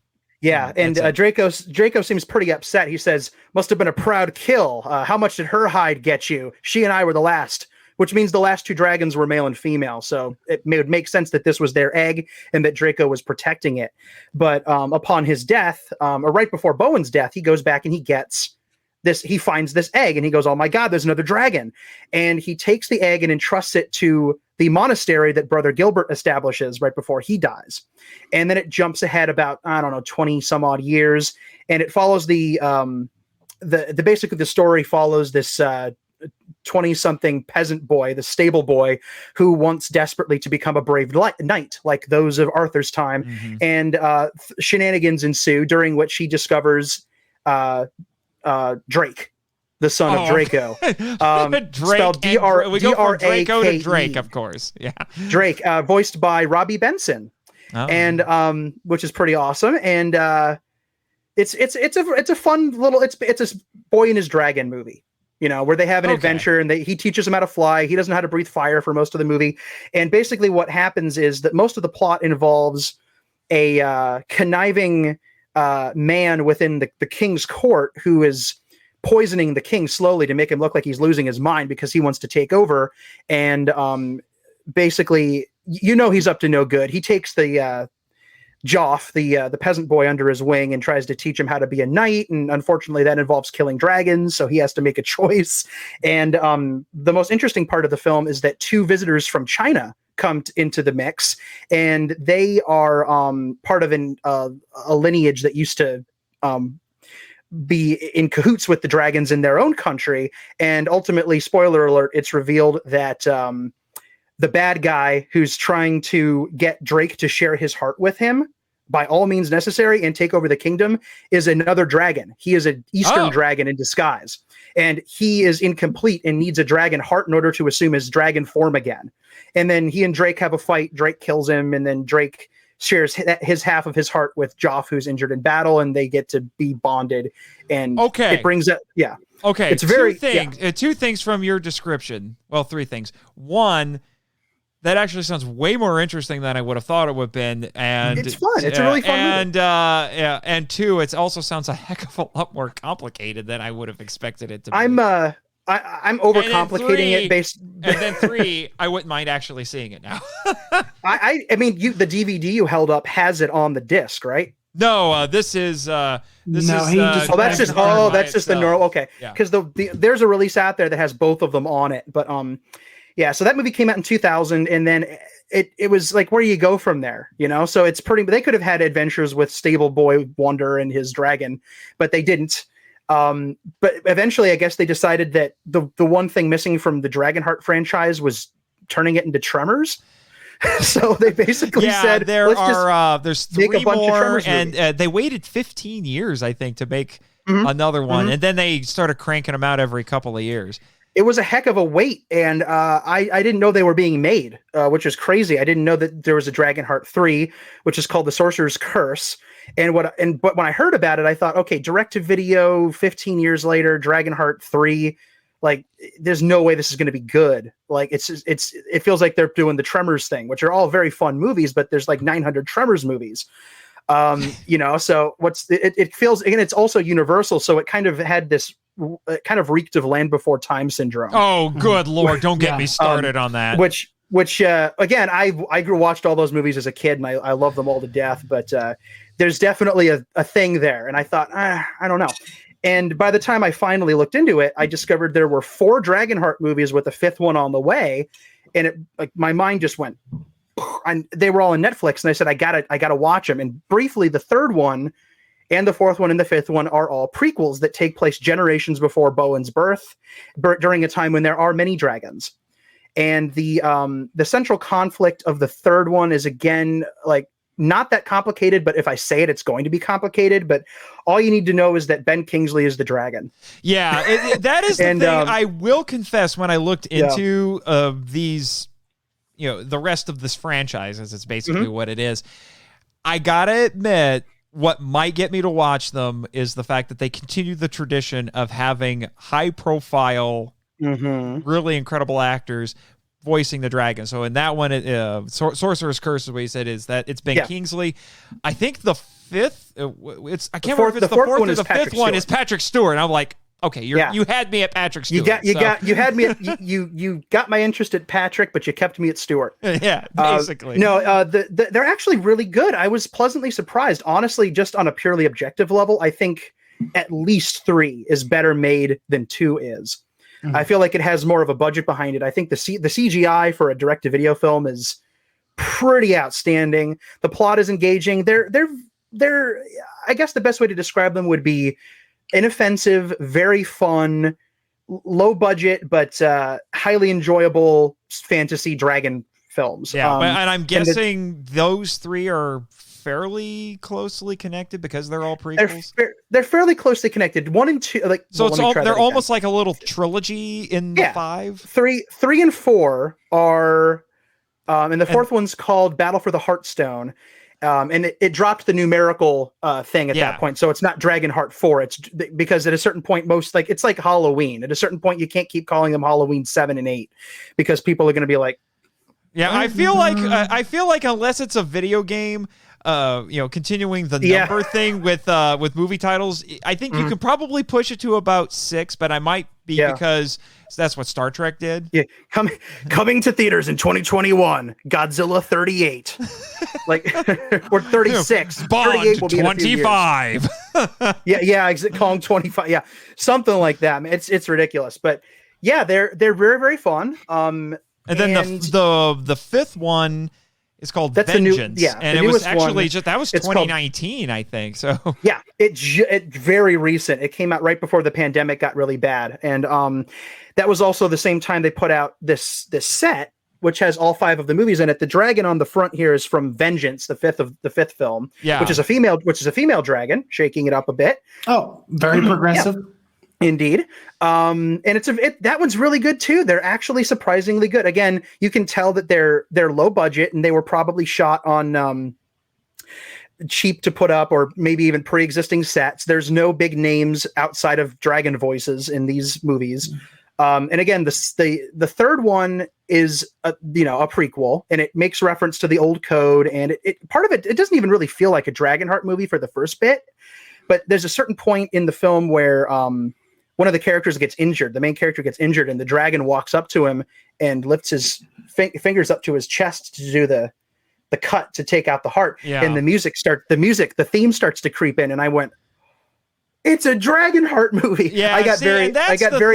Yeah, and Draco seems pretty upset. He says, "Must have been a proud kill. How much did her hide get you? She and I were the last." Which means the last 2 dragons were male and female. So it would make sense that this was their egg and that Draco was protecting it. But upon his death, or right before Bowen's death, he goes back and he gets this. He finds this egg and he goes, "Oh my God, there's another dragon." And he takes the egg and entrusts it to the monastery that Brother Gilbert establishes right before he dies. And then it jumps ahead about, 20 some odd years. And it follows basically the story follows this 20-something peasant boy, the stable boy, who wants desperately to become a brave knight like those of Arthur's time. Mm-hmm. And shenanigans ensue, during which he discovers Drake, the son of Draco. Drake, spelled D-R- we go from Draco to D-R-A-K-E. Drake, of course. Yeah, Drake, voiced by Robbie Benson, and which is pretty awesome. And it's a fun little it's a boy and his dragon movie. Where they have an adventure and he teaches him how to fly. He doesn't know how to breathe fire for most of the movie. And basically what happens is that most of the plot involves a conniving man within the king's court who is poisoning the king slowly to make him look like he's losing his mind because he wants to take over. And basically, he's up to no good. He takes the Joff, the peasant boy, under his wing and tries to teach him how to be a knight. And unfortunately, that involves killing dragons. So he has to make a choice. And the most interesting part of the film is that 2 visitors from China come into the mix. And they are part of a lineage that used to be in cahoots with the dragons in their own country. And ultimately, spoiler alert, it's revealed that the bad guy who's trying to get Drake to share his heart with him by all means necessary and take over the kingdom is another dragon. He is an Eastern dragon in disguise, and he is incomplete and needs a dragon heart in order to assume his dragon form again. And then he and Drake have a fight. Drake kills him, and then Drake shares his half of his heart with Joff, who's injured in battle, and they get to be bonded. And it brings up, Okay, it's two things from your description. Well, 3 things. One, that actually sounds way more interesting than I would have thought it would have been, and it's fun. It's a really fun movie. And 2, it also sounds a heck of a lot more complicated than I would have expected it to be. I'm overcomplicating it based. And then 3, I wouldn't mind actually seeing it now. I mean, the DVD you held up has it on the disc, right? No, this is that's just the neural. Okay, because there's a release out there that has both of them on it, but yeah, so that movie came out in 2000, and then it was like, where do you go from there? So it's they could have had adventures with Stable Boy Wonder and his dragon, but they didn't. But eventually, I guess they decided that the one thing missing from the Dragonheart franchise was turning it into Tremors. So they basically said, there's 3 more, and they waited 15 years, I think, to make another one, and then they started cranking them out every couple of years. It was a heck of a wait, and I didn't know they were being made, which is crazy. I didn't know that there was a Dragonheart 3, which is called The Sorcerer's Curse. But when I heard about it, I thought, okay, direct to video, 15 years later, Dragonheart 3, like, there's no way this is going to be good. Like, it feels like they're doing the Tremors thing, which are all very fun movies, but there's like 900 Tremors movies. So it feels, and it's also Universal, so it kind of had this. It kind of reeked of Land Before Time syndrome. Oh, good Lord. Don't get me started on that. Which again, I watched all those movies as a kid, and I love them all to death, but there's definitely a thing there. And I thought, I don't know. And by the time I finally looked into it, I discovered there were 4 Dragonheart movies with a 5th one on the way. And my mind just went, and they were all on Netflix. And I said, I gotta watch them. And briefly, the 3rd one and the 4th one and the 5th one are all prequels that take place generations before Bowen's birth, during a time when there are many dragons. And the central conflict of the 3rd one is, again, like, not that complicated, but if I say it, it's going to be complicated. But all you need to know is that Ben Kingsley is the dragon. Yeah, that is the thing. I will confess, when I looked into these, the rest of this franchise, as it's basically what it is, I gotta admit, what might get me to watch them is the fact that they continue the tradition of having high-profile, really incredible actors voicing the dragon. So in that one, Sorcerer's Curse is what he said, is that it's Ben Kingsley. I think the fifth, I can't remember if it's the fourth or the fifth one is Patrick Stewart. And I'm like, okay, you had me at Patrick Stewart. You had me at, you got my interest at Patrick, but you kept me at Stewart. Yeah, basically. They're actually really good. I was pleasantly surprised, honestly, just on a purely objective level. I think at least 3 is better made than 2 is. I feel like it has more of a budget behind it. I think the CGI for a direct-to-video film is pretty outstanding. The plot is engaging. They're I guess the best way to describe them would be inoffensive, very fun, low budget, but highly enjoyable fantasy dragon films. Yeah, and I'm guessing those 3 are fairly closely connected because they're all prequels. They're fairly closely connected. 1 and 2, like so. They're almost like a little trilogy in the 5. 3 and 4 are, and the fourth one's called Battle for the Heartstone. And it dropped the numerical thing at that point, so it's not Dragonheart 4. It's because at a certain point, it's like Halloween. At a certain point, you can't keep calling them Halloween 7 and 8 because people are going to be like, yeah. I feel like unless it's a video game, continuing the number thing with movie titles, I think you can probably push it to about 6, but I might be because that's what Star Trek did. Yeah, coming to theaters in 2021, Godzilla 38, or 36. Bond 25. Call him 25. Yeah, something like that. It's ridiculous, but yeah, they're very, very fun. And then the fifth one is called Vengeance. And it was actually that was 2019, I think. So yeah, it's very recent. It came out right before the pandemic got really bad, and that was also the same time they put out this set, which has all 5 of the movies in it. The dragon on the front here is from Vengeance, the fifth film, which is a female dragon, shaking it up a bit. Oh, very progressive. Indeed. And that one's really good too. They're actually surprisingly good. Again, you can tell that they're low budget and they were probably shot on cheap to put up or maybe even pre-existing sets. There's no big names outside of dragon voices in these movies. And again, the third one is a prequel, and it makes reference to the old code, and part of it doesn't even really feel like a Dragonheart movie for the first bit, but there's a certain point in the film where one of the characters gets injured. The main character gets injured, and the dragon walks up to him and lifts his fingers up to his chest to do the cut to take out the heart. Yeah. And the theme starts to creep in, and I went, it's a Dragonheart movie. Yeah, I got very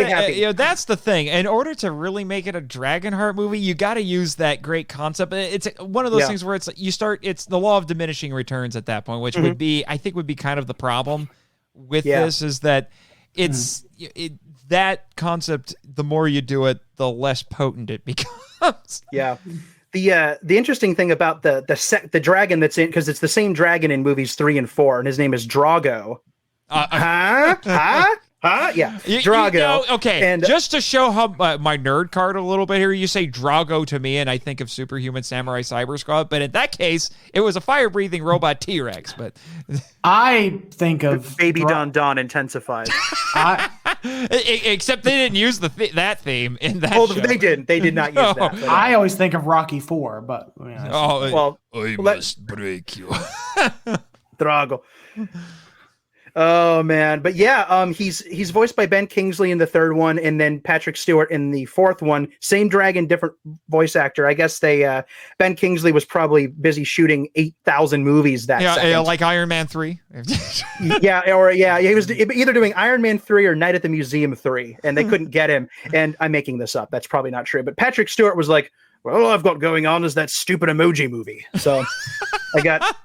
happy. That's the thing. In order to really make it a Dragonheart movie, you got to use that great concept. It's one of those things where it's the law of diminishing returns at that point, which would be kind of the problem with this, is that that concept, the more you do it, the less potent it becomes. Yeah. The interesting thing about the dragon that's in, because it's the same dragon in movies 3 and 4, and his name is Drago. Yeah, Drago. Okay, and just to show how my nerd card a little bit here, you say Drago to me, and I think of Superhuman Samurai Cyber Squad. But in that case, it was a fire-breathing robot T-Rex. But I think of Baby Don Don intensified. Except they didn't use that theme in that. Oh, show. They did. They did not use that. I always think of Rocky IV, but I must break you, Drago. Oh man, but yeah, he's voiced by Ben Kingsley in the third one, and then Patrick Stewart in the fourth one. Same dragon, different voice actor. I guess Ben Kingsley was probably busy shooting 8,000 movies that second. Like Iron Man 3. He was either doing Iron Man 3 or Night at the Museum 3, and they couldn't get him. And I'm making this up. That's probably not true. But Patrick Stewart was like, well, all I've got going on is that stupid emoji movie. So I got.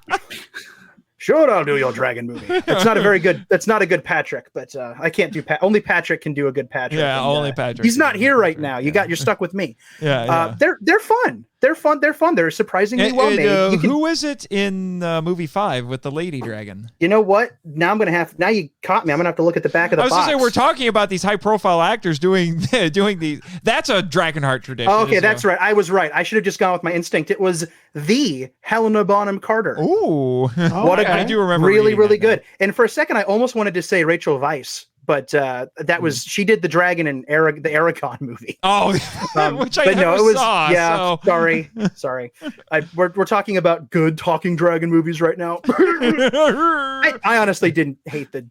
Sure, I'll do your dragon movie. That's not a good Patrick, but I can't do only Patrick can do a good Patrick. Yeah, only Patrick. He's not here right now. You're stuck with me. Yeah. They're fun. They're fun. They're surprisingly well made. Who is it in movie 5 with the lady dragon? You know what? Now you caught me. I'm gonna have to look at the back of the box. I was gonna say, we're talking about these high profile actors doing these. That's a Dragonheart tradition. Oh, okay, that's right. I was right. I should have just gone with my instinct. It was the Helena Bonham Carter. Ooh, I do remember. Really good. And for a second, I almost wanted to say Rachel Weisz. But that was she did the dragon in the Aragon movie. Oh, which I never saw. Yeah, so. sorry. We're talking about good talking dragon movies right now. I honestly didn't hate the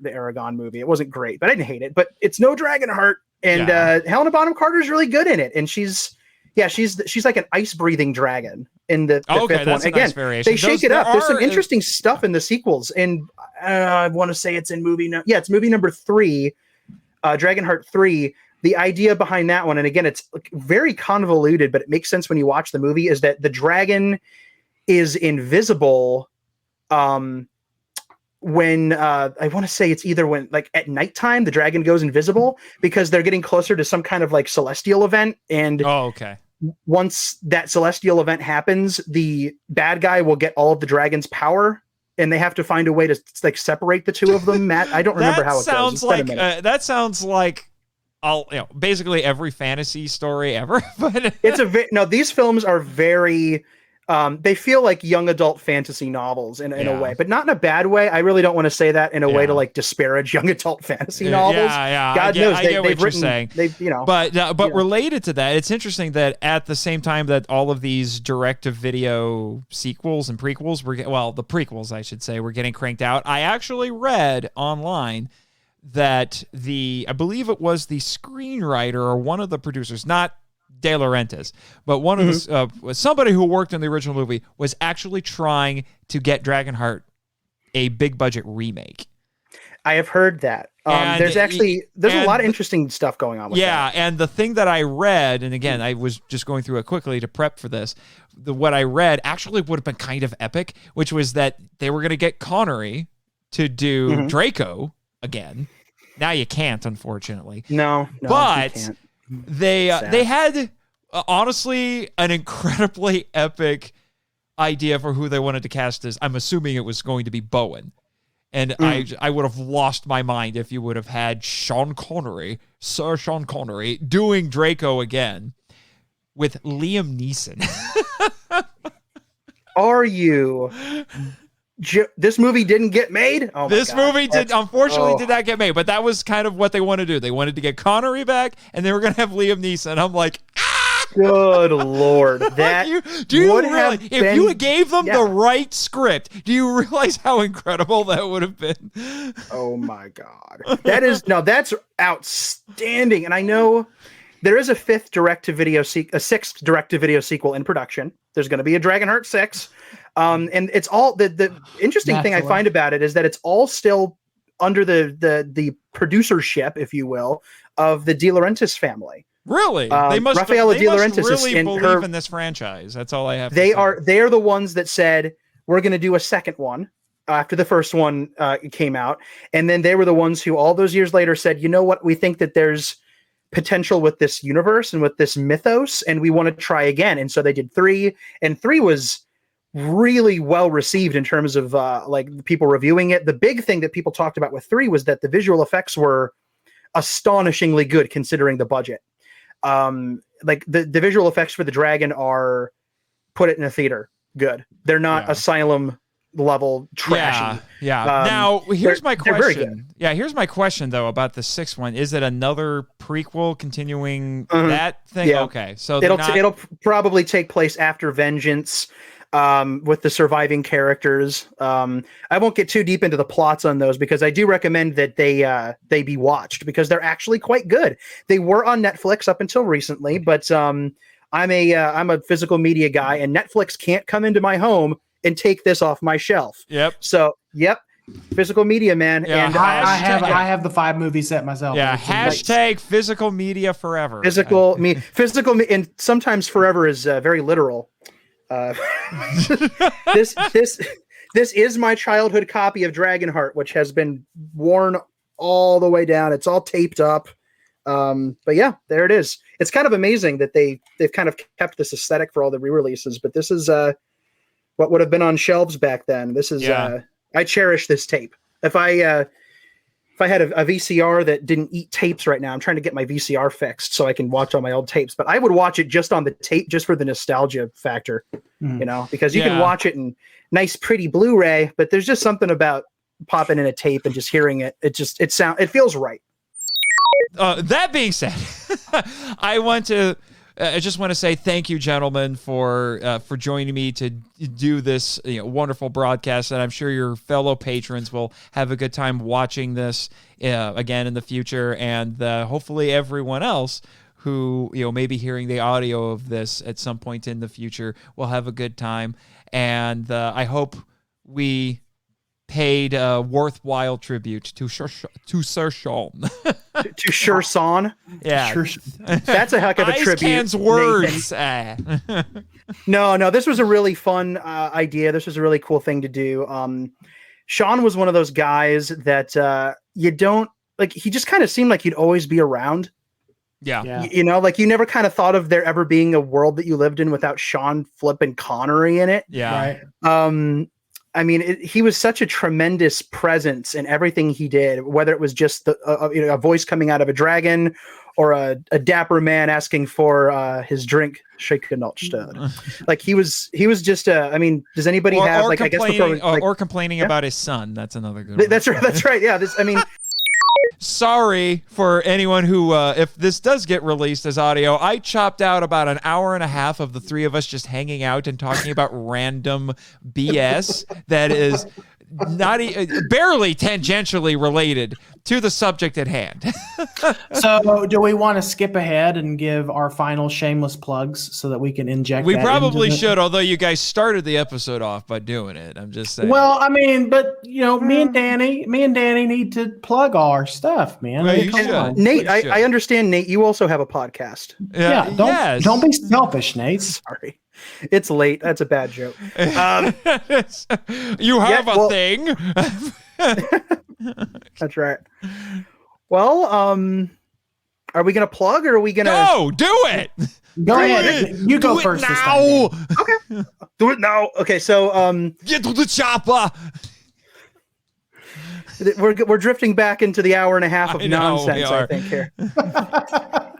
Aragon movie. It wasn't great, but I didn't hate it. But it's no Dragonheart, and Helena Bonham Carter's really good in it, and she's like an ice breathing dragon in the fifth one. Again, nice they shake it up. There's some interesting stuff in the sequels, and I want to say it's in it's movie number 3, Dragonheart 3. The idea behind that one, and again, it's very convoluted, but it makes sense when you watch the movie, is that the dragon is invisible when I want to say it's either when, like, at nighttime, the dragon goes invisible because they're getting closer to some kind of like celestial event. And once that celestial event happens, the bad guy will get all of the dragon's power, and they have to find a way to like separate the two of them. Matt, I don't remember how it goes. That sounds like basically every fantasy story ever. But these films are very. They feel like young adult fantasy novels in a way, but not in a bad way. I really don't want to say that in a way to like disparage young adult fantasy novels. God knows they've written. But related to that, it's interesting that at the same time that all of these direct-to-video sequels and prequels the prequels, I should say, were getting cranked out. I actually read online that I believe it was the screenwriter or one of the producers, not De Laurentiis, but one of the somebody who worked in the original movie was actually trying to get Dragonheart a big budget remake. I have heard that. There's a lot of interesting stuff going on with that. And the thing that I read, and again, I was just going through it quickly to prep for this, what I read actually would have been kind of epic, which was that they were going to get Connery to do Draco again. Now you can't, unfortunately. No, but you can't. They had honestly an incredibly epic idea for who they wanted to cast as. I'm assuming it was going to be Bowen, and I would have lost my mind if you would have had Sir Sean Connery, doing Draco again with Liam Neeson. Are you? This movie didn't get made. This movie did not get made, but that was kind of what they wanted to do. They wanted to get Connery back, and they were going to have Liam Neeson. I'm like, good Lord, that if you gave them the right script, do you realize how incredible that would have been? Oh my God, that's outstanding. And I know there is a sixth direct-to-video sequel in production. There's going to be a Dragonheart 6. And it's all the interesting thing I find about it is that it's all still under the producership, if you will, of the De Laurentiis family. Really? They must really believe in this franchise. That's all I have to say. They are the ones that said, we're going to do a second one after the first one came out. And then they were the ones who all those years later said, you know what, we think that there's potential with this universe and with this mythos, and we want to try again. And so they did 3, and 3 was really well received in terms of like people reviewing it. The big thing that people talked about with 3 was that the visual effects were astonishingly good considering the budget. Like the visual effects for the dragon are, put it in a theater, good. They're not Asylum level trashy. Now here's my question. Here's my question though about the 6th one. Is it another prequel continuing that thing? Yeah. Okay, so it'll probably take place after Vengeance. With the surviving characters. I won't get too deep into the plots on those because I do recommend that they be watched because they're actually quite good. They were on Netflix up until recently, but I'm a physical media guy, and Netflix can't come into my home and take this off my shelf. Physical media, man. Yeah, and I have the 5 movie set myself. Yeah, hashtag physical media forever. Physical and sometimes forever is very literal. This is my childhood copy of Dragonheart, which has been worn all the way down. It's all taped up. But yeah, there it is. It's kind of amazing that they've kind of kept this aesthetic for all the re-releases, but this is what would have been on shelves back then. This is I cherish this tape. If I had a VCR that didn't eat tapes right now, I'm trying to get my VCR fixed so I can watch all my old tapes, but I would watch it just on the tape, just for the nostalgia factor, because you can watch it in nice, pretty Blu-ray, but there's just something about popping in a tape and just hearing it. It feels right. That being said, I just want to say thank you, gentlemen, for joining me to do this wonderful broadcast, and I'm sure your fellow patrons will have a good time watching this again in the future, and hopefully everyone else who may be hearing the audio of this at some point in the future will have a good time, and I hope we paid a worthwhile tribute to Sir Sean. to Sher Son. Yeah. That's a heck of a tribute. Can's words. No, this was a really fun idea. This was a really cool thing to do. Sean was one of those guys that you don't like. He just kind of seemed like he'd always be around. Yeah. Like you never kind of thought of there ever being a world that you lived in without Sean flipping Connery in it. Yeah. Right. I mean, he was such a tremendous presence in everything he did, whether it was just a voice coming out of a dragon or a dapper man asking for his drink shaken not stirred. Like he was just does anybody have like, I guess or complaining about his son? That's another good one. That's right. That's right. Yeah. Sorry for anyone who, if this does get released as audio, I chopped out about an hour and a half of the three of us just hanging out and talking about random BS that is not barely tangentially related to the subject at hand. So do we want to skip ahead and give our final shameless plugs so that we can inject we probably should, although you guys started the episode off by doing it. I'm just saying. Well, I mean, but me and Danny need to plug our stuff, man. Well, you should. Nate, I understand, Nate, you also have a podcast. Don't be selfish, Nate. Sorry. It's late. That's a bad joke. You have a thing. That's right. Well, are we going to plug or are we going to... No, do it. Go ahead. You go first now. This time. Okay. Do it now. Okay, so... Get to the chopper. We're drifting back into the hour and a half of nonsense, I think, here.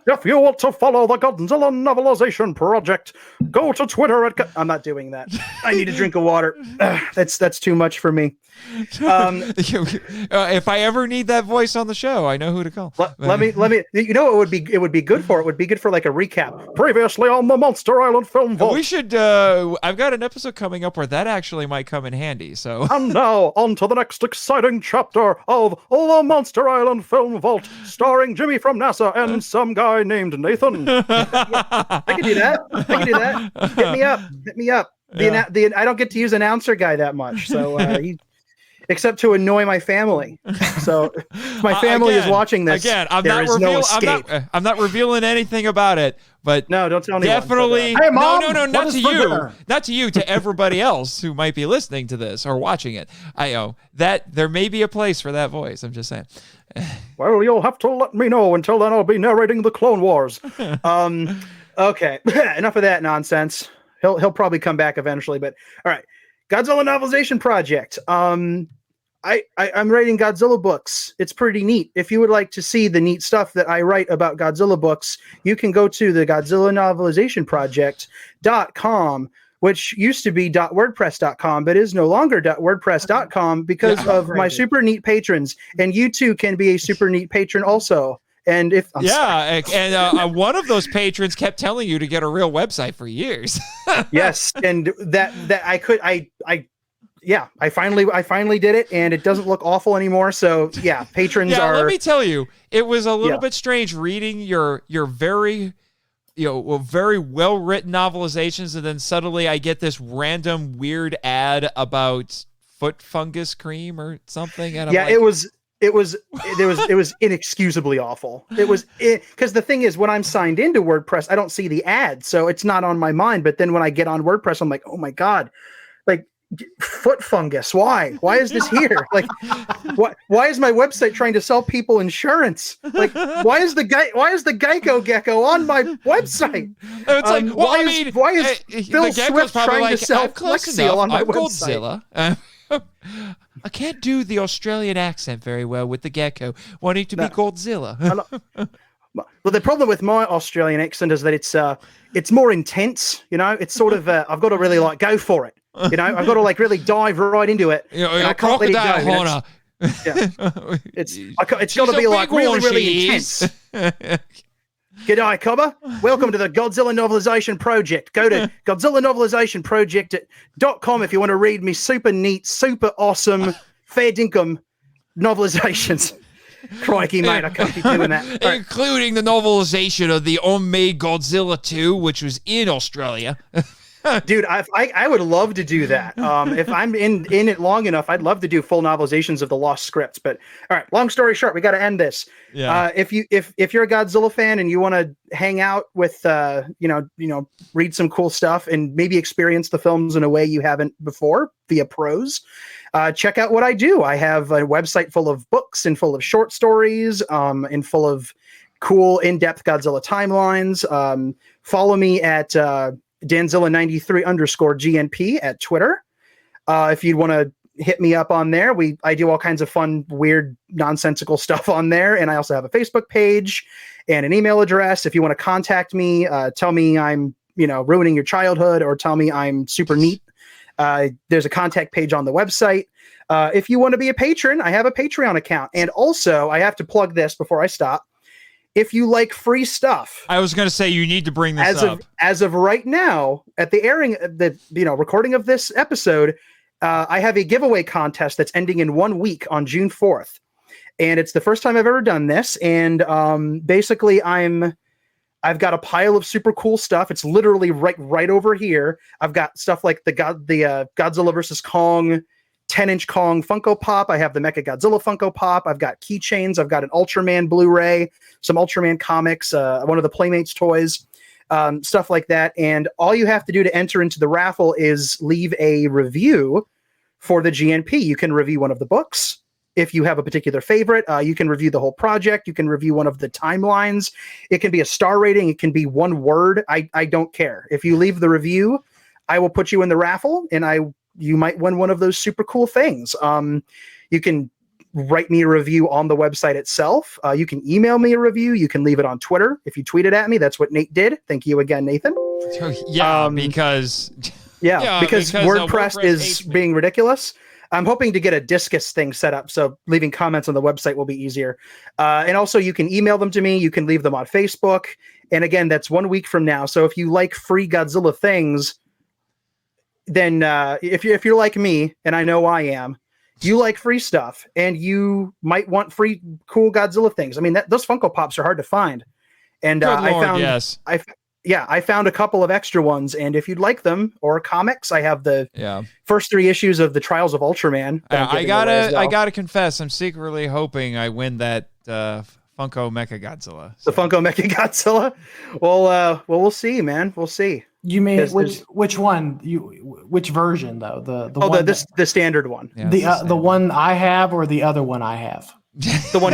If you want to follow the Godzilla Novelization Project, go to Twitter at... I'm not doing that. I need a drink of water. That's too much for me. If I ever need that voice on the show, I know who to call. Let me. You know what it would be good for? It would be good for like a recap. Previously on the Monster Island Film Vault. We should. I've got an episode coming up where that actually might come in handy. So. And now on to the next exciting chapter of the Monster Island Film Vault, starring Jimmy from NASA and some guy named Nathan. I can do that. Hit me up. I don't get to use announcer guy that much, so except to annoy my family. So if my family is watching this, I'm not revealing anything about it. But no, don't tell anyone. Definitely, hey, Mom, no, not to you, not to you, to everybody else who might be listening to this or watching it. I know that there may be a place for that voice. I'm just saying. Well, you'll have to let me know. Until then, I'll be narrating the Clone Wars. Okay, enough of that nonsense. He'll probably come back eventually, but all right. Godzilla Novelization Project. I'm writing Godzilla books. It's pretty neat. If you would like to see the neat stuff that I write about Godzilla books, you can go to the Godzilla Novelization Project.com, which used to be .wordpress.com, but is no longer .wordpress.com because of my super neat patrons. And you too can be a super neat patron also. And if one of those patrons kept telling you to get a real website for years. Yes, and that I finally did it, and it doesn't look awful anymore. So yeah, patrons are. Let me tell you, it was a little bit strange reading your very very well written novelizations, and then suddenly I get this random weird ad about foot fungus cream or something. And I'm it was inexcusably awful. It was because the thing is, when I'm signed into WordPress, I don't see the ad, so it's not on my mind. But then when I get on WordPress, I'm like, oh my god, like Foot fungus. Why? Why is this here? Like, why is my website trying to sell people insurance? Like, why is the Geico gecko on my website? It's like, well, why is Phil Swift trying to sell Flex Seal on my website? Godzilla. I can't do the Australian accent very well with the gecko wanting to be Godzilla. Well, the problem with my Australian accent is that it's more intense. You know, it's sort of I've got to really like go for it. You know, I've got to like really dive right into it. I can't let it go. It's got to be like really intense. G'day, Cobber. Welcome to the Godzilla Novelization Project. Go to GodzillaNovelizationProject.com if you want to read me super neat, super awesome, fair dinkum novelizations. Crikey, mate, I can't be doing that. Including the novelization of the unmade Godzilla 2, which was in Australia. Dude, I would love to do that. If I'm in it long enough, I'd love to do full novelizations of the lost scripts. But all right, long story short, we got to end this. Yeah. If you're a Godzilla fan and you want to hang out with read some cool stuff and maybe experience the films in a way you haven't before via prose, check out what I do. I have a website full of books and full of short stories, and full of cool in-depth Godzilla timelines. Follow me at Danzilla93_GNP at Twitter. If you'd want to hit me up on there, I do all kinds of fun, weird, nonsensical stuff on there. And I also have a Facebook page and an email address. If you want to contact me, tell me I'm, ruining your childhood, or tell me I'm super neat. There's a contact page on the website. If you want to be a patron, I have a Patreon account. And also, I have to plug this before I stop. If you like free stuff, I was going to say you need to bring this up. As of right now, at the airing, recording of this episode, I have a giveaway contest that's ending in 1 week on June 4th, and it's the first time I've ever done this. And basically, I've got a pile of super cool stuff. It's literally right over here. I've got stuff like the Godzilla versus Kong 10-inch Kong Funko Pop. I have the Mecha Godzilla Funko Pop. I've got keychains. I've got an Ultraman Blu-ray, some Ultraman comics, one of the Playmates toys, stuff like that. And all you have to do to enter into the raffle is leave a review for the GNP. You can review one of the books. If you have a particular favorite, you can review the whole project. You can review one of the timelines. It can be a star rating. It can be one word. I don't care. If you leave the review, I will put you in the raffle, and you might win one of those super cool things. You can write me a review on the website itself. You can email me a review. You can leave it on Twitter. If you tweet it at me, that's what Nate did. Thank you again, Nathan. Yeah, because WordPress is being ridiculous. I'm hoping to get a Discus thing set up, so leaving comments on the website will be easier. And also, you can email them to me. You can leave them on Facebook. And again, that's 1 week from now. So if you like free Godzilla things, then if you're like me, and I know I am, you like free stuff, and you might want free cool Godzilla things. I mean, those Funko Pops are hard to find, and I found a couple of extra ones. And if you'd like them, or comics, I have the first 3 issues of the Trials of Ultraman. I gotta confess, I'm secretly hoping I win that Funko Mecha Godzilla. So. The Funko Mecha Godzilla. Well, we'll see, man. We'll see. You mean which one? Which version though? The standard one. Yeah, the one I have, or the other one I have? The one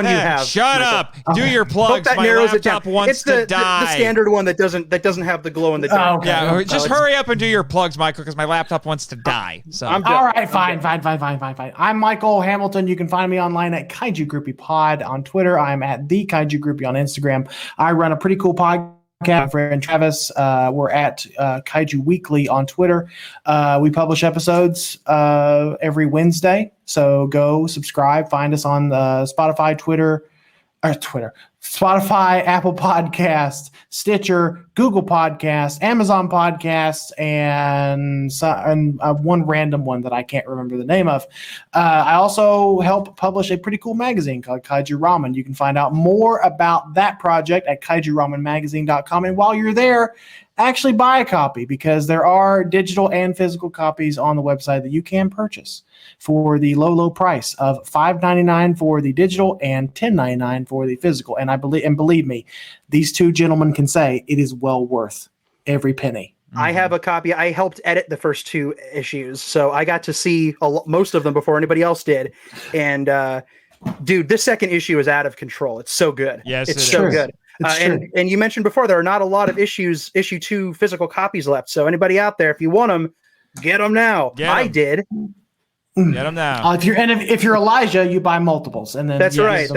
you have. Shut up. Do your plugs. That My narrows laptop it down. wants It's the die. standard one that doesn't have the glow in the dark. Okay. Yeah, just hurry up and do your plugs, Michael, because my laptop wants to die. So I'm done. All right, fine. I'm Michael Hamilton. You can find me online at Kaiju Groupie Pod on Twitter. I'm at the Kaiju Groupie on Instagram. I run a pretty cool podcast. My friend Travis, we're at Kaiju Weekly on Twitter. We publish episodes every Wednesday, so go subscribe. Find us on Spotify, Spotify, Apple Podcasts, Stitcher, Google Podcasts, Amazon Podcasts, and one random one that I can't remember the name of. I also help publish a pretty cool magazine called Kaiju Ramen. You can find out more about that project at kaijuramenmagazine.com. And while you're there, actually buy a copy, because there are digital and physical copies on the website that you can purchase for the low price of $5.99 for the digital and $10.99 for the physical. And believe me, these two gentlemen can say it is well worth every penny. I have a copy. I helped edit the first 2 issues, so I got to see most of them before anybody else did. And dude, this second issue is out of control. It's so good. Yes, it's so good. And you mentioned before there are not a lot of issue 2 physical copies left. So anybody out there, if you want them, get them now. I did. Get them now. If you're Elijah, you buy multiples, and then that's right.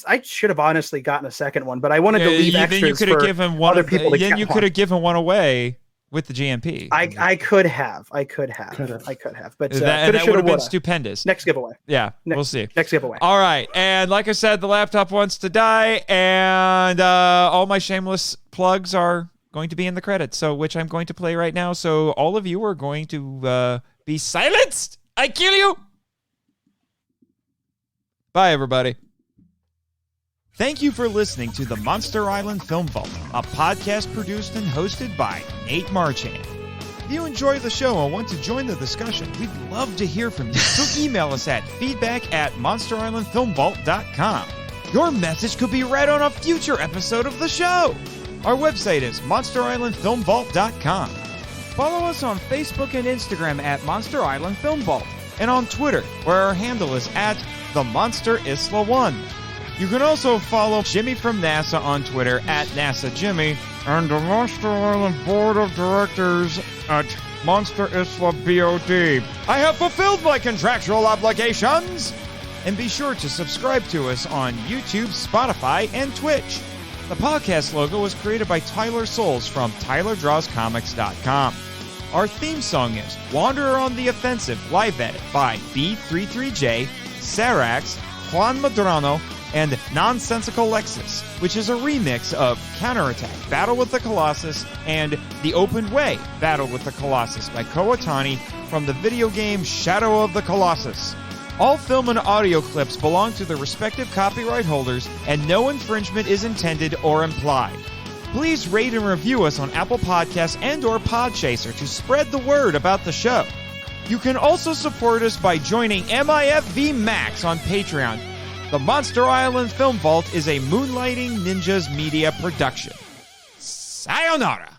I should have honestly gotten a second one, but I wanted to leave extras. Then you could have given one other people. Then you could have given one away with the GMP. I could have, but that would have been stupendous. Next giveaway. Yeah, we'll see. Next giveaway. All right, and like I said, the laptop wants to die, and all my shameless plugs are going to be in the credits, so which I'm going to play right now. So all of you are going to be silenced. I kill you. Bye, everybody. Thank you for listening to the Monster Island Film Vault, a podcast produced and hosted by Nate Marchand. If you enjoy the show and want to join the discussion, we'd love to hear from you. So email us at feedback@monsterislandfilmvault.com. Your message could be read on a future episode of the show. Our website is monsterislandfilmvault.com. Follow us on Facebook and Instagram at Monster Island Film Vault, and on Twitter, where our handle is at The Monster Isla 1. You can also follow Jimmy from NASA on Twitter at NASA Jimmy, and the Monster Island Board of Directors at Monster Isla BOD. I have fulfilled my contractual obligations! And be sure to subscribe to us on YouTube, Spotify, and Twitch. The podcast logo was created by Tyler Souls from TylerDrawsComics.com. Our theme song is Wanderer on the Offensive, live edit by B33J, Sarax, Juan Madrano, and Nonsensical Lexus, which is a remix of Counterattack, Battle with the Colossus, and The Open Way, Battle with the Colossus by Kowatani from the video game Shadow of the Colossus. All film and audio clips belong to their respective copyright holders, and no infringement is intended or implied. Please rate and review us on Apple Podcasts and or Podchaser to spread the word about the show. You can also support us by joining MIFV Max on Patreon. The Monster Island Film Vault is a Moonlighting Ninjas Media production. Sayonara!